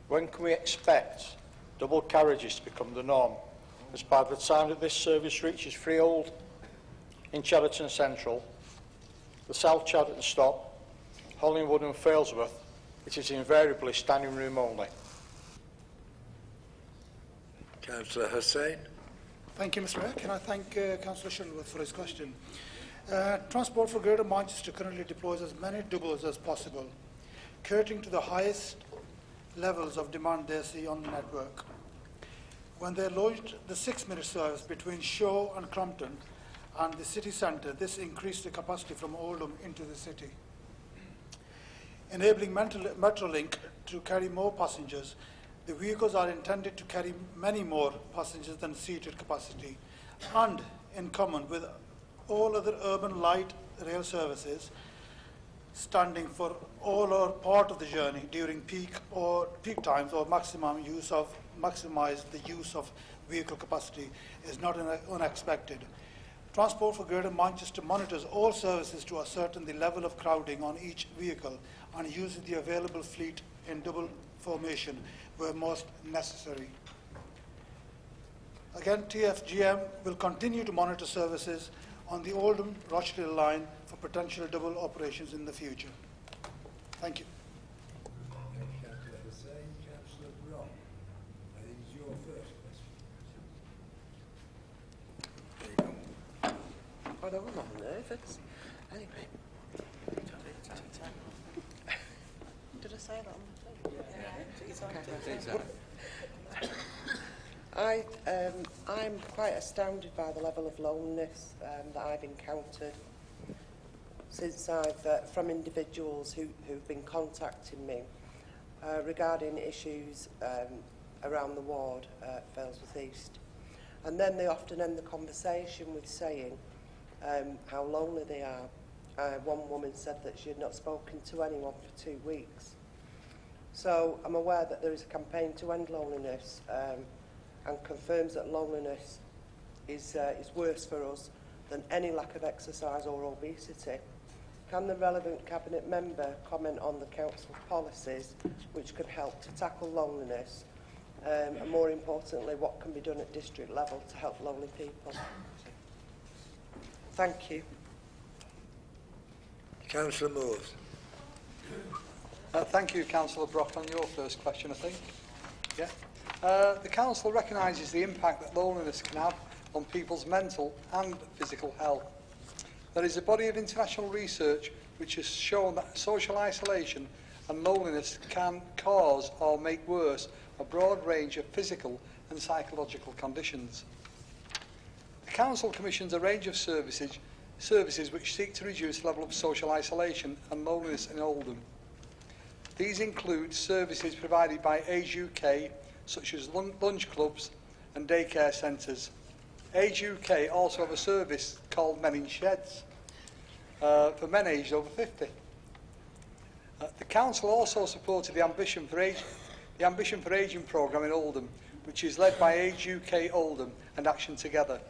when can we expect double carriages to become the norm? As by the time that this service reaches Freehold, in Cheriton Central, the South Cheriton stop, Hollingwood and Failsworth, it is invariably standing room only. Councillor Hussain. Thank you, Mr. Mayor. Can I thank Councillor Shuttleworth for his question? Transport for Greater Manchester currently deploys as many doubles as possible, catering to the highest levels of demand they see on the network. When they launched the 6-minute service between Shaw and Crompton and the city centre, this increased the capacity from Oldham into the city. Enabling Metrolink to carry more passengers, the vehicles are intended to carry many more passengers than seated capacity, and in common with all other urban light rail services, standing for all or part of the journey during peak times or maximize the use of vehicle capacity is not unexpected. Transport for Greater Manchester monitors all services to ascertain the level of crowding on each vehicle and uses the available fleet in double formation where most necessary. Again, TFGM will continue to monitor services on the Oldham-Rochdale line for potential double operations in the future. Thank you. Thank you, Councillor Hussain. Councillor Brock, I think it's your first question. I know, I'm nervous. Anyway. Did I say that on the thing? I'm quite astounded by the level of loneliness that I've encountered since from individuals who've been contacting me regarding issues around the ward at Failsworth East. And then they often end the conversation with saying how lonely they are. One woman said that she had not spoken to anyone for 2 weeks. So I'm aware that there is a campaign to end loneliness and confirms that loneliness is worse for us than any lack of exercise or obesity. Can the relevant Cabinet member comment on the Council's policies which could help to tackle loneliness and more importantly what can be done at district level to help lonely people? Thank you. Councillor Moores. Thank you, Councillor Brock, on your first question, I think. Yeah. The Council recognises the impact that loneliness can have on people's mental and physical health. There is a body of international research which has shown that social isolation and loneliness can cause or make worse a broad range of physical and psychological conditions. The Council commissions a range of services which seek to reduce the level of social isolation and loneliness in Oldham. These include services provided by Age UK, such as lunch clubs and daycare centres. Age UK also have a service called Men in Sheds for men aged over 50. The Council also supported the Ambition for Ageing programme in Oldham, which is led by Age UK Oldham and Action Together,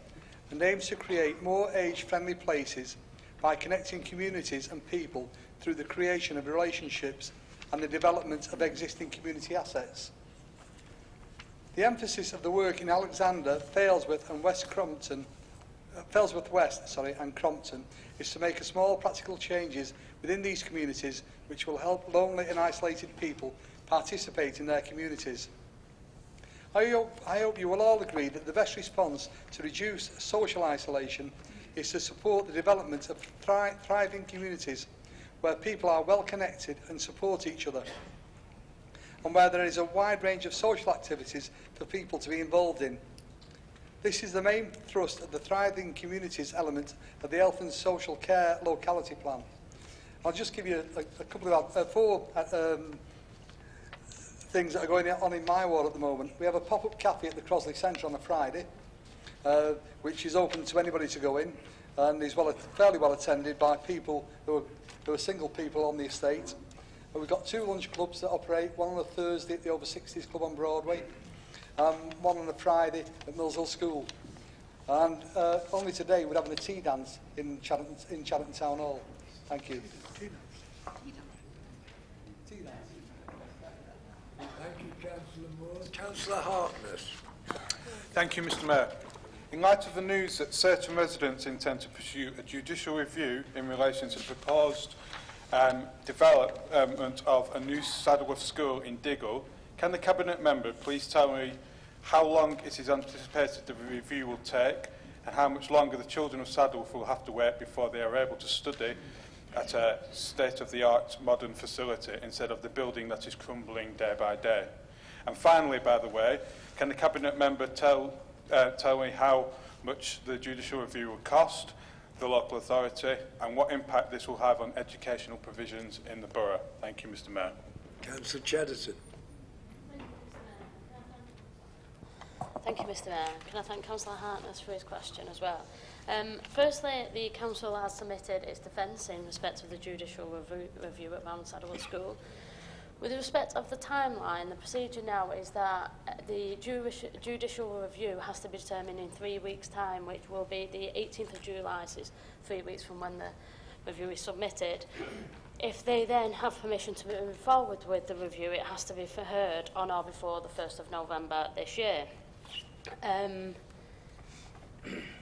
and aims to create more age-friendly places by connecting communities and people through the creation of relationships and the development of existing community assets. The emphasis of the work in Alexander, Failsworth and Failsworth West and Crompton is to make a small practical changes within these communities which will help lonely and isolated people participate in their communities. I hope you will all agree that the best response to reduce social isolation is to support the development of thriving communities where people are well connected and support each other, and where there is a wide range of social activities for people to be involved in. This is the main thrust of the Thriving Communities element of the Health and Social Care Locality Plan. I'll just give you a couple of four things that are going on in my ward at the moment. We have a pop-up cafe at the Crosley Centre on a Friday, which is open to anybody to go in, and is fairly well attended by people who are single people on the estate. And we've got 2 lunch clubs that operate, one on a Thursday at the Over 60s Club on Broadway, and one on a Friday at Mills Hill School. And only today we're having a tea dance in Chatham Town Hall. Thank you. Thank you, Councillor Moore. Councillor Harkness. Thank you, Mr Mayor. In light of the news that certain residents intend to pursue a judicial review in relation to the proposed development of a new Saddleworth School in Diggle, can the Cabinet member please tell me how long it is anticipated the review will take and how much longer the children of Saddleworth will have to wait before they are able to study at a state-of-the-art modern facility instead of the building that is crumbling day by day? And finally, by the way, can the Cabinet member tell me how much the judicial review will cost the local authority and what impact this will have on educational provisions in the borough? Thank you, Mr Mayor. Councillor Chedderton. Thank you, Mr Mayor. Can I thank Councillor Harkness for his question as well? Firstly, the Council has submitted its defence in respect of the judicial review at Mount Saddlewood School. With respect of the timeline, the procedure now is that the judicial review has to be determined in 3 weeks' time, which will be the 18th of July, so it's 3 weeks from when the review is submitted. If they then have permission to move forward with the review, it has to be heard on or before the 1st of November this year.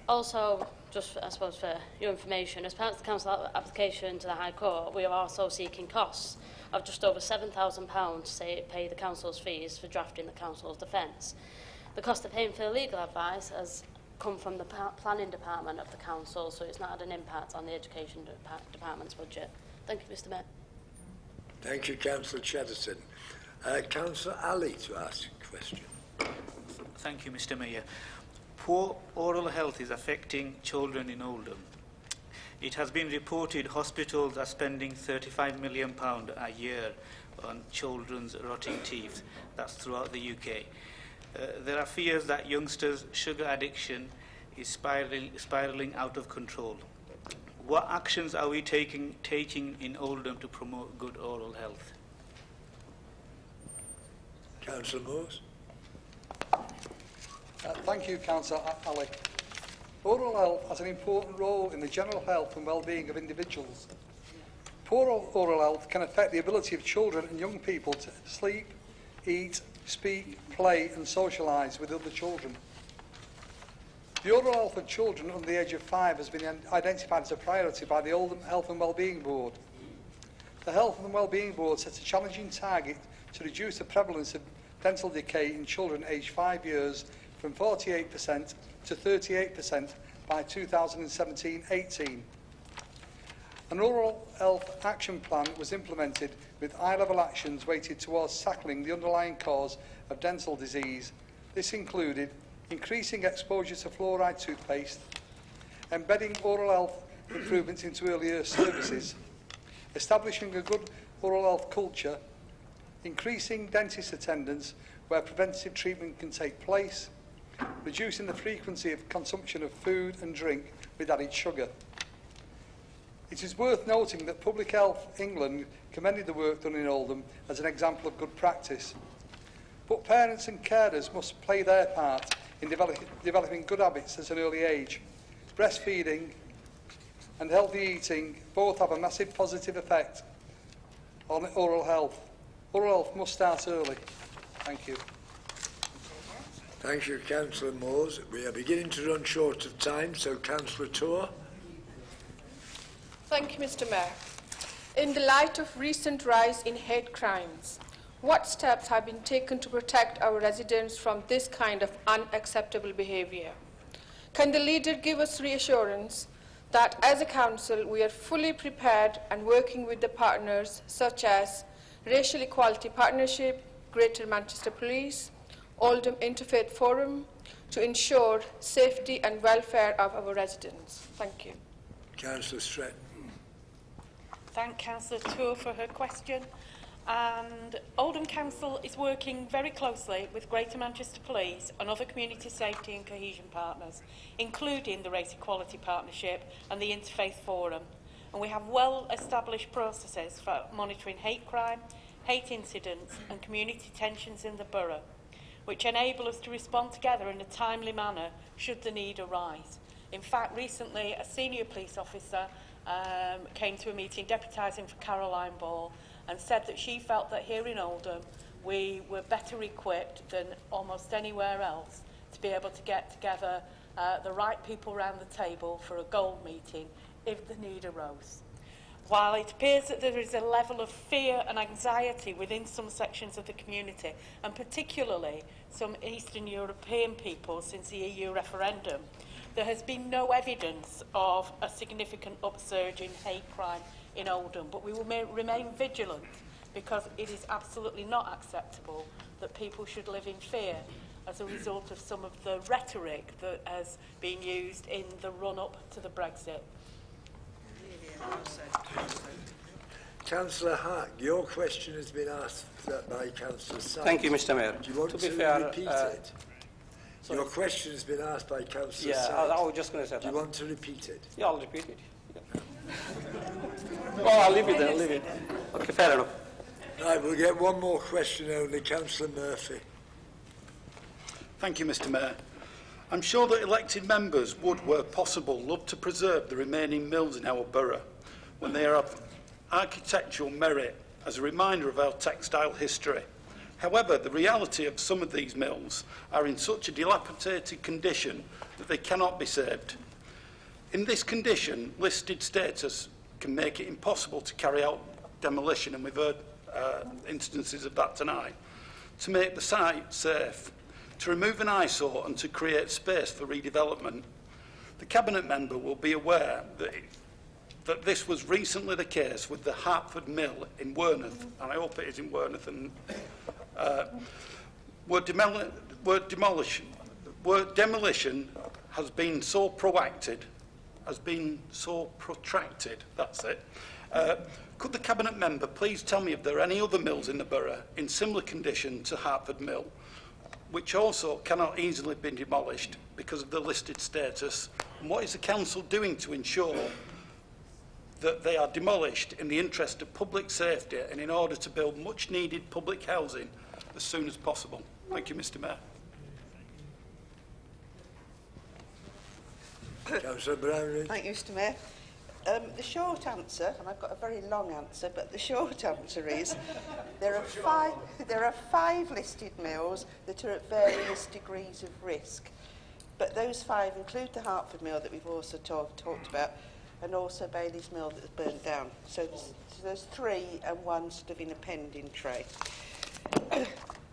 Also, just I suppose for your information, as part of the Council application to the High Court, we are also seeking costs of just over £7,000 to pay the Council's fees for drafting the Council's defence. The cost of paying for legal advice has come from the planning department of the Council, so it's not had an impact on the education department's budget. Thank you, Mr. Mayor. Thank you, Councillor Chedderton. Councillor Ali to ask a question. Thank you, Mr. Mayor. Poor oral health is affecting children in Oldham. It has been reported hospitals are spending £35 million a year on children's rotting teeth. That's throughout the UK. There are fears that youngsters' sugar addiction is spiralling out of control. What actions are we taking in Oldham to promote good oral health? Councillor Moores. Thank you, Councillor Ali. Oral health has an important role in the general health and well-being of individuals. Poor oral health can affect the ability of children and young people to sleep, eat, speak, play and socialise with other children. The oral health of children under the age of 5 has been identified as a priority by the Oldham Health and Wellbeing Board. The Health and Wellbeing Board sets a challenging target to reduce the prevalence of dental decay in children aged 5 years from 48% to 38% by 2017-18. An oral health action plan was implemented with eye-level actions weighted towards tackling the underlying cause of dental disease. This included increasing exposure to fluoride toothpaste, embedding oral health improvements into early years services, establishing a good oral health culture, increasing dentist attendance where preventative treatment can take place, reducing the frequency of consumption of food and drink with added sugar. It is worth noting that Public Health England commended the work done in Oldham as an example of good practice. But parents and carers must play their part in developing good habits at an early age. Breastfeeding and healthy eating both have a massive positive effect on oral health. Oral health must start early. Thank you. Thank you, Councillor Moores. We are beginning to run short of time, so Councillor Tour. Thank you, Mr. Mayor. In the light of recent rise in hate crimes, what steps have been taken to protect our residents from this kind of unacceptable behaviour? Can the leader give us reassurance that as a council we are fully prepared and working with the partners such as Racial Equality Partnership, Greater Manchester Police, Oldham Interfaith Forum, to ensure safety and welfare of our residents? Thank you. Councillor Stretton. Thank Councillor Tour for her question. And Oldham Council is working very closely with Greater Manchester Police and other community safety and cohesion partners, including the Race Equality Partnership and the Interfaith Forum. And we have well-established processes for monitoring hate crime, hate incidents and community tensions in the borough, which enable us to respond together in a timely manner should the need arise. In fact, recently a senior police officer came to a meeting deputising for Caroline Ball and said that she felt that here in Oldham we were better equipped than almost anywhere else to be able to get together the right people around the table for a goal meeting if the need arose. While it appears that there is a level of fear and anxiety within some sections of the community, and particularly some Eastern European people since the EU referendum, there has been no evidence of a significant upsurge in hate crime in Oldham, but we will remain vigilant because it is absolutely not acceptable that people should live in fear as a result of some of the rhetoric that has been used in the run-up to the Brexit. Councillor Hack, your question has been asked by Councillor Sykes. Thank you, Mr. Mayor. Do you want to be fair, repeat it? Your question has been asked by Councillor Yeah, Said. I was just going to say that. Do you want to repeat it? Yeah, I'll repeat it. Yeah. Oh, I'll leave it then, I'll leave it. Okay, fair enough. Right, we'll get one more question only. Councillor Murphy. Thank you, Mr Mayor. I'm sure that elected members would, where possible, love to preserve the remaining mills in our borough when they are of architectural merit as a reminder of our textile history. However, the reality of some of these mills are in such a dilapidated condition that they cannot be saved. In this condition, listed status can make it impossible to carry out demolition, and we've heard instances of that tonight, to make the site safe, to remove an eyesore and to create space for redevelopment. The Cabinet member will be aware that this was recently the case with the Hertford Mill in Wornath, and I hope it is in Wornath, and where demolition has been so protracted, that's it. Could the Cabinet member please tell me if there are any other mills in the borough in similar condition to Hertford Mill, which also cannot easily be demolished because of the listed status? And what is the council doing to ensure that they are demolished in the interest of public safety and in order to build much needed public housing as soon as possible? Thank you, Mr Mayor. Councillor Brownrigg. Thank you, Mr Mayor. The short answer, and I've got a very long answer, but the short answer is there are five listed mills that are at various degrees of risk. But those five include the Hertford Mill that we've also talked about, and also Bailey's Mill that was burnt down. So there's three and one sort of in a pending tray.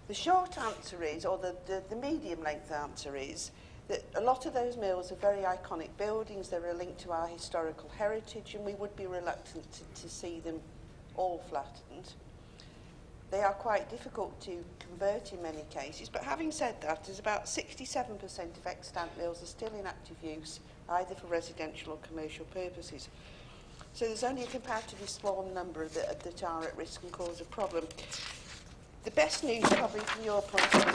The short answer is, or the medium-length answer is, that a lot of those mills are very iconic buildings. They're linked to our historical heritage, and we would be reluctant to see them all flattened. They are quite difficult to convert in many cases, but having said that, there's about 67% of extant mills are still in active use, either for residential or commercial purposes. So there's only a comparatively small number that are at risk and cause a problem. The best news, probably from your point of view,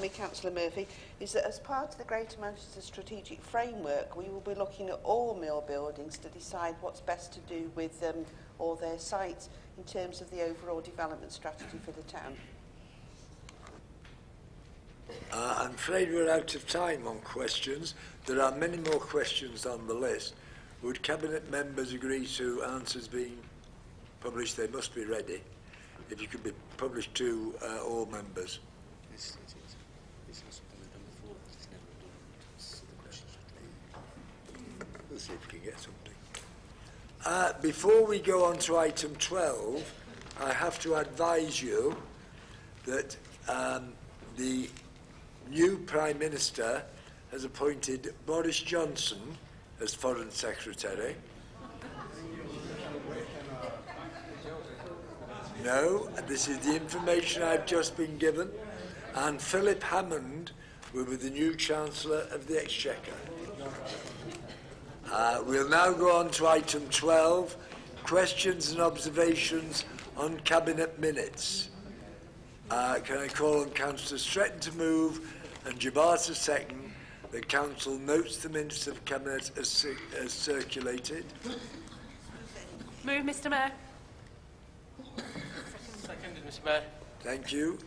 Councillor Murphy, is that as part of the Greater Manchester Strategic Framework, we will be looking at all mill buildings to decide what's best to do with them or their sites in terms of the overall development strategy for the town. I'm afraid we're out of time on questions. There are many more questions on the list. Would Cabinet members agree to answers being published? They must be ready. If you could be published to all members. We'll see if we can get something. Before we go on to item 12, I have to advise you that the new Prime Minister has appointed Boris Johnson as Foreign Secretary. No, this is the information I've just been given. And Philip Hammond will be the new Chancellor of the Exchequer. We'll now go on to item 12, questions and observations on Cabinet minutes. Can I call on Councillor Stretton to move and Jabbar to second? The Council notes the minutes of Cabinet as circulated. Move, Mr Mayor. Seconded, Mr Mayor. Thank you.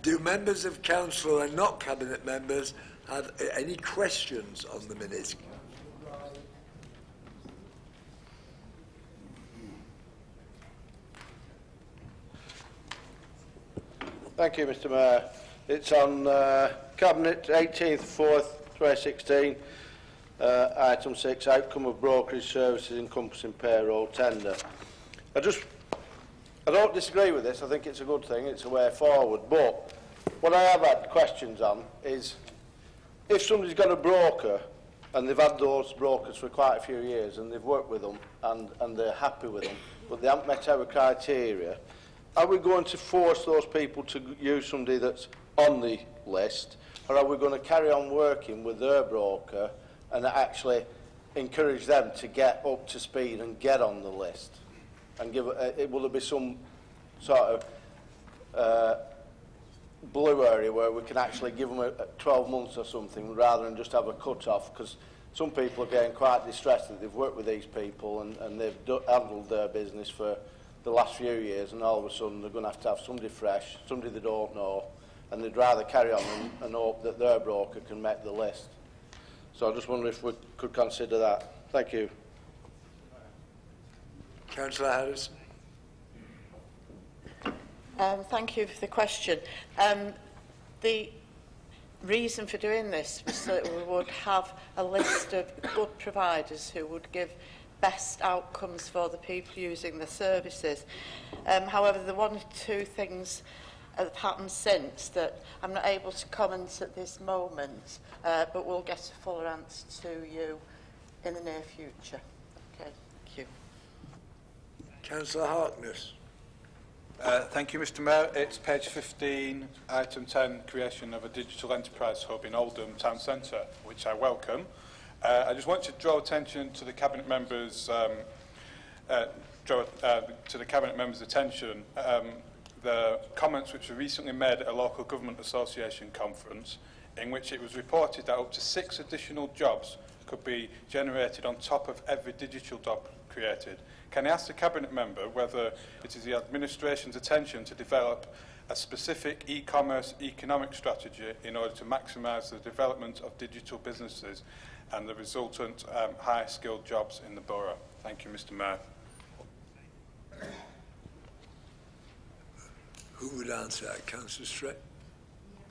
Do members of Council who are not Cabinet members have any questions on the minutes? Thank you, Mr Mayor. It's on Cabinet 18th 4th 2016, item 6, outcome of brokerage services encompassing payroll tender. I don't disagree with this. I think it's a good thing. It's a way forward. But what I have had questions on is if somebody's got a broker and they've had those brokers for quite a few years and they've worked with them and they're happy with them, but they haven't met our criteria, are we going to force those people to use somebody that's on the list, or are we going to carry on working with their broker and actually encourage them to get up to speed and get on the list? And will there be some sort of blue area where we can actually give them a 12 months or something rather than just have a cut-off, because some people are getting quite distressed that they've worked with these people and they've handled their business for the last few years, and all of a sudden they're going to have somebody fresh, somebody they don't know, and they'd rather carry on and hope that their broker can make the list. So I just wonder if we could consider that. Thank you. Councillor Harrison. Thank you for the question. The reason for doing this was so that we would have a list of good providers who would give best outcomes for the people using the services. However, there are one or two things that have happened since that I'm not able to comment at this moment, but we'll get a fuller answer to you in the near future. Okay, thank you. Councillor Harkness. Thank you, Mr Mayor. It's page 15, item 10, creation of a digital enterprise hub in Oldham Town Centre, which I welcome. I just want to draw attention to the Cabinet members' attention the comments which were recently made at a local government association conference, in which it was reported that up to 6 additional jobs could be generated on top of every digital job created. Can I ask the Cabinet member whether it is the administration's intention to develop a specific e-commerce economic strategy in order to maximise the development of digital businesses and the resultant high-skilled jobs in the borough? Thank you, Mr Mayor. Who would answer that? Councillor Strett?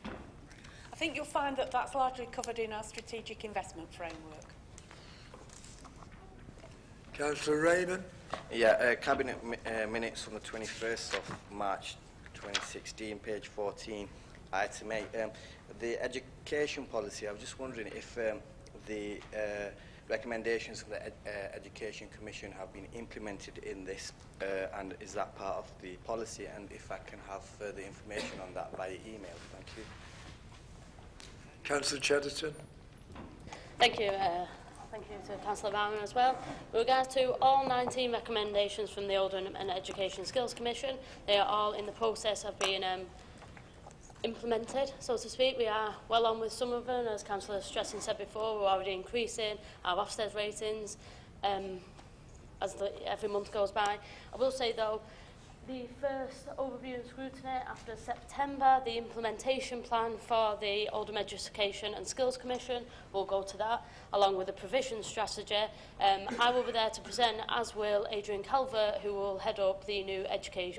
I think you'll find that that's largely covered in our strategic investment framework. Councillor Raymond? Yeah, Cabinet minutes on the 21st of March 2016, page 14, item 8. The education policy, I was just wondering if the recommendations from the Education Commission have been implemented in this, and is that part of the policy, and if I can have further information on that via email. Thank you. Councillor Chatterton. Thank you. Thank you to Councillor Bowman as well. With regards to all 19 recommendations from the Oldham and Education Skills Commission, they are all in the process of being implemented, so to speak. We are well on with some of them. As Councillor Stretton said before, we're already increasing our Ofsted ratings as every month goes by. I will say, though, the first overview and scrutiny after September, the implementation plan for the Oldham Education and Skills Commission will go to that, along with the provision strategy. I will be there to present, as will Adrian Calvert, who will head up the new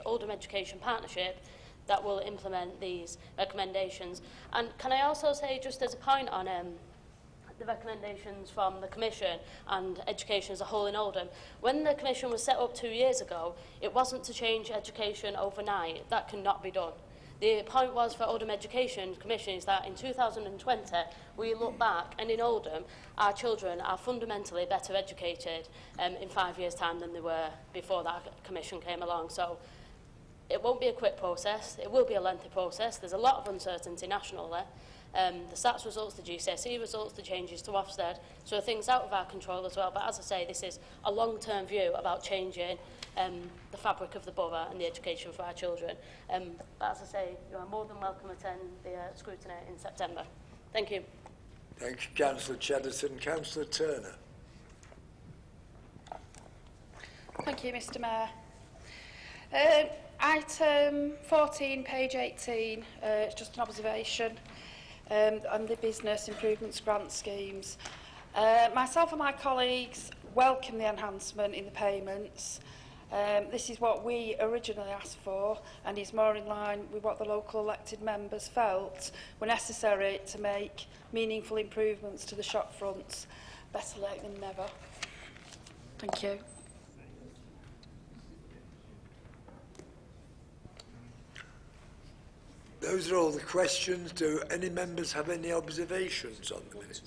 Oldham Education Partnership that will implement these recommendations. And can I also say, just as a point on the recommendations from the Commission and education as a whole in Oldham, when the Commission was set up 2 years ago, it wasn't to change education overnight. That cannot be done. The point was for Oldham Education Commission is that in 2020, we look back, and in Oldham, our children are fundamentally better educated in 5 years' time than they were before that Commission came along. So it won't be a quick process. It will be a lengthy process. There's a lot of uncertainty nationally. The SATS results, the GCSE results, the changes to Ofsted, so things out of our control as well. But as I say, this is a long-term view about changing the fabric of the borough and the education for our children. But as I say, you are more than welcome to attend the scrutiny in September. Thank you. Thank you, Councillor Chatterton. Councillor Turner. Thank you, Mr Mayor. Item 14, page 18, it's just an observation on the business improvements grant schemes. Myself and my colleagues welcome the enhancement in the payments. This is what we originally asked for, and is more in line with what the local elected members felt were necessary to make meaningful improvements to the shop fronts. Better late than never. Thank you. Those are all the questions. Do any members have any observations on the minutes?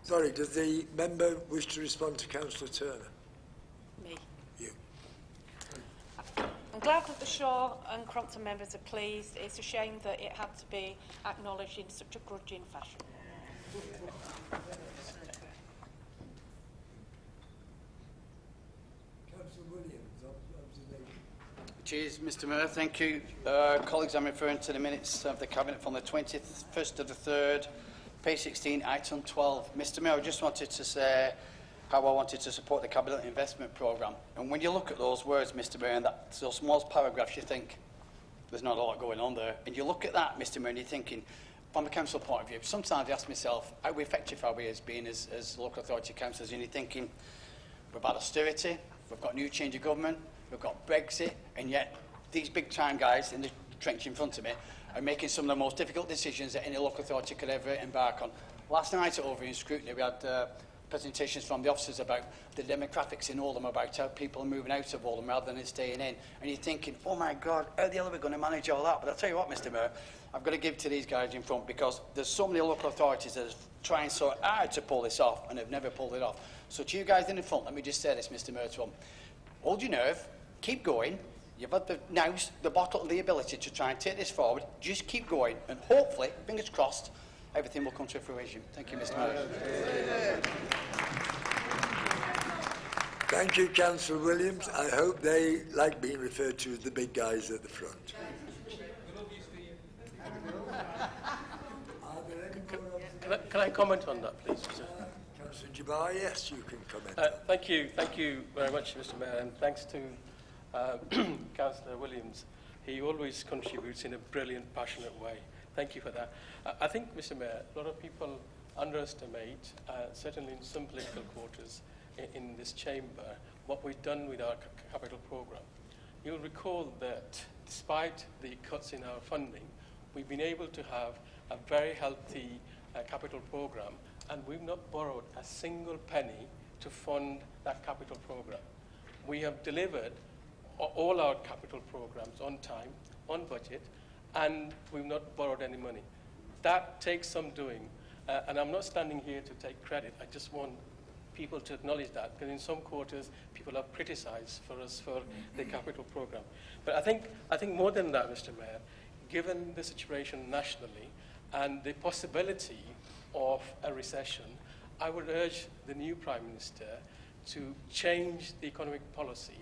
Sorry, does the member wish to respond to Councillor Turner? Me. You. I'm glad that the Shaw and Crompton members are pleased. It's a shame that it had to be acknowledged in such a grudging fashion. Councillor Williams, Cheers, Mr Mayor. Thank you. Colleagues, I'm referring to the minutes of the Cabinet from the 21st of the 3rd, page 16, item 12. Mr Mayor, I just wanted to say how I wanted to support the Cabinet Investment Programme. And when you look at those words, Mr Mayor, and those small paragraphs, you think there's not a lot going on there. And you look at that, Mr Mayor, and you're thinking, from a council point of view, sometimes I ask myself, how effective are we as being as local authority councillors? And you're thinking, we've had austerity, we've got new change of government, we've got Brexit, and yet these big-time guys in the trench in front of me are making some of the most difficult decisions that any local authority could ever embark on. Last night at Overview Scrutiny, we had presentations from the officers about the demographics in Oldham, about how people are moving out of Oldham rather than staying in. And you're thinking, oh my God, how the hell are we going to manage all that? But I'll tell you what, Mr Mayor, I've got to give to these guys in front, because there's so many local authorities that are trying so hard to pull this off and have never pulled it off. So to you guys in the front, let me just say this, Mr Mayor, to them. Hold your nerve, keep going. You've had the bottle and the ability to try and take this forward. Just keep going, and hopefully, fingers crossed, everything will come to fruition. Thank you, Mr Mayor. Thank you, Councillor Williams. I hope they like being referred to as the big guys at the front. Can I comment on that, please? Councillor Jabbar, yes, you can comment. Thank you very much, Mr Mayor, and thanks to Councillor Williams. He always contributes in a brilliant, passionate way. Thank you for that. I think, Mr Mayor, a lot of people underestimate, certainly in some political quarters in this chamber, what we've done with our capital programme. You'll recall that despite the cuts in our funding, we've been able to have a very healthy capital programme, and we've not borrowed a single penny to fund that capital programme. We have delivered all our capital programmes on time, on budget, and we've not borrowed any money. That takes some doing, and I'm not standing here to take credit. I just want people to acknowledge that, because in some quarters people have criticised for us for the capital programme. But I think more than that, Mr Mayor, given the situation nationally and the possibility of a recession, I would urge the new Prime Minister to change the economic policy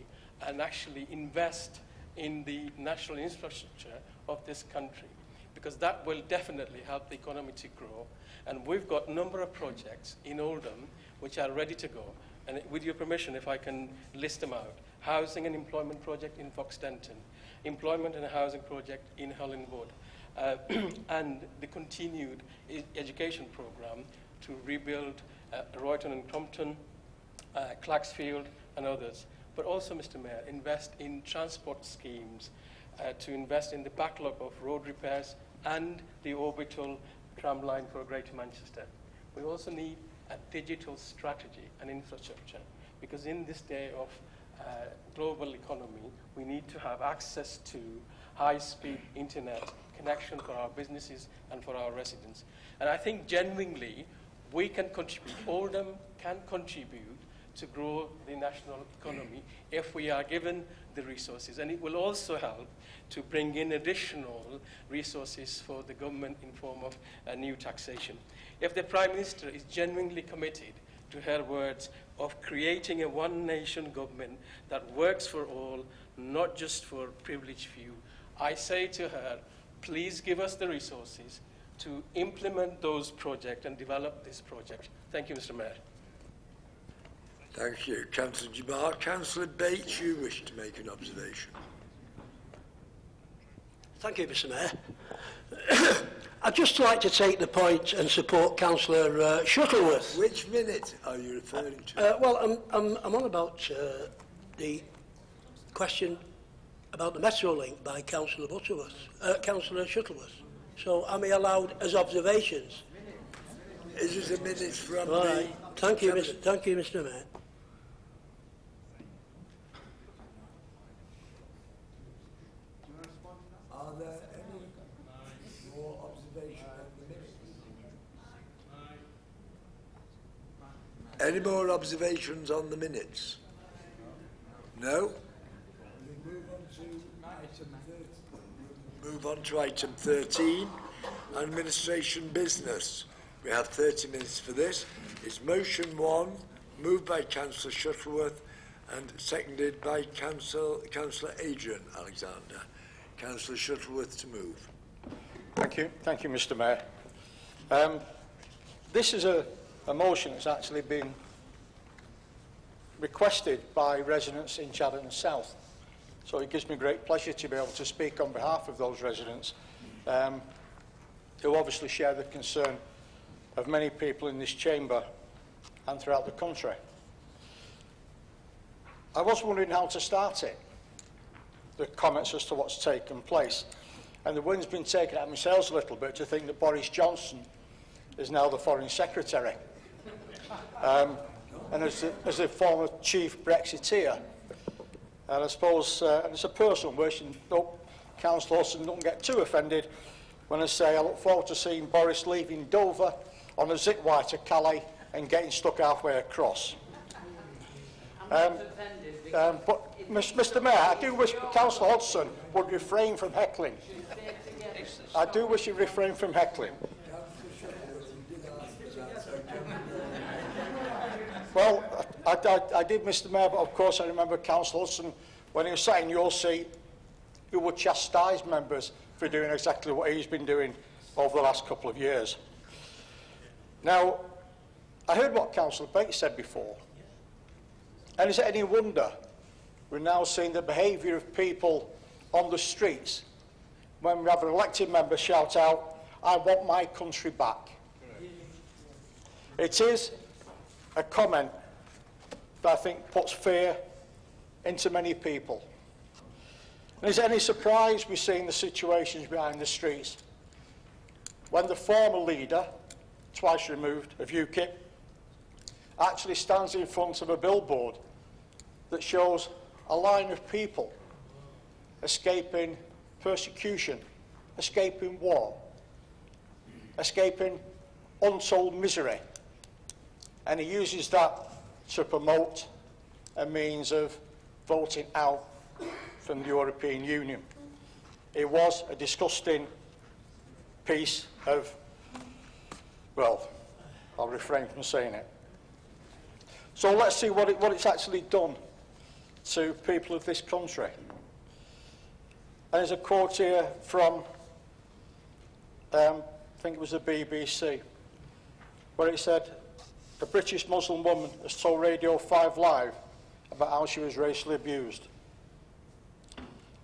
and actually invest in the national infrastructure of this country, because that will definitely help the economy to grow. And we've got a number of projects in Oldham which are ready to go. And with your permission, if I can list them out: housing and employment project in Foxdenton, employment and housing project in Hollinwood, and the continued education program to rebuild Royton and Crompton, Claxfield and others. But also, Mr Mayor, invest in transport schemes to invest in the backlog of road repairs and the orbital tram line for Greater Manchester. We also need a digital strategy and infrastructure, because in this day of global economy, we need to have access to high-speed internet connection for our businesses and for our residents. And I think genuinely we can contribute, Oldham can contribute to grow the national economy if we are given the resources. And it will also help to bring in additional resources for the government in form of new taxation. If the Prime Minister is genuinely committed to her words of creating a one-nation government that works for all, not just for privileged few, I say to her, please give us the resources to implement those projects and develop this project. Thank you, Mr Mayor. Thank you. Councillor Jabbar. Councillor Bates, you wish to make an observation. Thank you, Mr Mayor. I'd just like to take the point and support Councillor Shuttleworth. Which minute are you referring to? Well, I'm on about the question about the Metrolink by Councillor Councillor Shuttleworth. So am I allowed as observations? Is this a minute from All the... right. Thank you, Mr Mayor. Are there any more observations on the minutes? Any more observations on the minutes? No? Move on to item 13, administration business. We have 30 minutes for this. It's motion 1, moved by Councillor Shuttleworth and seconded by Councillor Adrian Alexander. Councillor Shuttleworth to move. Thank you, Mr. Mayor. This is a motion that's actually been requested by residents in Chadderton South. So it gives me great pleasure to be able to speak on behalf of those residents who obviously share the concern of many people in this chamber and throughout the country. I was wondering how to start it, the comments as to what's taken place. And the wind's been taken out of my sails a little bit to think that Boris Johnson is now the Foreign Secretary. And as a former chief Brexiteer, and I suppose, and it's a personal wish, and hope Councillor Hudson don't get too offended when I say I look forward to seeing Boris leaving Dover on a zipwire to Calais and getting stuck halfway across. But, Mr. Mayor, I do wish Councillor Hudson would refrain from heckling. I do wish he'd refrain from heckling. Well, I did, Mr. Mayor, but of course I remember Councillor Hudson, when he was sat in your seat, who would chastise members for doing exactly what he's been doing over the last couple of years. Now, I heard what Councillor Bates said before, and is it any wonder we're now seeing the behaviour of people on the streets when we have an elected member shout out, "I want my country back." It is a comment that I think puts fear into many people. And is it any surprise we're seeing the situations behind the streets when the former leader, twice removed, of UKIP, actually stands in front of a billboard that shows a line of people escaping persecution, escaping war, escaping untold misery, and he uses that to promote a means of voting out from the European Union. It was a disgusting piece of, well, I'll refrain from saying it. So let's see what it's actually done to people of this country. And there's a quote here from, I think it was the BBC, where it said, "A British Muslim woman has told Radio 5 Live about how she was racially abused.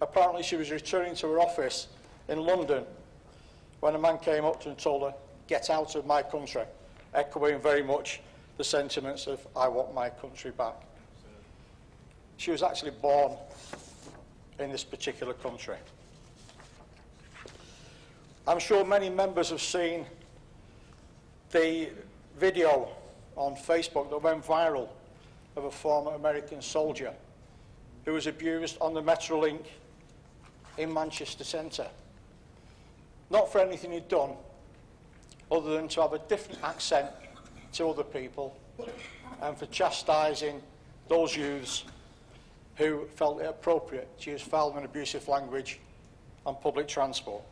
Apparently she was returning to her office in London when a man came up to her and told her, 'Get out of my country,' echoing very much the sentiments of 'I want my country back.'" She was actually born in this particular country. I'm sure many members have seen the video on Facebook that went viral of a former American soldier who was abused on the Metrolink in Manchester Centre. Not for anything he'd done, other than to have a different accent to other people and for chastising those youths who felt it appropriate to use foul and abusive language on public transport.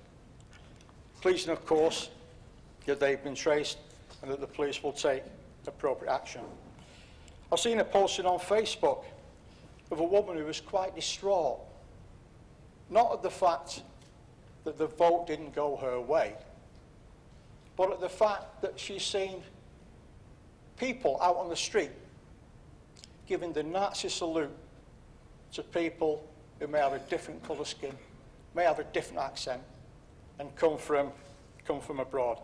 Pleasing, of course, that they've been traced and that the police will take appropriate action. I've seen a posting on Facebook of a woman who was quite distraught, not at the fact that the vote didn't go her way, but at the fact that she's seen people out on the street giving the Nazi salute to people who may have a different colour skin, may have a different accent, and come from abroad.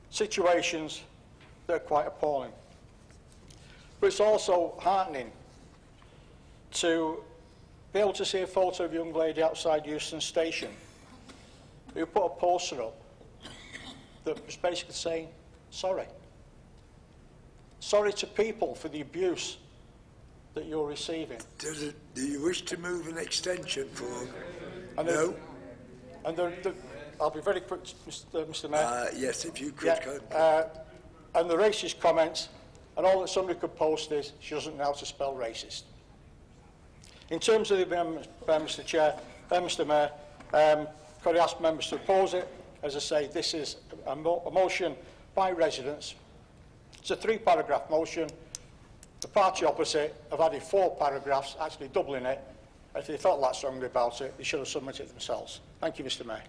Situations that are quite appalling. But it's also heartening to be able to see a photo of a young lady outside Euston Station who put a poster up that was basically saying, sorry. Sorry to people for the abuse that you're receiving. Do you wish to move an extension for? And no. I'll be very quick, Mr. Mayor. Yes, if you could. Yeah, and the racist comments, and all that somebody could post is, she doesn't know how to spell racist. In terms of the amendment, Mr. Chair, Mr. Mayor, could I ask members to oppose it? As I say, this is a motion by residents. It's a 3-paragraph motion The party opposite have added 4 paragraphs, actually doubling it. If they felt that strongly about it, they should have submitted it themselves. Thank you, Mr Mayor.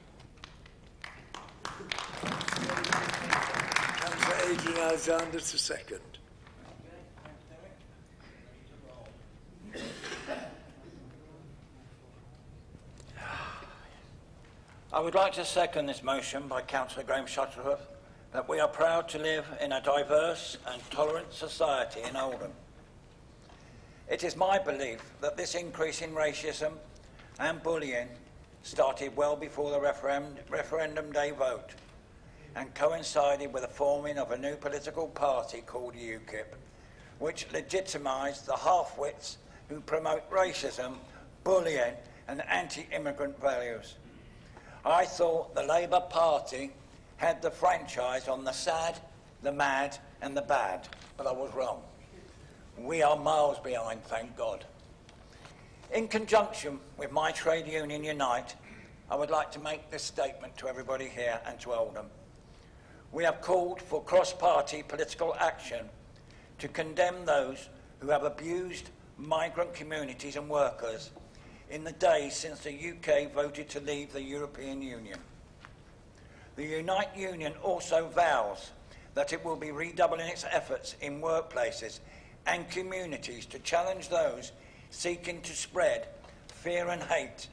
Councillor Adrian Alexander to second. I would like to second this motion by Councillor Graham Shuttleworth that we are proud to live in a diverse and tolerant society in Oldham. It is my belief that this increase in racism and bullying started well before the referendum day vote and coincided with the forming of a new political party called UKIP, which legitimised the half-wits who promote racism, bullying and anti-immigrant values. I thought the Labour Party had the franchise on the sad, the mad and the bad, but I was wrong. We are miles behind, thank God. In conjunction with my trade union Unite, I would like to make this statement to everybody here and to Oldham. We have called for cross-party political action to condemn those who have abused migrant communities and workers in the days since the UK voted to leave the European Union. The Unite Union also vows that it will be redoubling its efforts in workplaces and communities to challenge those seeking to spread fear and hate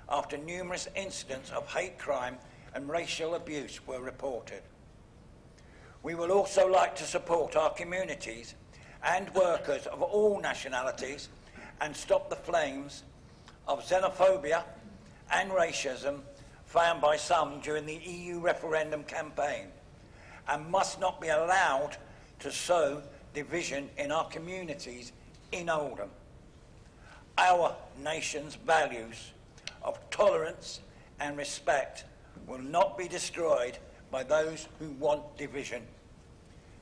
after numerous incidents of hate crime and racial abuse were reported. We will also like to support our communities and workers of all nationalities and stop the flames of xenophobia and racism found by some during the EU referendum campaign and must not be allowed to sow division in our communities in Oldham. Our nation's values of tolerance and respect will not be destroyed by those who want division.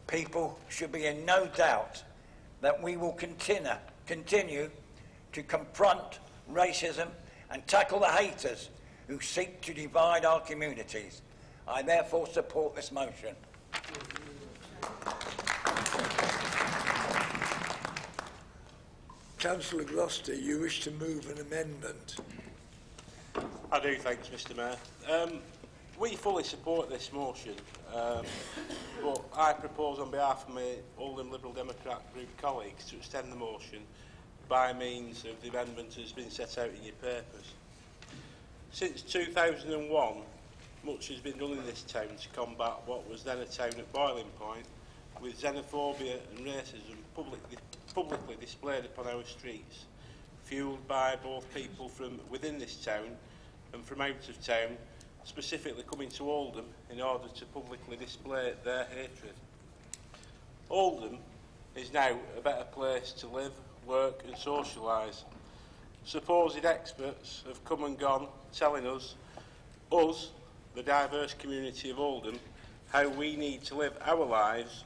People should be in no doubt that we will continue to confront racism and tackle the haters who seek to divide our communities. I therefore support this motion. Councillor Gloucester, you wish to move an amendment? I do, thanks, Mr Mayor. We fully support this motion, but I propose on behalf of my Oldham Liberal Democrat group colleagues to extend the motion by means of the amendment that has been set out in your papers. Since 2001, much has been done in this town to combat what was then a town at boiling point, with xenophobia and racism publicly displayed upon our streets, fuelled by both people from within this town and from out of town, specifically coming to Oldham in order to publicly display their hatred. Oldham is now a better place to live, work and socialise. Supposed experts have come and gone telling us, the diverse community of Oldham, how we need to live our lives,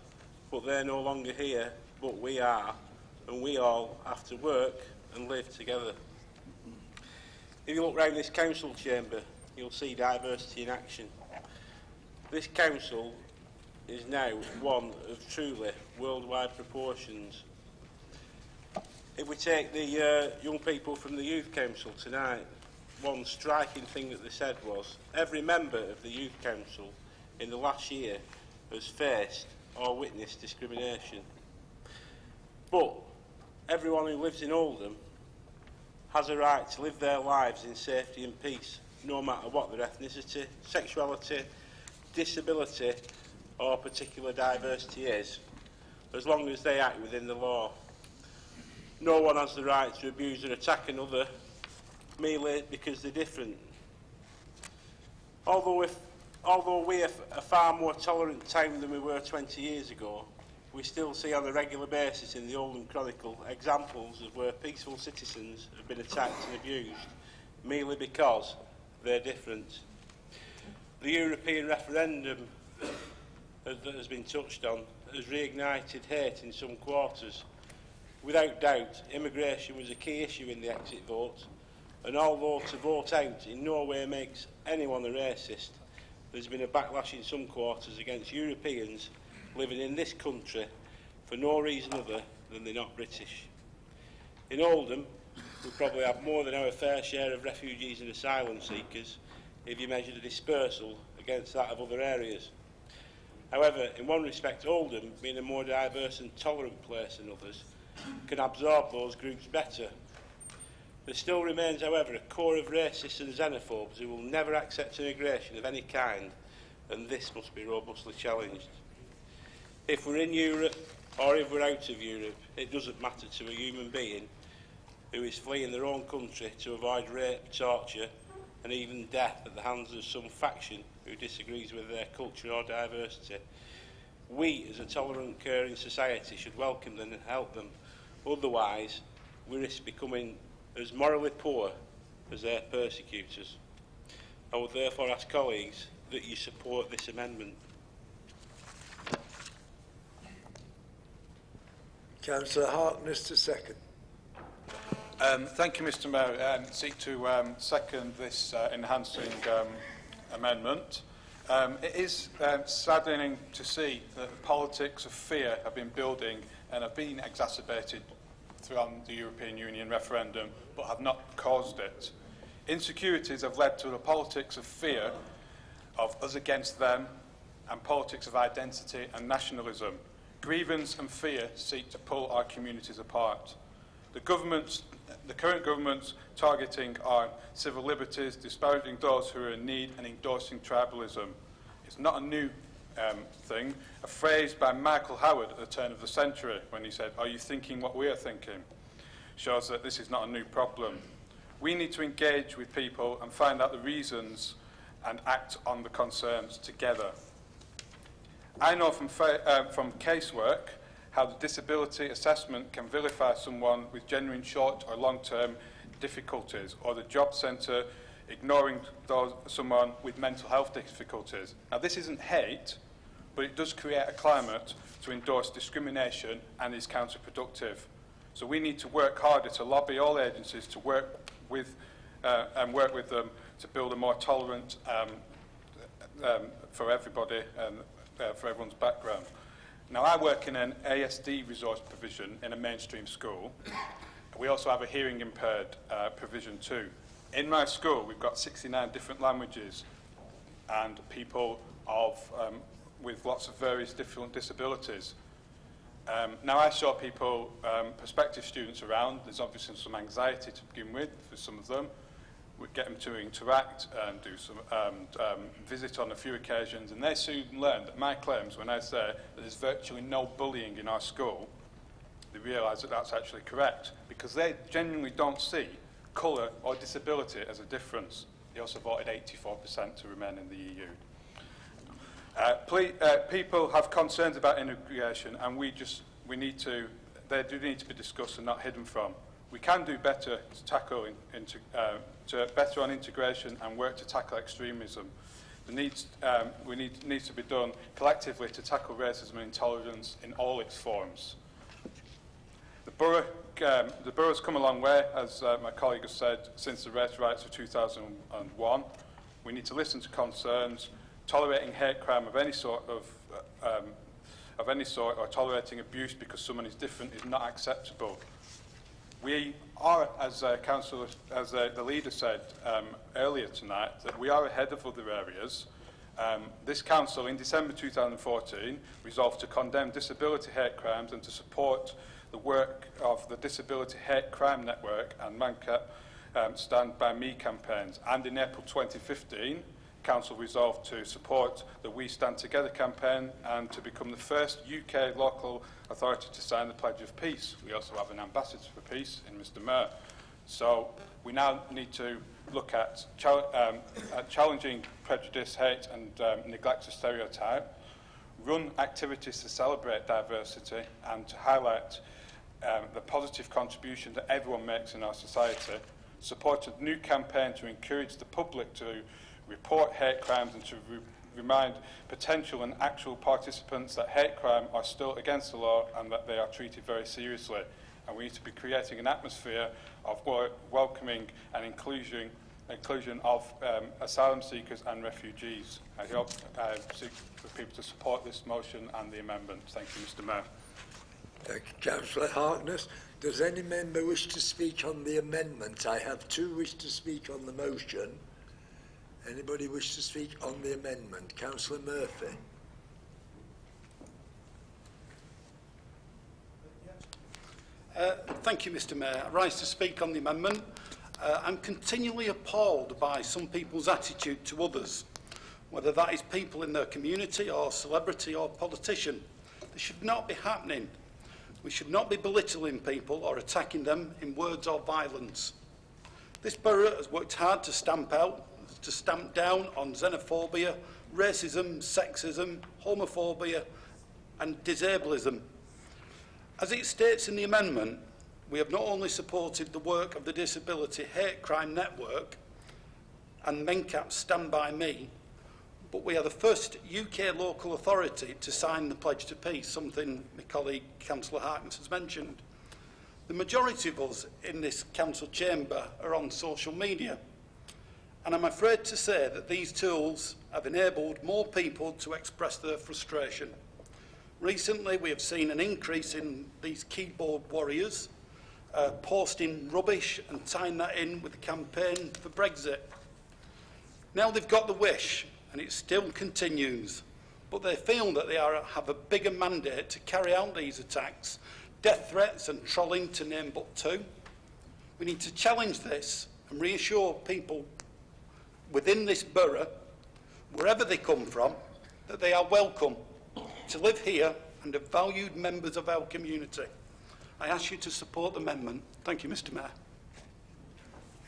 but they're no longer here, but we are, and we all have to work and live together. If you look round this council chamber, you'll see diversity in action. This council is now one of truly worldwide proportions. If we take the young people from the Youth Council tonight, one striking thing that they said was every member of the Youth Council in the last year has faced or witnessed discrimination. But everyone who lives in Oldham has a right to live their lives in safety and peace, no matter what their ethnicity, sexuality, disability or particular diversity is, as long as they act within the law. No one has the right to abuse or attack another merely because they're different. Although we are a far more tolerant town than we were 20 years ago, we still see on a regular basis in the Oldham Chronicle examples of where peaceful citizens have been attacked and abused merely because they're different. The European referendum that has been touched on has reignited hate in some quarters. Without doubt, immigration was a key issue in the exit vote, and although to vote out in no way makes anyone a racist, there's been a backlash in some quarters against Europeans living in this country for no reason other than they're not British. In Oldham, we probably have more than our fair share of refugees and asylum seekers if you measure the dispersal against that of other areas. However, in one respect, Oldham, being a more diverse and tolerant place than others, can absorb those groups better. There still remains, however, a core of racists and xenophobes who will never accept immigration of any kind, and this must be robustly challenged. If we're in Europe or if we're out of Europe, it doesn't matter to a human being who is fleeing their own country to avoid rape, torture and even death at the hands of some faction who disagrees with their culture or diversity. We, as a tolerant, caring society, should welcome them and help them. Otherwise, we risk becoming as morally poor as their persecutors. I would therefore ask colleagues that you support this amendment. Councillor Harkness to second. Thank you, Mr Mayor. Seek to second this enhancing amendment. It is saddening to see that the politics of fear have been building and have been exacerbated throughout the European Union referendum, but have not caused it. Insecurities have led to the politics of fear, of us against them, and politics of identity and nationalism. Grievance and fear seek to pull our communities apart. The current government's targeting our civil liberties, disparaging those who are in need, and endorsing tribalism. It's not a new thing. A phrase by Michael Howard at the turn of the century, when he said, "Are you thinking what we are thinking?" shows that this is not a new problem. We need to engage with people and find out the reasons and act on the concerns together. I know from casework how the disability assessment can vilify someone with genuine short or long-term difficulties, or the job centre ignoring someone with mental health difficulties. Now, this isn't hate, but it does create a climate to endorse discrimination and is counterproductive. So we need to work harder to lobby all agencies to work with them to build a more tolerant for everybody and for everyone's background. Now, I work in an ASD resource provision in a mainstream school. We also have a hearing impaired provision too. In my school, we've got 69 different languages and people with lots of various different disabilities. Now, I saw people, prospective students around. There's obviously some anxiety to begin with for some of them. We get them to interact and do some visit on a few occasions, and they soon learn that my claims, when I say that there's virtually no bullying in our school, they realise that that's actually correct, because they genuinely don't see colour or disability as a difference. They also voted 84% to remain in the EU. People have concerns about integration, and they do need to be discussed and not hidden from. We can do better to tackle better on integration and work to tackle extremism. Needs to be done collectively to tackle racism and intolerance in all its forms. The borough's come a long way, as my colleague has said, since the race riots of 2001. We need to listen to concerns. Tolerating hate crime of any sort or tolerating abuse because someone is different is not acceptable. We are, as the leader said earlier tonight, that we are ahead of other areas. This council, in December 2014, resolved to condemn disability hate crimes and to support the work of the Disability Hate Crime Network and ManCap Stand By Me campaigns. And in April 2015, Council resolved to support the We Stand Together campaign and to become the first UK local authority to sign the Pledge of Peace. We also have an ambassador for peace in Mr Mayor. So we now need to look at challenging prejudice, hate and neglect of stereotype, run activities to celebrate diversity and to highlight the positive contribution that everyone makes in our society, support a new campaign to encourage the public to report hate crimes and to remind potential and actual participants that hate crime are still against the law and that they are treated very seriously. And we need to be creating an atmosphere of welcoming and inclusion of asylum seekers and refugees. I seek for people to support this motion and the amendment. Thank you, Mr Mayor. Thank you, Councillor Harkness. Does any member wish to speak on the amendment? I have two wish to speak on the motion. Anybody wish to speak on the amendment? Councillor Murphy. Thank you, Mr Mayor. I rise to speak on the amendment. I'm continually appalled by some people's attitude to others, whether that is people in their community or celebrity or politician. This should not be happening. We should not be belittling people or attacking them in words or violence. This borough has worked hard to stamp down on xenophobia, racism, sexism, homophobia and disablism. As it states in the amendment, we have not only supported the work of the Disability Hate Crime Network and MENCAP Stand By Me, but we are the first UK local authority to sign the Pledge to Peace, something my colleague Councillor Harkness has mentioned. The majority of us in this council chamber are on social media, and I'm afraid to say that these tools have enabled more people to express their frustration. Recently, we have seen an increase in these keyboard warriors posting rubbish and tying that in with the campaign for Brexit. Now they've got the wish, and it still continues, but they feel that they have a bigger mandate to carry out these attacks, death threats and trolling, to name but two. We need to challenge this and reassure people within this borough, wherever they come from, that they are welcome to live here and are valued members of our community. I ask you to support the amendment. Thank you, Mr Mayor.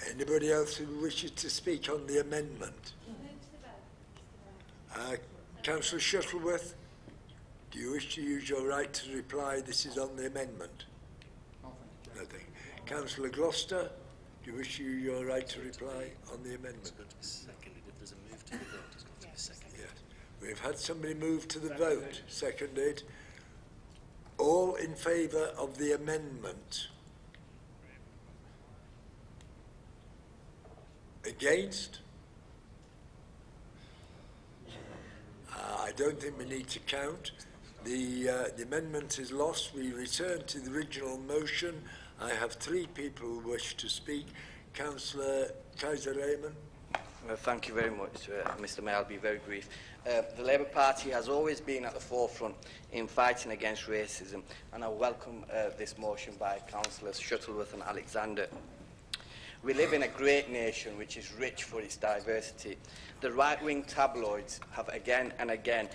Anybody else who wishes to speak on the amendment? Councillor Shuttleworth, do you wish to use your right to reply? This is on the amendment. Nothing. Councillor Gloucester, do you wish to use your right to reply on the amendment? Seconded. If there's a move to the vote, it's got to be seconded. Yes. We've had somebody move to the vote. Seconded. All in favour of the amendment? Against? I don't think we need to count. The amendment is lost. We return to the original motion. I have three people who wish to speak. Councillor Kaiser-Raymond. Thank you very much, Mr Mayor. I'll be very brief. The Labour Party has always been at the forefront in fighting against racism, and I welcome this motion by Councillors Shuttleworth and Alexander. We live in a great nation which is rich for its diversity. The right-wing tabloids have again and again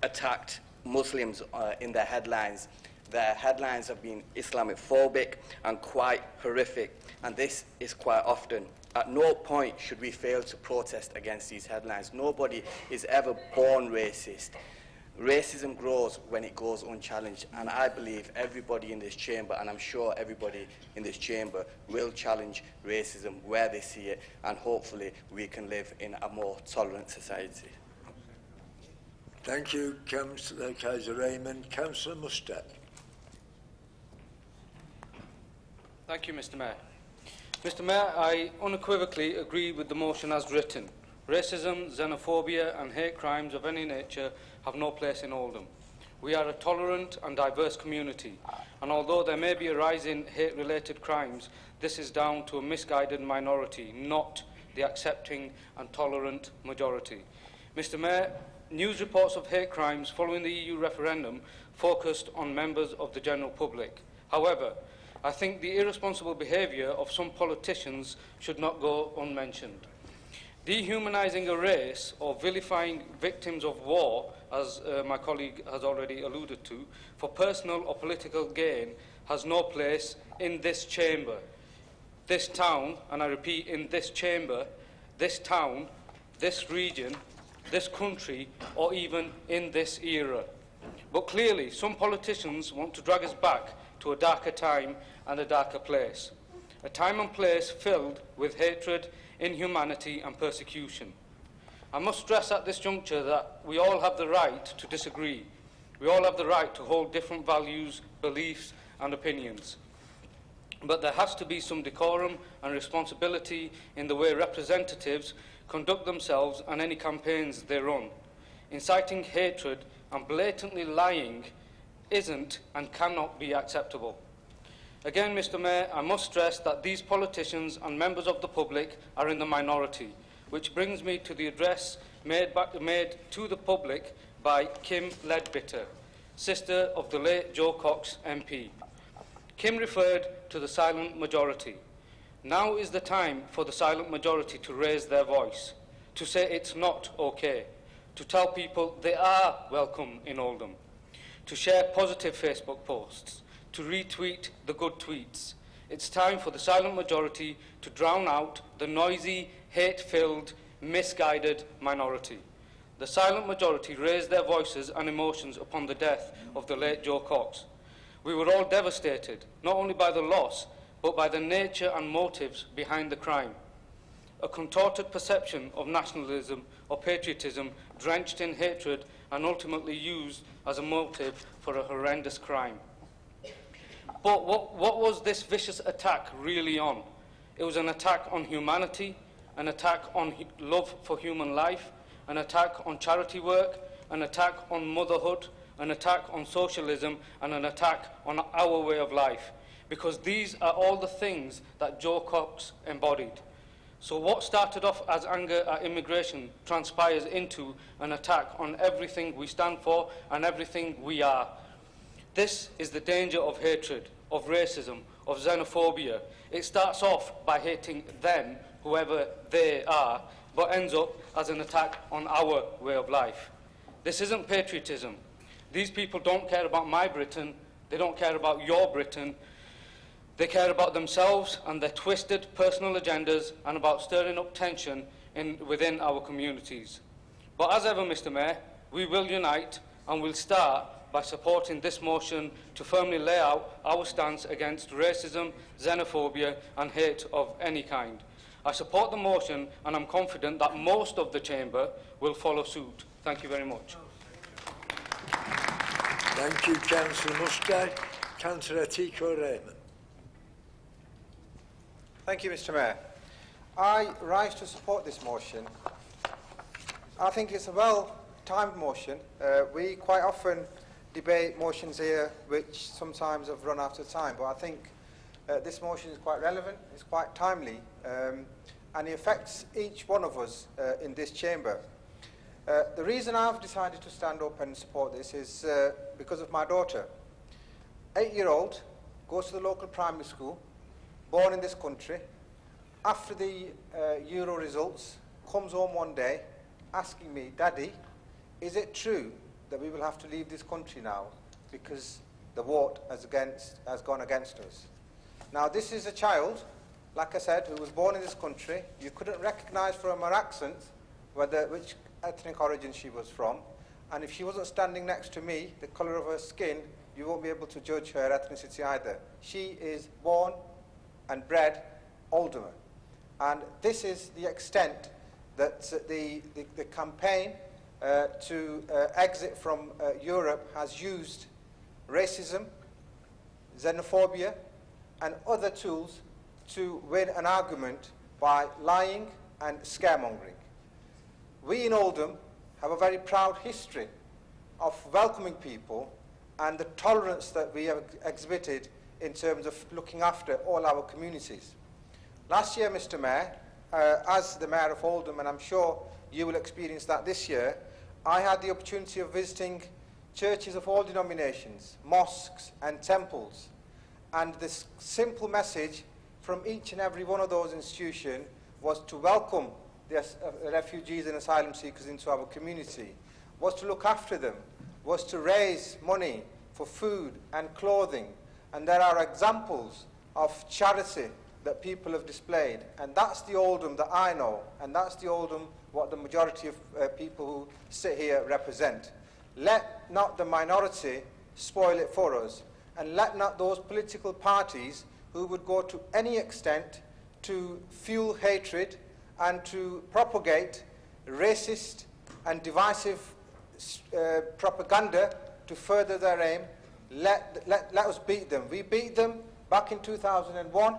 attacked Muslims in their headlines. Their headlines have been Islamophobic and quite horrific, and this is quite often. At no point should we fail to protest against these headlines. Nobody is ever born racist. Racism grows when it goes unchallenged, and I believe everybody in this chamber, and I'm sure everybody in this chamber, will challenge racism where they see it, and hopefully we can live in a more tolerant society. Thank you, Councillor Kaiser-Raymond. Councillor Mustap. Thank you, Mr Mayor. Mr Mayor, I unequivocally agree with the motion as written. Racism, xenophobia and hate crimes of any nature have no place in Oldham. We are a tolerant and diverse community, and although there may be a rise in hate-related crimes, this is down to a misguided minority, not the accepting and tolerant majority. Mr Mayor, news reports of hate crimes following the EU referendum focused on members of the general public. However, I think the irresponsible behaviour of some politicians should not go unmentioned. Dehumanising a race or vilifying victims of war, as my colleague has already alluded to, for personal or political gain has no place in this chamber, this town, and I repeat, in this chamber, this town, this region, this country, or even in this era. But clearly, some politicians want to drag us back to a darker time and a darker place, a time and place filled with hatred, inhumanity and persecution. I must stress at this juncture that we all have the right to disagree. We all have the right to hold different values, beliefs and opinions. But there has to be some decorum and responsibility in the way representatives conduct themselves and any campaigns they run. Inciting hatred and blatantly lying isn't and cannot be acceptable. Again, Mr Mayor, I must stress that these politicians and members of the public are in the minority, which brings me to the address made to the public by Kim Ledbetter, sister of the late Joe Cox MP. Kim referred to the silent majority. Now is the time for the silent majority to raise their voice, to say it's not okay, to tell people they are welcome in Oldham, to share positive Facebook posts, to retweet the good tweets. It's time for the silent majority to drown out the noisy, hate-filled, misguided minority. The silent majority raised their voices and emotions upon the death of the late Joe Cox. We were all devastated, not only by the loss, but by the nature and motives behind the crime. A contorted perception of nationalism or patriotism drenched in hatred and ultimately used as a motive for a horrendous crime. But what was this vicious attack really on? It was an attack on humanity, an attack on love for human life, an attack on charity work, an attack on motherhood, an attack on socialism, and an attack on our way of life. Because these are all the things that Joe Cox embodied. So what started off as anger at immigration transpires into an attack on everything we stand for and everything we are. This is the danger of hatred, of racism, of xenophobia. It starts off by hating them, whoever they are, but ends up as an attack on our way of life. This isn't patriotism. These people don't care about my Britain. They don't care about your Britain. They care about themselves and their twisted personal agendas and about stirring up tension within our communities. But as ever, Mr Mayor, we will unite and we'll start by supporting this motion to firmly lay out our stance against racism, xenophobia and hate of any kind. I support the motion and I'm confident that most of the Chamber will follow suit. Thank you very much. Thank you, Councillor Musgrave. Councillor Atiku Rahman. Thank you, Mr Mayor. I rise to support this motion. I think it's a well-timed motion. We quite often debate motions here which sometimes have run out of time, but I think this motion is quite relevant, it's quite timely, and it affects each one of us in this chamber. The reason I've decided to stand up and support this is because of my daughter. 8-year-old, goes to the local primary school, born in this country. After the Euro results, comes home one day asking me, Daddy, is it true that we will have to leave this country now because the vote has gone against us? Now, this is a child, like I said, who was born in this country. You couldn't recognise from her accent which ethnic origin she was from. And if she wasn't standing next to me, the colour of her skin, you won't be able to judge her ethnicity either. She is born and bred Oldham. And this is the extent that the campaign to exit from Europe has used racism, xenophobia, and other tools to win an argument by lying and scaremongering. We in Oldham have a very proud history of welcoming people and the tolerance that we have exhibited in terms of looking after all our communities. Last year, Mr Mayor, as the Mayor of Oldham, and I'm sure you will experience that this year, I had the opportunity of visiting churches of all denominations, mosques and temples, and this simple message from each and every one of those institutions was to welcome the refugees and asylum seekers into our community, was to look after them, was to raise money for food and clothing. And there are examples of charity that people have displayed. And that's the Oldham that I know, and that's the Oldham what the majority of people who sit here represent. Let not the minority spoil it for us, and let not those political parties who would go to any extent to fuel hatred and to propagate racist and divisive propaganda to further their aim, let us beat them. We beat them back in 2001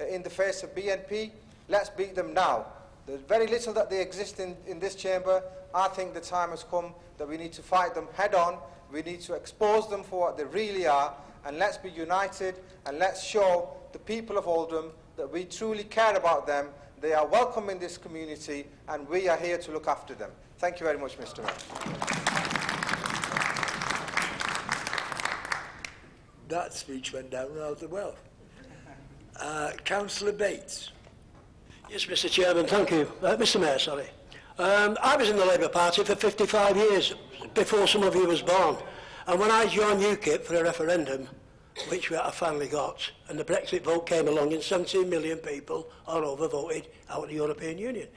in the face of BNP. Let's beat them now. There's very little that they exist in this chamber. I think the time has come that we need to fight them head on We need to expose them for what they really are, and let's be united, and let's show the people of Oldham that we truly care about them. They are welcome in this community, and we are here to look after them. Thank you very much, Mr. Mayor. That speech went down rather well. Councillor Bates. Yes, Mr. Chairman, thank you. Mr. Mayor, sorry. I was in the Labour Party for 55 years, before some of you was born. And when I joined UKIP for a referendum, which I finally got, and the Brexit vote came along and 17 million people or over voted out of the European Union.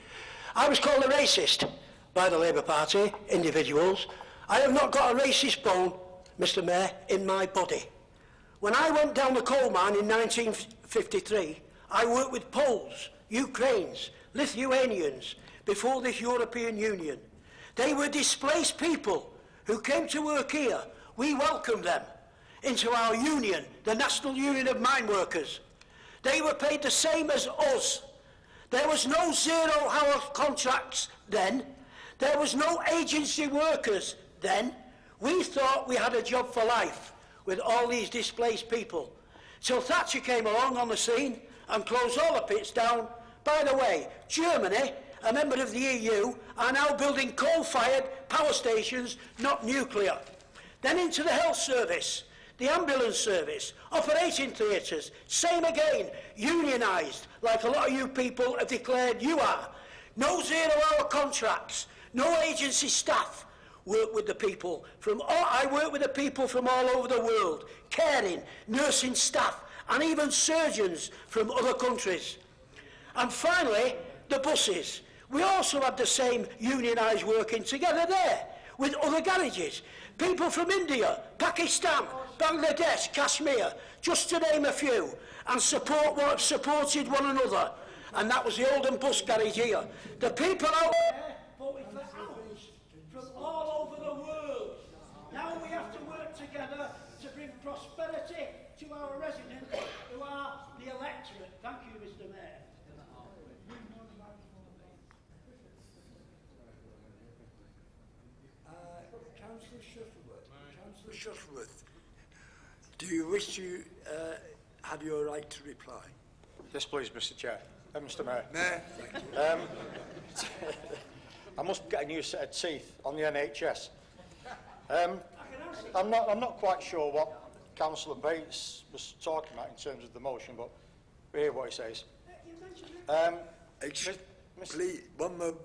I was called a racist by the Labour Party, individuals. I have not got a racist bone, Mr. Mayor, in my body. When I went down the coal mine in 1953, I worked with Poles, Ukrainians, Lithuanians, before this European Union. They were displaced people who came to work here. We welcomed them into our union, the National Union of Mine Workers. They were paid the same as us. There was no zero-hour contracts then. There was no agency workers then. We thought we had a job for life with all these displaced people. So Thatcher came along on the scene and closed all the pits down. By the way, Germany, a member of the EU, are now building coal-fired power stations, not nuclear. Then into the health service, the ambulance service, operating theatres, same again, unionised, like a lot of you people have declared you are. No zero-hour contracts, no agency staff. Work with the people I work with the people from all over the world, caring, nursing staff, and even surgeons from other countries. And finally, the buses. We also had the same unionised working together there, with other garages. People from India, Pakistan, Bangladesh, Kashmir, just to name a few, and supported one another. And that was the Oldham bus garage here. The people out there voted for hours from all over the world. Now we have to work together to bring prosperity to our residents, who are the electorate. Thank you, Mr. Mayor. Councillor Shuttleworth. Councillor Shuttleworth, do you wish to have your right to reply? Yes, please, Mr. Chair. Mr. Mayor. Mayor, thank you. I must get a new set of teeth on the NHS. I'm not quite sure what Councillor Bates was talking about in terms of the motion, but we hear what he says. Please, one moment,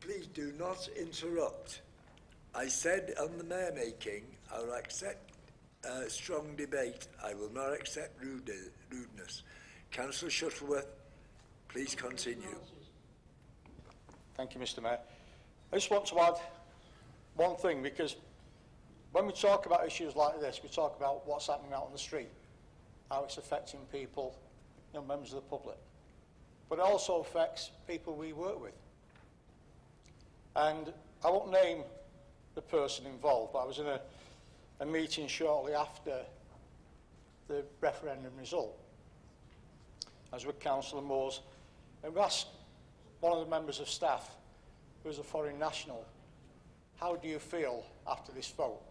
please. Please do not interrupt. I said on the mayor making, I will accept strong debate. I will not accept rudeness. Councillor Shuttleworth, please continue. Thank you, Mr. Mayor. I just want to add one thing, because when we talk about issues like this, we talk about what's happening out on the street, how it's affecting people, members of the public. But it also affects people we work with. And I won't name the person involved, but I was in a meeting shortly after the referendum result. I was with Councillor Moores, and we asked one of the members of staff, who was a foreign national, how do you feel after this vote?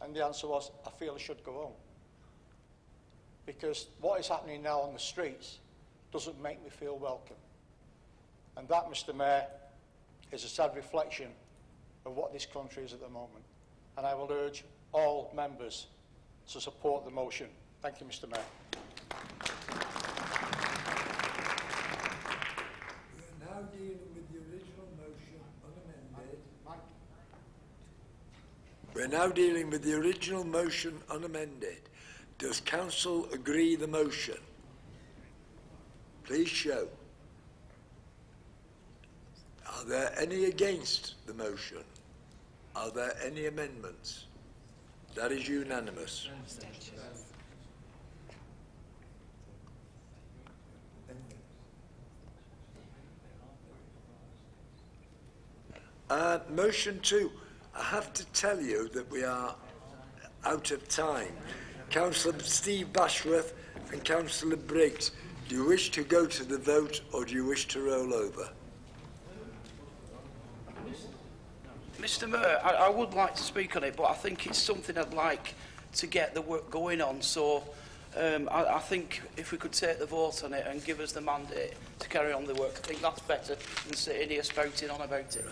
And the answer was, I feel I should go home. Because what is happening now on the streets doesn't make me feel welcome. And that, Mr. Mayor, is a sad reflection of what this country is at the moment. And I will urge all members to support the motion. Thank you, Mr. Mayor. We are now dealing with the original motion unamended. We're now dealing with the original motion unamended. Does Council agree the motion? Please show. Are there any against the motion? Are there any amendments? That is unanimous. Motion 2. I have to tell you that we are out of time. Councillor Steve Bashworth and Councillor Briggs, do you wish to go to the vote or do you wish to roll over? Mr Mayor, I would like to speak on it, but I think it's something I'd like to get the work going on. So I think if we could take the vote on it and give us the mandate to carry on the work, I think that's better than sitting here spouting on about it.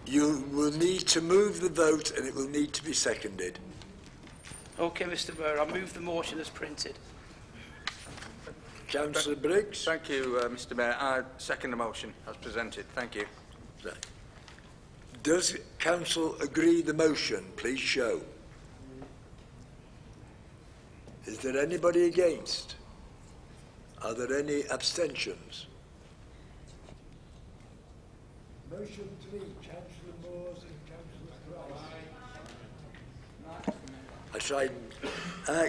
You will need to move the vote and it will need to be seconded. OK, Mr Mayor, I move the motion as printed. Councillor Briggs. Thank you, Mr Mayor. I second the motion as presented. Thank you. Right. Does Council agree the motion? Please show. Is there anybody against? Are there any abstentions? Motion 3, Councillor Moores and Councillor Price.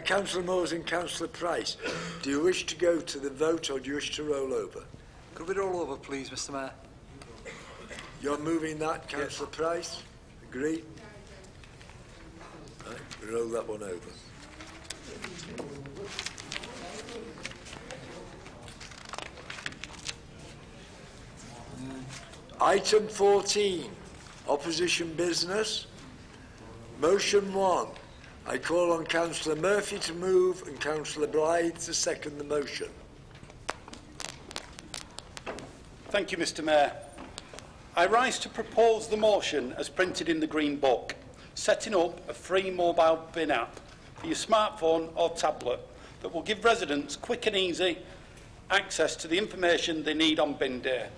Councillor Moores and Councillor Price, do you wish to go to the vote or do you wish to roll over? Could we roll over, please, Mr Mayor? You're moving that, Councillor Price? Agree? Right, we roll that one over. Item 14, opposition business. Motion 1. I call on Councillor Murphy to move and Councillor Blythe to second the motion. Thank you, Mr Mayor. I rise to propose the motion as printed in the Green Book, setting up a free mobile bin app for your smartphone or tablet that will give residents quick and easy access to the information they need on bin day.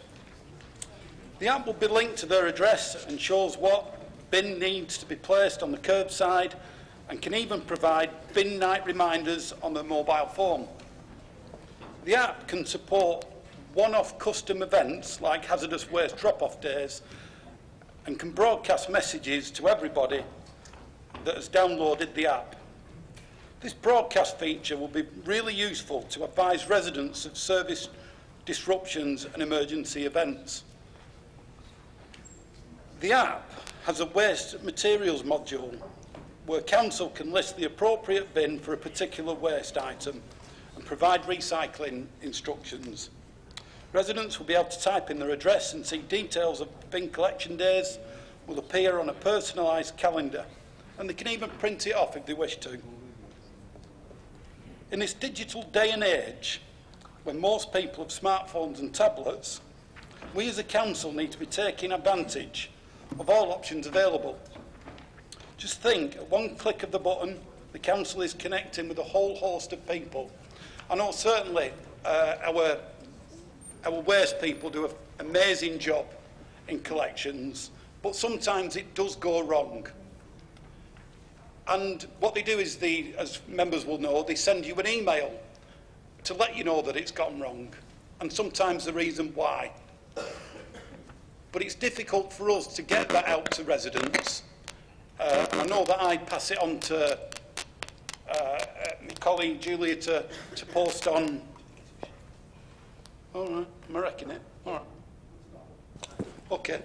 The app will be linked to their address and shows what bin needs to be placed on the curbside and can even provide bin night reminders on their mobile phone. The app can support one-off custom events like hazardous waste drop-off days and can broadcast messages to everybody that has downloaded the app. This broadcast feature will be really useful to advise residents of service disruptions and emergency events. The app has a waste materials module where council can list the appropriate bin for a particular waste item and provide recycling instructions. Residents will be able to type in their address and see details of bin collection days will appear on a personalised calendar, and they can even print it off if they wish to. In this digital day and age, when most people have smartphones and tablets, we as a council need to be taking advantage of all options available. Just think, at one click of the button, the council is connecting with a whole host of people. I know certainly our waste people do an amazing job in collections, but sometimes it does go wrong. And what they do is, as members will know, they send you an email to let you know that it's gone wrong, and sometimes the reason why. But it's difficult for us to get that out to residents. I know that I pass it on to my colleague Julia to post on. All right, am I reckoning it? All right. OK.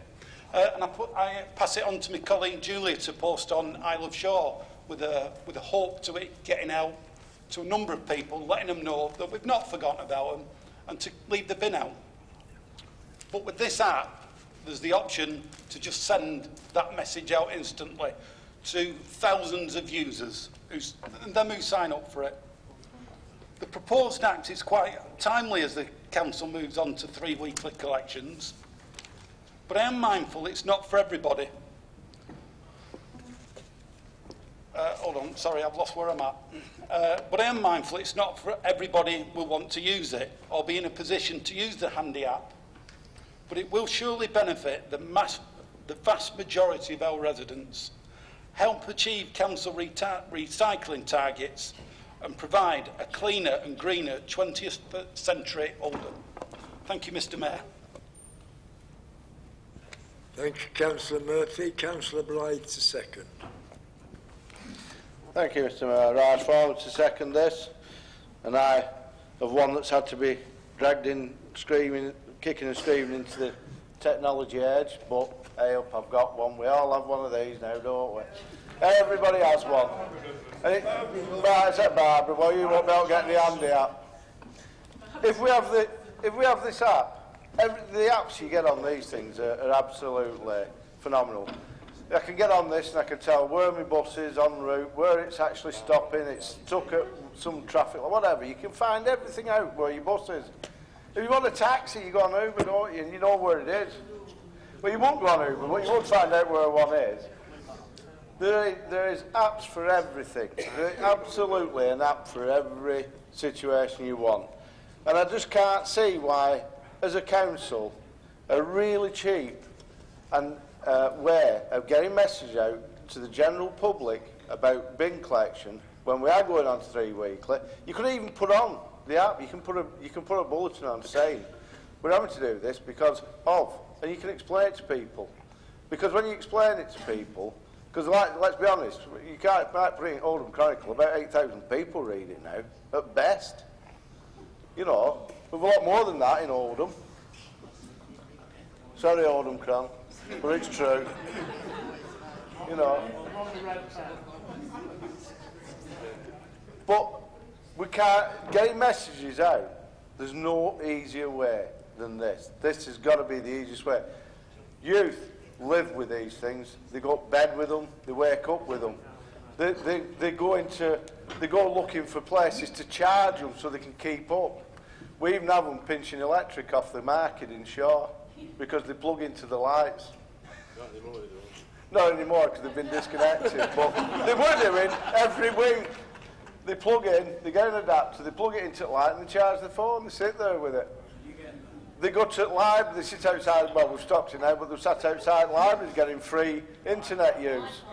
And I pass it on to my colleague Julia to post on Isle of Shaw with a hope to it getting out to a number of people, letting them know that we've not forgotten about them and to leave the bin out. But with this app, there's the option to just send that message out instantly to thousands of users and them who sign up for it. The proposed act is quite timely as the council moves on to 3 weekly collections, but I am mindful it's not for everybody. Hold on, sorry, I've lost where I'm at. But I am mindful it's not for everybody who will want to use it or be in a position to use the handy app. But it will surely benefit the vast majority of our residents, help achieve council recycling targets and provide a cleaner and greener 20th century Oldham. Thank you, Mr Mayor. Thank you, Councillor Murphy. Councillor Blythe to second. Thank you, Mr Mayor. I rise forward to second this, and I have one that's had to be dragged in, screaming, kicking and screaming into the technology age, but hey up, I've got one. We all have one of these now, don't we? Everybody has one. Right, except Barbara, well, you won't be able to get the handy app. If we have this app, the apps you get on these things are absolutely phenomenal. I can get on this and I can tell where my bus is en route, where it's actually stopping, it's stuck at some traffic or whatever. You can find everything out where your bus is. If you want a taxi, you go on Uber, don't you? And you know where it is. Well, you won't go on Uber, but you won't find out where one is. There is apps for everything. There is absolutely an app for every situation you want. And I just can't see why, as a council, a really cheap and way of getting message out to the general public about bin collection when we are going on to 3 weekly, you could even put on the app. You can put a bulletin on saying we're having to do this because of, and you can explain it to people. Because when you explain it to people, because let's be honest, you can't put it in Oldham Chronicle. About 8,000 people read it now, at best. You know, we've a lot more than that in Oldham. Sorry, Oldham Cron, but it's true. You know. But we can't, getting messages out, there's no easier way than this. This has got to be the easiest way. Youth live with these things. They go to bed with them. They wake up with them. They go looking for places to charge them so they can keep up. We even have them pinching electric off the market in Shaw because they plug into the lights. Not anymore because they've been disconnected, but they were doing every week. They plug in, they get an adapter, they plug it into the light and they charge the phone. They sit there with it. They go to the library, they sit outside, well, we've stopped it now, but they've sat outside libraries getting free internet use.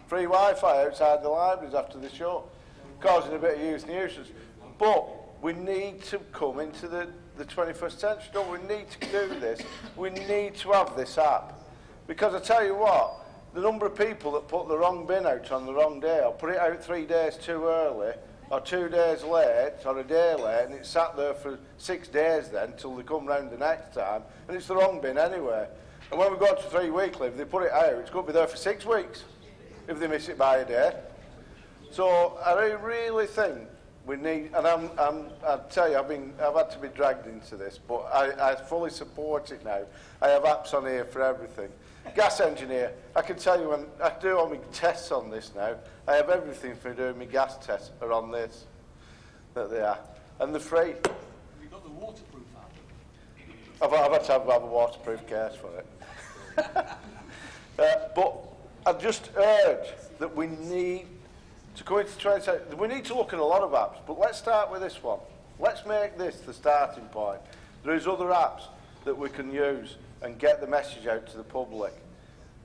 Free Wi-Fi outside the libraries after the show, causing a bit of youth nuisance. But we need to come into the 21st century. No, we need to do this. We need to have this app. Because I tell you what, the number of people that put the wrong bin out on the wrong day, or put it out 3 days too early, or 2 days late, or a day late, and it's sat there for 6 days then, till they come round the next time, and it's the wrong bin anyway. And when we go to 3 weekly, if they put it out, it's going to be there for 6 weeks, if they miss it by a day. So I really think we need, and I tell you, I've had to be dragged into this, but I fully support it now. I have apps on here for everything. Gas engineer, I can tell you when I do all my tests on this now, I have everything for doing my gas tests are on this, that they are. And they're free. Have you got the waterproof app? I've had to have a waterproof case for it. But I just urge that we need to go into try and say, we need to look at a lot of apps, but let's start with this one. Let's make this the starting point. There is other apps that we can use and get the message out to the public.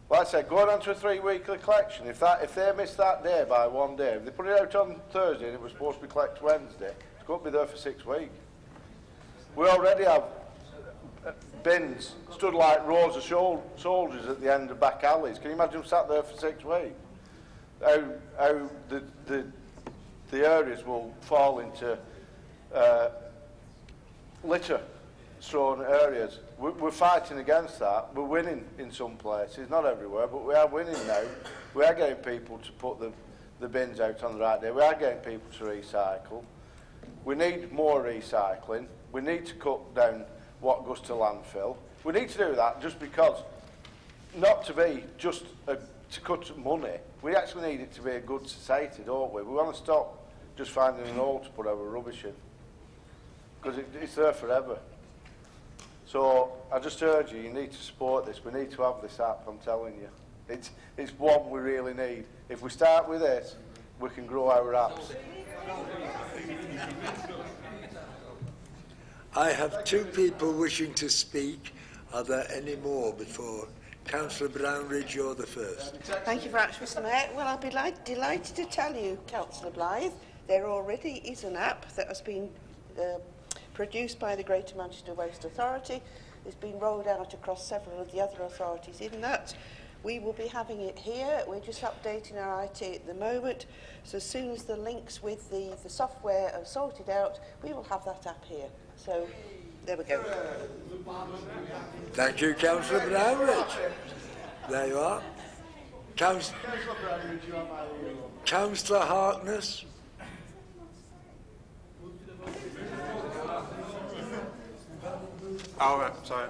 Like I said, going on to a 3 weekly collection, if they miss that day by 1 day, if they put it out on Thursday and it was supposed to be collected Wednesday, it's going to be there for 6 weeks. We already have bins stood like rows of soldiers at the end of back alleys. Can you imagine them sat there for 6 weeks? How the areas will fall into litter strewn areas. We're fighting against that. We're winning in some places, not everywhere, but we are winning now. We are getting people to put the bins out on the right day. We are getting people to recycle. We need more recycling. We need to cut down what goes to landfill. We need to do that just because, not to be just to cut money, we actually need it to be a good society, don't we? We want to stop just finding an hole to put our rubbish in, because it's there forever. So I just urge you, you need to support this. We need to have this app, I'm telling you. It's one we really need. If we start with this, we can grow our apps. I have 2 people wishing to speak. Are there any more before? Councillor Brownridge, you're the first. Thank you very much, Mr Mayor. Well, I'll be delighted to tell you, Councillor Blythe, there already is an app that has been produced by the Greater Manchester Waste Authority. It's been rolled out across several of the other authorities in that. We will be having it here. We're just updating our IT at the moment. So as soon as the links with the software are sorted out, we will have that app here. So there we go. Thank you, Councillor Brownridge. There you are. Councillor Harkness. Oh, sorry.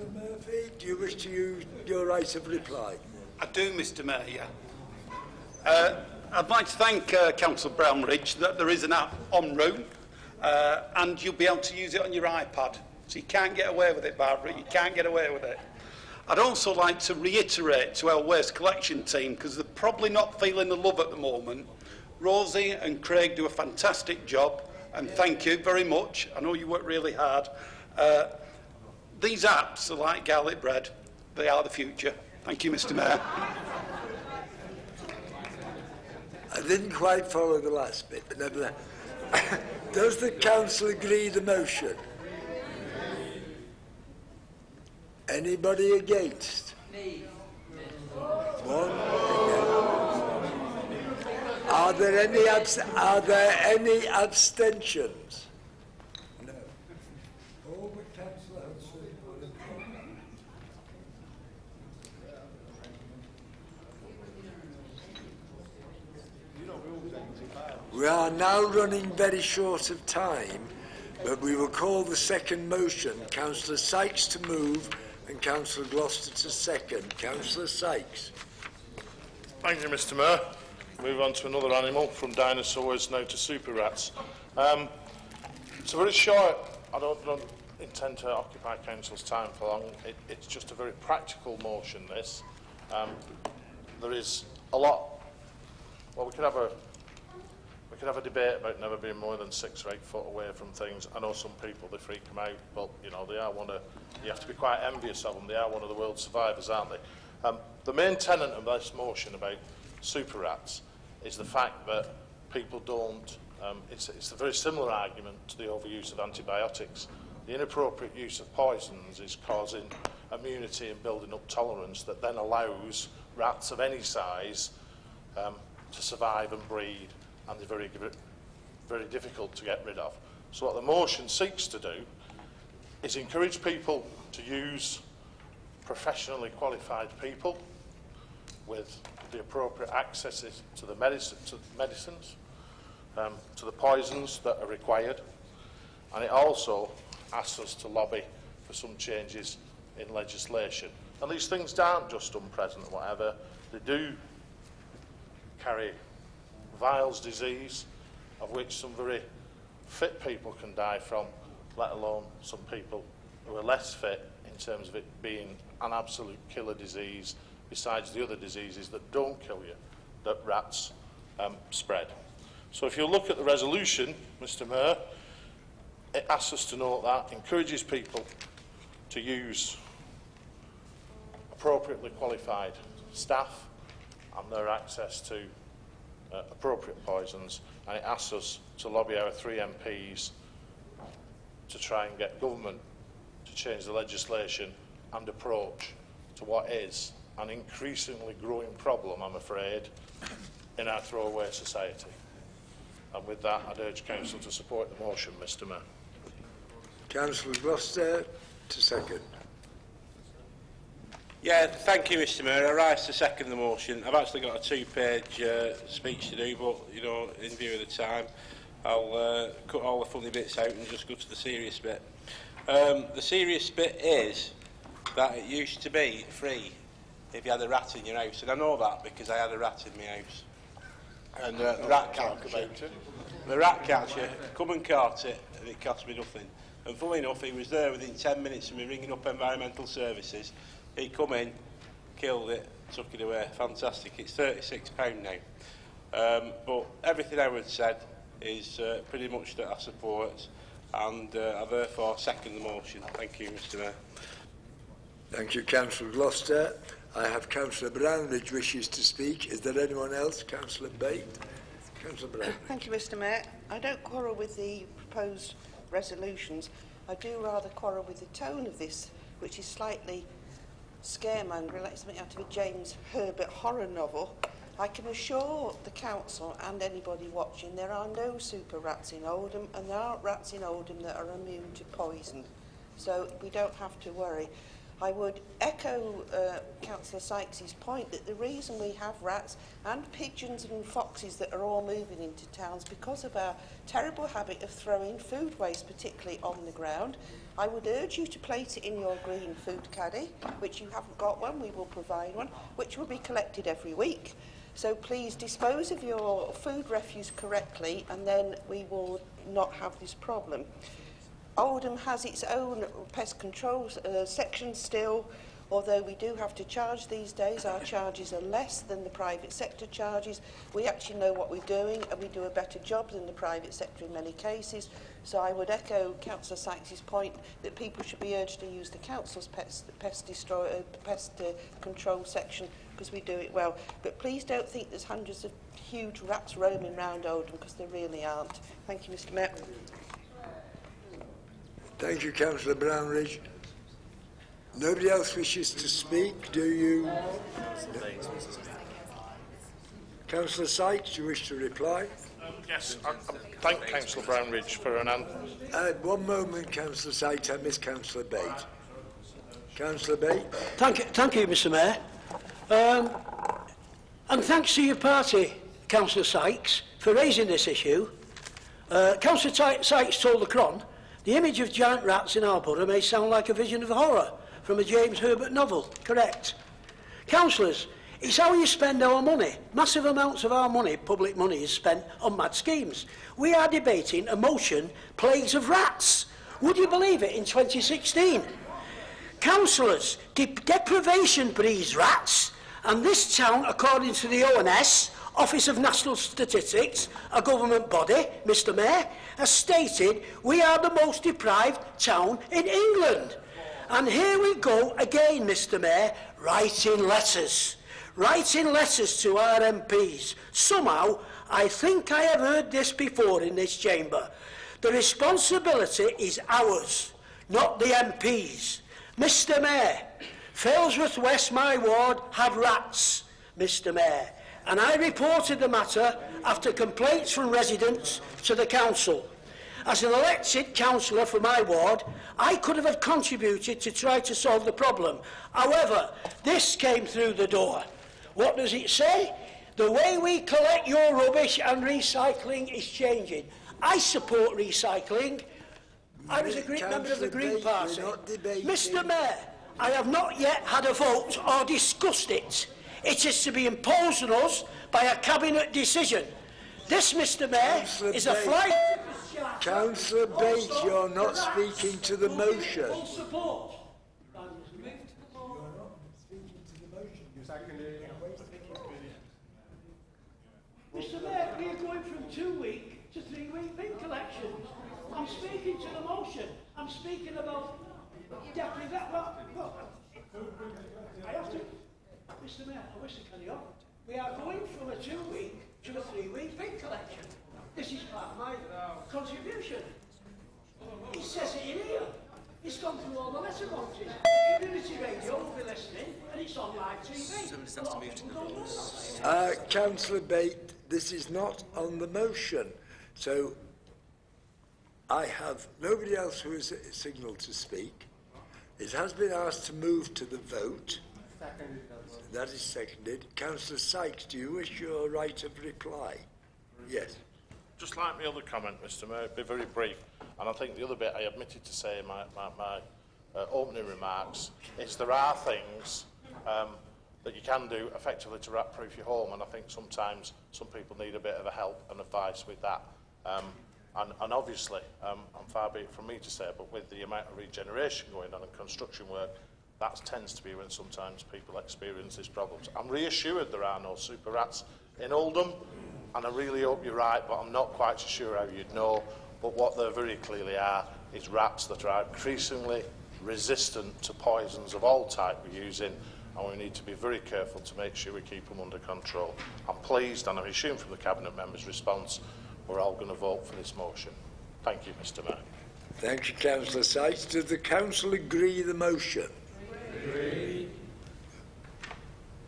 Councillor Murphy, do you wish to use your right of reply? I do, Mr Mayor, yeah. I'd like to thank Councillor Brownridge that there is an app en route and you'll be able to use it on your iPad. So you can't get away with it, Barbara, you can't get away with it. I'd also like to reiterate to our waste collection team, because they're probably not feeling the love at the moment, Rosie and Craig do a fantastic job, and thank you very much. I know you work really hard. These apps are like garlic bread. They are the future. Thank you, Mr Mayor. I didn't quite follow the last bit, but nevertheless. Does the council agree the motion? Anybody against? One against. Are there any abstentions? No. All but Councillor Hudson. We are now running very short of time, but we will call the second motion. Councillor Sykes to move and Councillor Gloucester to second. Councillor Sykes. Thank you, Mr Mayor. Move on to another animal, from dinosaurs now to super rats. It's a very short, I don't intend to occupy Council's time for long. It's just a very practical motion, this. There is a lot, well, we could have a debate about never being more than 6 or 8 foot away from things. I know some people, they freak them out, but you know, they are you have to be quite envious of them. They are one of the world's survivors, aren't they? The main tenet of this motion about super rats is the fact that people don't, it's a very similar argument to the overuse of antibiotics. The inappropriate use of poisons is causing immunity and building up tolerance that then allows rats of any size to survive and breed, and they're very, very difficult to get rid of. So what the motion seeks to do is encourage people to use professionally qualified people with the appropriate access to the medicines, to the poisons that are required, and it also asks us to lobby for some changes in legislation. And these things aren't just unpresent or whatever, they do carry Weil's disease, of which some very fit people can die from, let alone some people who are less fit, in terms of it being an absolute killer disease, besides the other diseases that don't kill you, that rats spread. So if you look at the resolution, Mr Mayor, it asks us to note that, encourages people to use appropriately qualified staff and their access to appropriate poisons, and it asks us to lobby our 3 MPs to try and get government to change the legislation and approach to what is an increasingly growing problem, I'm afraid, in our throwaway society. And with that, I'd urge Council to support the motion, Mr Mayor. Councillor Gloucester to second. Yeah, thank you, Mr Mayor. I rise to second the motion. I've actually got a 2-page speech to do, but, you know, in view of the time, I'll cut all the funny bits out and just go to the serious bit. The serious bit is that it used to be free if you had a rat in your house, and I know that because I had a rat in my house. And the rat catcher come and caught it, and it cost me nothing. And funnily enough, he was there within 10 minutes of me ringing up Environmental Services. He come in, killed it, took it away. Fantastic. It's £36 now. But everything Howard said is pretty much that I support, and I therefore second the motion. Thank you, Mr Mayor. Thank you, Councillor Gloucester. I have Councillor Brownridge wishes to speak. Is there anyone else? Councillor Bate. Councillor Brownridge. Thank you, Mr Mayor. I don't quarrel with the proposed resolutions. I do rather quarrel with the tone of this, which is slightly scaremongering, like something out of a James Herbert horror novel. I can assure the council and anybody watching there are no super rats in Oldham, and there aren't rats in Oldham that are immune to poison. So we don't have to worry. I would echo Councillor Sykes' point that the reason we have rats and pigeons and foxes that are all moving into towns because of our terrible habit of throwing food waste, particularly on the ground. I would urge you to place it in your green food caddy, which you haven't got one, we will provide one, which will be collected every week. So please dispose of your food refuse correctly and then we will not have this problem. Oldham has its own pest control section still, although we do have to charge these days. Our charges are less than the private sector charges. We actually know what we're doing and we do a better job than the private sector in many cases. So I would echo Councillor Sykes' point that people should be urged to use the council's pest control section because we do it well. But please don't think there's hundreds of huge rats roaming around Oldham because there really aren't. Thank you, Mr Mayor. Thank you, Councillor Brownridge. Nobody else wishes to speak, do you? No. Councillor Sykes, do you wish to reply? Yes, I thank Councillor Brownridge for an answer. One moment, Councillor Sykes, I miss Councillor Bate. Councillor Bate. Thank you, Mr Mayor. And thanks to your party, Councillor Sykes, for raising this issue. Councillor Sykes told the Cron, the image of giant rats in our borough may sound like a vision of horror from a James Herbert novel. Correct. Councillors, it's how you spend our money. Massive amounts of our money, public money, is spent on mad schemes. We are debating a motion, plagues of rats. Would you believe it, in 2016? Councillors, deprivation breeds rats, and this town, according to the ONS, Office of National Statistics, a government body, Mr Mayor, has stated we are the most deprived town in England. And here we go again, Mr Mayor, writing letters to our MPs. Somehow, I think I have heard this before in this chamber. The responsibility is ours, not the MPs. Mr Mayor, Failsworth West, my ward, have rats, Mr Mayor, and I reported the matter after complaints from residents to the council. As an elected councillor for my ward, I could have contributed to try to solve the problem. However, this came through the door. What does it say? The way we collect your rubbish and recycling is changing. I support recycling. I was a great member of the Green Party. Mr Mayor, I have not yet had a vote or discussed it. It is to be imposed on us by a cabinet decision. This, Mr Mayor, is a flight... Councillor Bates, you're not speaking to the motion. Mr Mayor, we are going from 2-week to 3-week bin collections. I'm speaking to the motion. I'm speaking about deprivation. I have to... Mr Mayor, I wish to carry on. We are going from a 2-week to a 3-week bin collection. This is part of my contribution. It says it in here. It's gone through all the letter boxes. Community radio will be listening, and it's on live TV. Councillor Bate, this is not on the motion. So I have nobody else who has signalled to speak. It has been asked to move to the vote. That is seconded. Councillor Sykes, do you wish your right of reply? Yes. Just like my other comment, Mr Mayor, be very brief. And I think the other bit I admitted to say in my opening remarks is there are things that you can do effectively to rat-proof your home, and I think sometimes some people need a bit of a help and advice with that. And obviously, I'm far be it from me to say, but with the amount of regeneration going on and construction work, that tends to be when sometimes people experience these problems. I'm reassured there are no super rats in Oldham, and I really hope you're right, but I'm not quite so sure how you'd know. But what there very clearly are is rats that are increasingly resistant to poisons of all type we're using, and we need to be very careful to make sure we keep them under control. I'm pleased, and I'm assuming from the Cabinet members' response, we're all going to vote for this motion. Thank you, Mr Mayor. Thank you, Councillor Sykes. Does the Council agree the motion? Agree.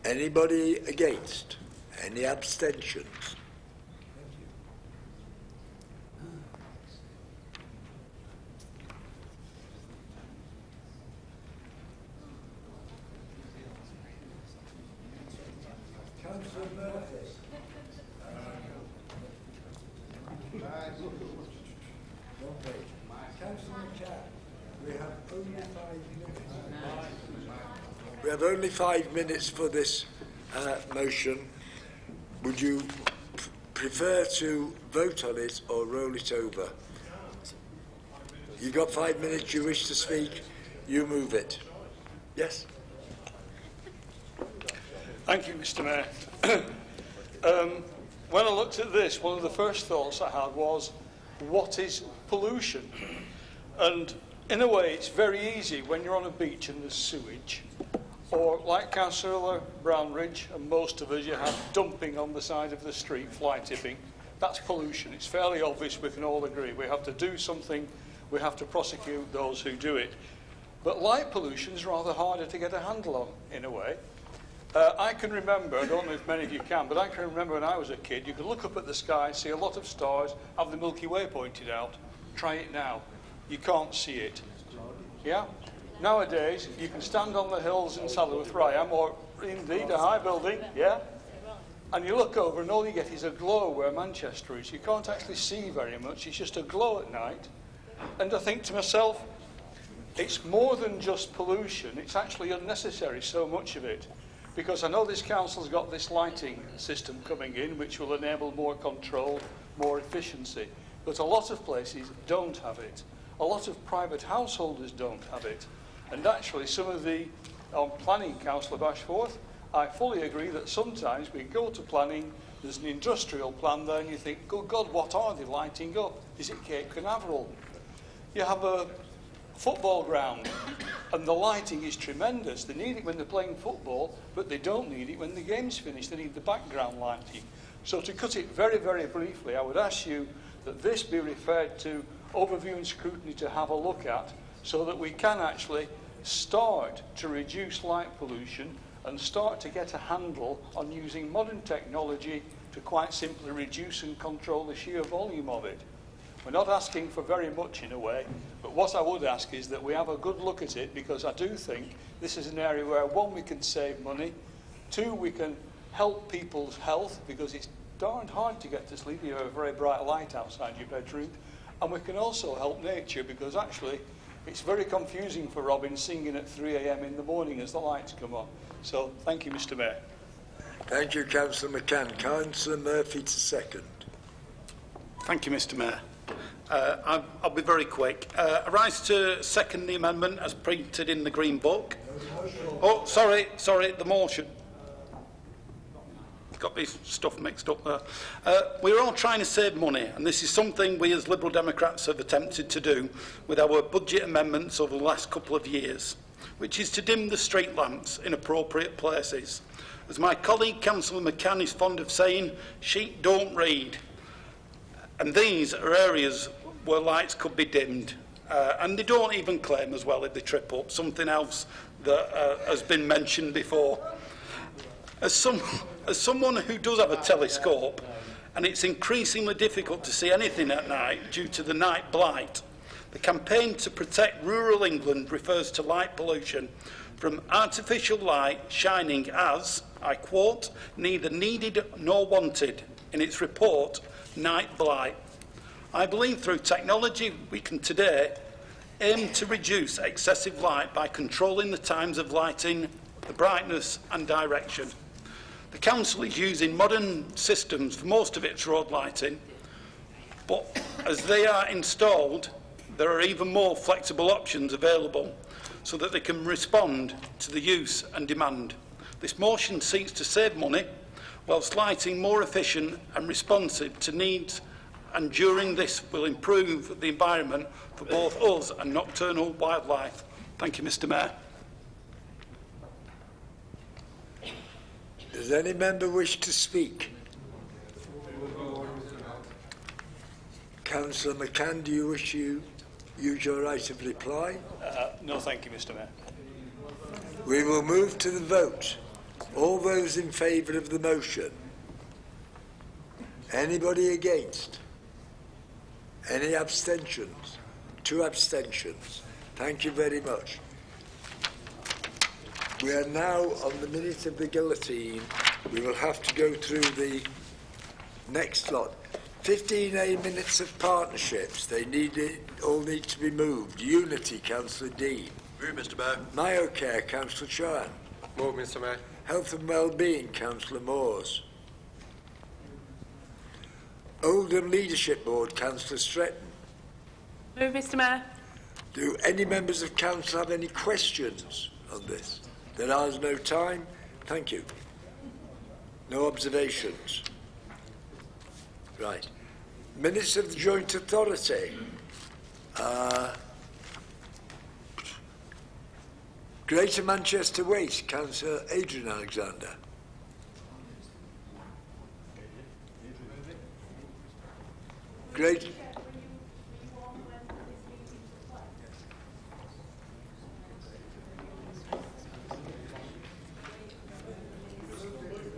Anybody against? Any abstentions? Councillor Murphy. Councillor McCann, we have only 5 minutes. We have only 5 minutes for this motion. Would you prefer to vote on it or roll it over? You've got 5 minutes, you wish to speak, you move it. Yes? Thank you, Mr. Mayor. When I looked at this, one of the first thoughts I had was, what is pollution? And in a way, it's very easy when you're on a beach and there's sewage, or like Councillor Brownridge and most of us, you have dumping on the side of the street, fly tipping. That's pollution. It's fairly obvious, we can all agree. We have to do something, we have to prosecute those who do it. But light pollution is rather harder to get a handle on, in a way. I can remember, I don't know if many of you can, but I can remember when I was a kid, you could look up at the sky, see a lot of stars, have the Milky Way pointed out. Try it now. You can't see it. Yeah? Nowadays, you can stand on the hills in Saddleworth where I am, or indeed a high building, yeah? And you look over and all you get is a glow where Manchester is. You can't actually see very much, it's just a glow at night. And I think to myself, it's more than just pollution, it's actually unnecessary, so much of it. Because I know this council's got this lighting system coming in, which will enable more control, more efficiency. But a lot of places don't have it. A lot of private householders don't have it. And actually, some of the, on planning, Councillor Bashforth, I fully agree that sometimes we go to planning, there's an industrial plan there, and you think, good God, what are they lighting up? Is it Cape Canaveral? You have a football ground, and the lighting is tremendous. They need it when they're playing football, but they don't need it when the game's finished. They need the background lighting. So to cut it very, very briefly, I would ask you that this be referred to overview and scrutiny to have a look at, so that we can actually start to reduce light pollution and start to get a handle on using modern technology to quite simply reduce and control the sheer volume of it. We're not asking for very much in a way, but what I would ask is that we have a good look at it, because I do think this is an area where, one, we can save money, two, we can help people's health, because it's darned hard to get to sleep. You have a very bright light outside your bedroom, and we can also help nature, because actually it's very confusing for robins singing at 3 a.m. in the morning as the lights come on. So thank you, Mr. Mayor. Thank you, Councillor McCann. Councillor Murphy to second. Thank you, Mr. Mayor. I'll be very quick. I rise to second the amendment as printed in the Green Book. Oh, sorry, the motion. Got this stuff mixed up there. We're all trying to save money, and this is something we as Liberal Democrats have attempted to do with our budget amendments over the last couple of years, which is to dim the street lamps in appropriate places. As my colleague Councillor McCann is fond of saying, sheep don't read. And these are areas where lights could be dimmed. And they don't even claim as well if they trip up, something else that has been mentioned before. As someone who does have a telescope, and it's increasingly difficult to see anything at night due to the night blight, the campaign to protect rural England refers to light pollution from artificial light shining as, I quote, neither needed nor wanted in its report, Night Blight. I believe through technology we can today aim to reduce excessive light by controlling the times of lighting, the brightness and direction. The Council is using modern systems for most of its road lighting, but as they are installed, there are even more flexible options available so that they can respond to the use and demand. This motion seeks to save money whilst lighting more efficient and responsive to needs, and during this will improve the environment for both us and nocturnal wildlife. Thank you, Mr. Mayor. Does any member wish to speak? Councillor McCann, do you wish to use your right of reply? No, thank you, Mr. Mayor. We will move to the vote. All those in favour of the motion? Anybody against? Any abstentions? 2 abstentions. Thank you very much. We are now on the minute of the guillotine. we will have to go through the next lot. 15A minutes of partnerships. They all need to be moved. Unity, Councillor Dean. Move, Mr. Mayor. Myocare, Councillor Chohan. Move, Mr. Mayor. Health and Wellbeing, Councillor Moores. Oldham Leadership Board, Councillor Stretton. Move, Mr. Mayor. Do any members of council have any questions on this? There is no time. Thank you. No observations. Right. Minutes of the Joint Authority. Greater Manchester Waste, Councillor Adrian Alexander. Great.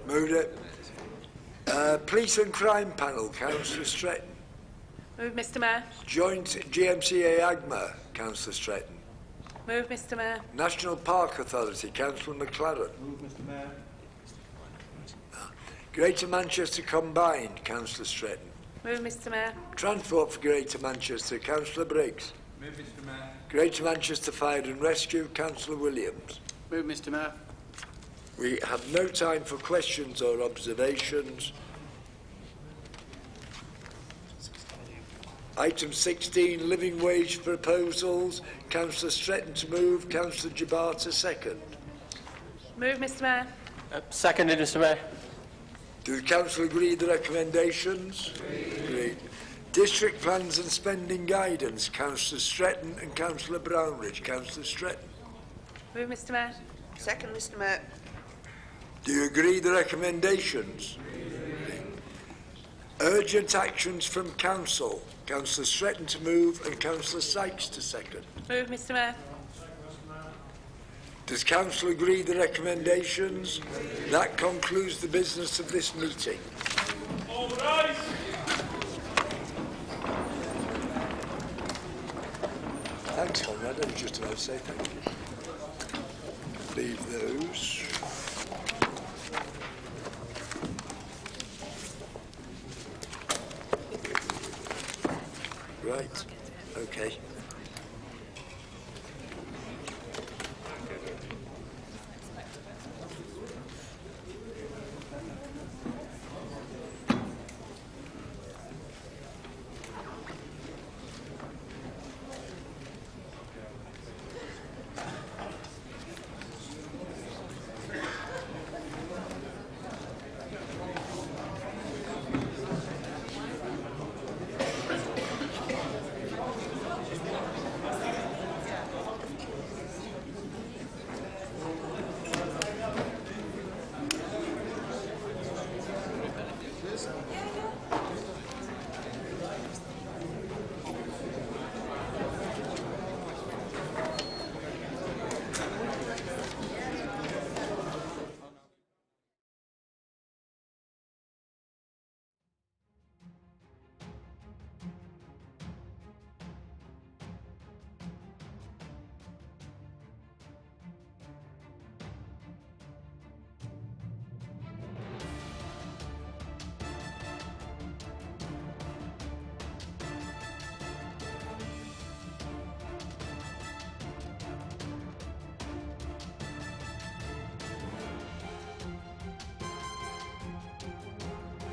Moved it. Police and Crime Panel, Councillor Stretton. Move, Mr. Mayor. Joint GMCA AGMA, Councillor Stretton. Move, Mr. Mayor. National Park Authority, Councillor McLaren. Move, Mr. Mayor. Greater Manchester Combined, Councillor Stretton. Move, Mr. Mayor. Transport for Greater Manchester, Councillor Briggs. Move, Mr. Mayor. Greater Manchester Fire and Rescue, Councillor Williams. Move, Mr. Mayor. We have no time for questions or observations. Item 16, living wage proposals. Councillor Stretton to move, Councillor Jabbar to second. Move, Mr. Mayor. Seconded, Mr. Mayor. Do the council agree with the recommendations? Agreed. District plans and spending guidance. Councillor Stretton and Councillor Brownridge. Councillor Stretton. Move, Mr. Mayor. Second, Mr. Mayor. Do you agree with the recommendations? Urgent actions from council. Councillor Stretton to move and Councillor Sykes to second. Move, Mr. Mayor. Does council agree with the recommendations? That concludes the business of this meeting. All rise. Thanks, Conrad. I was just about to say thank you. Leave those. Right. Okay.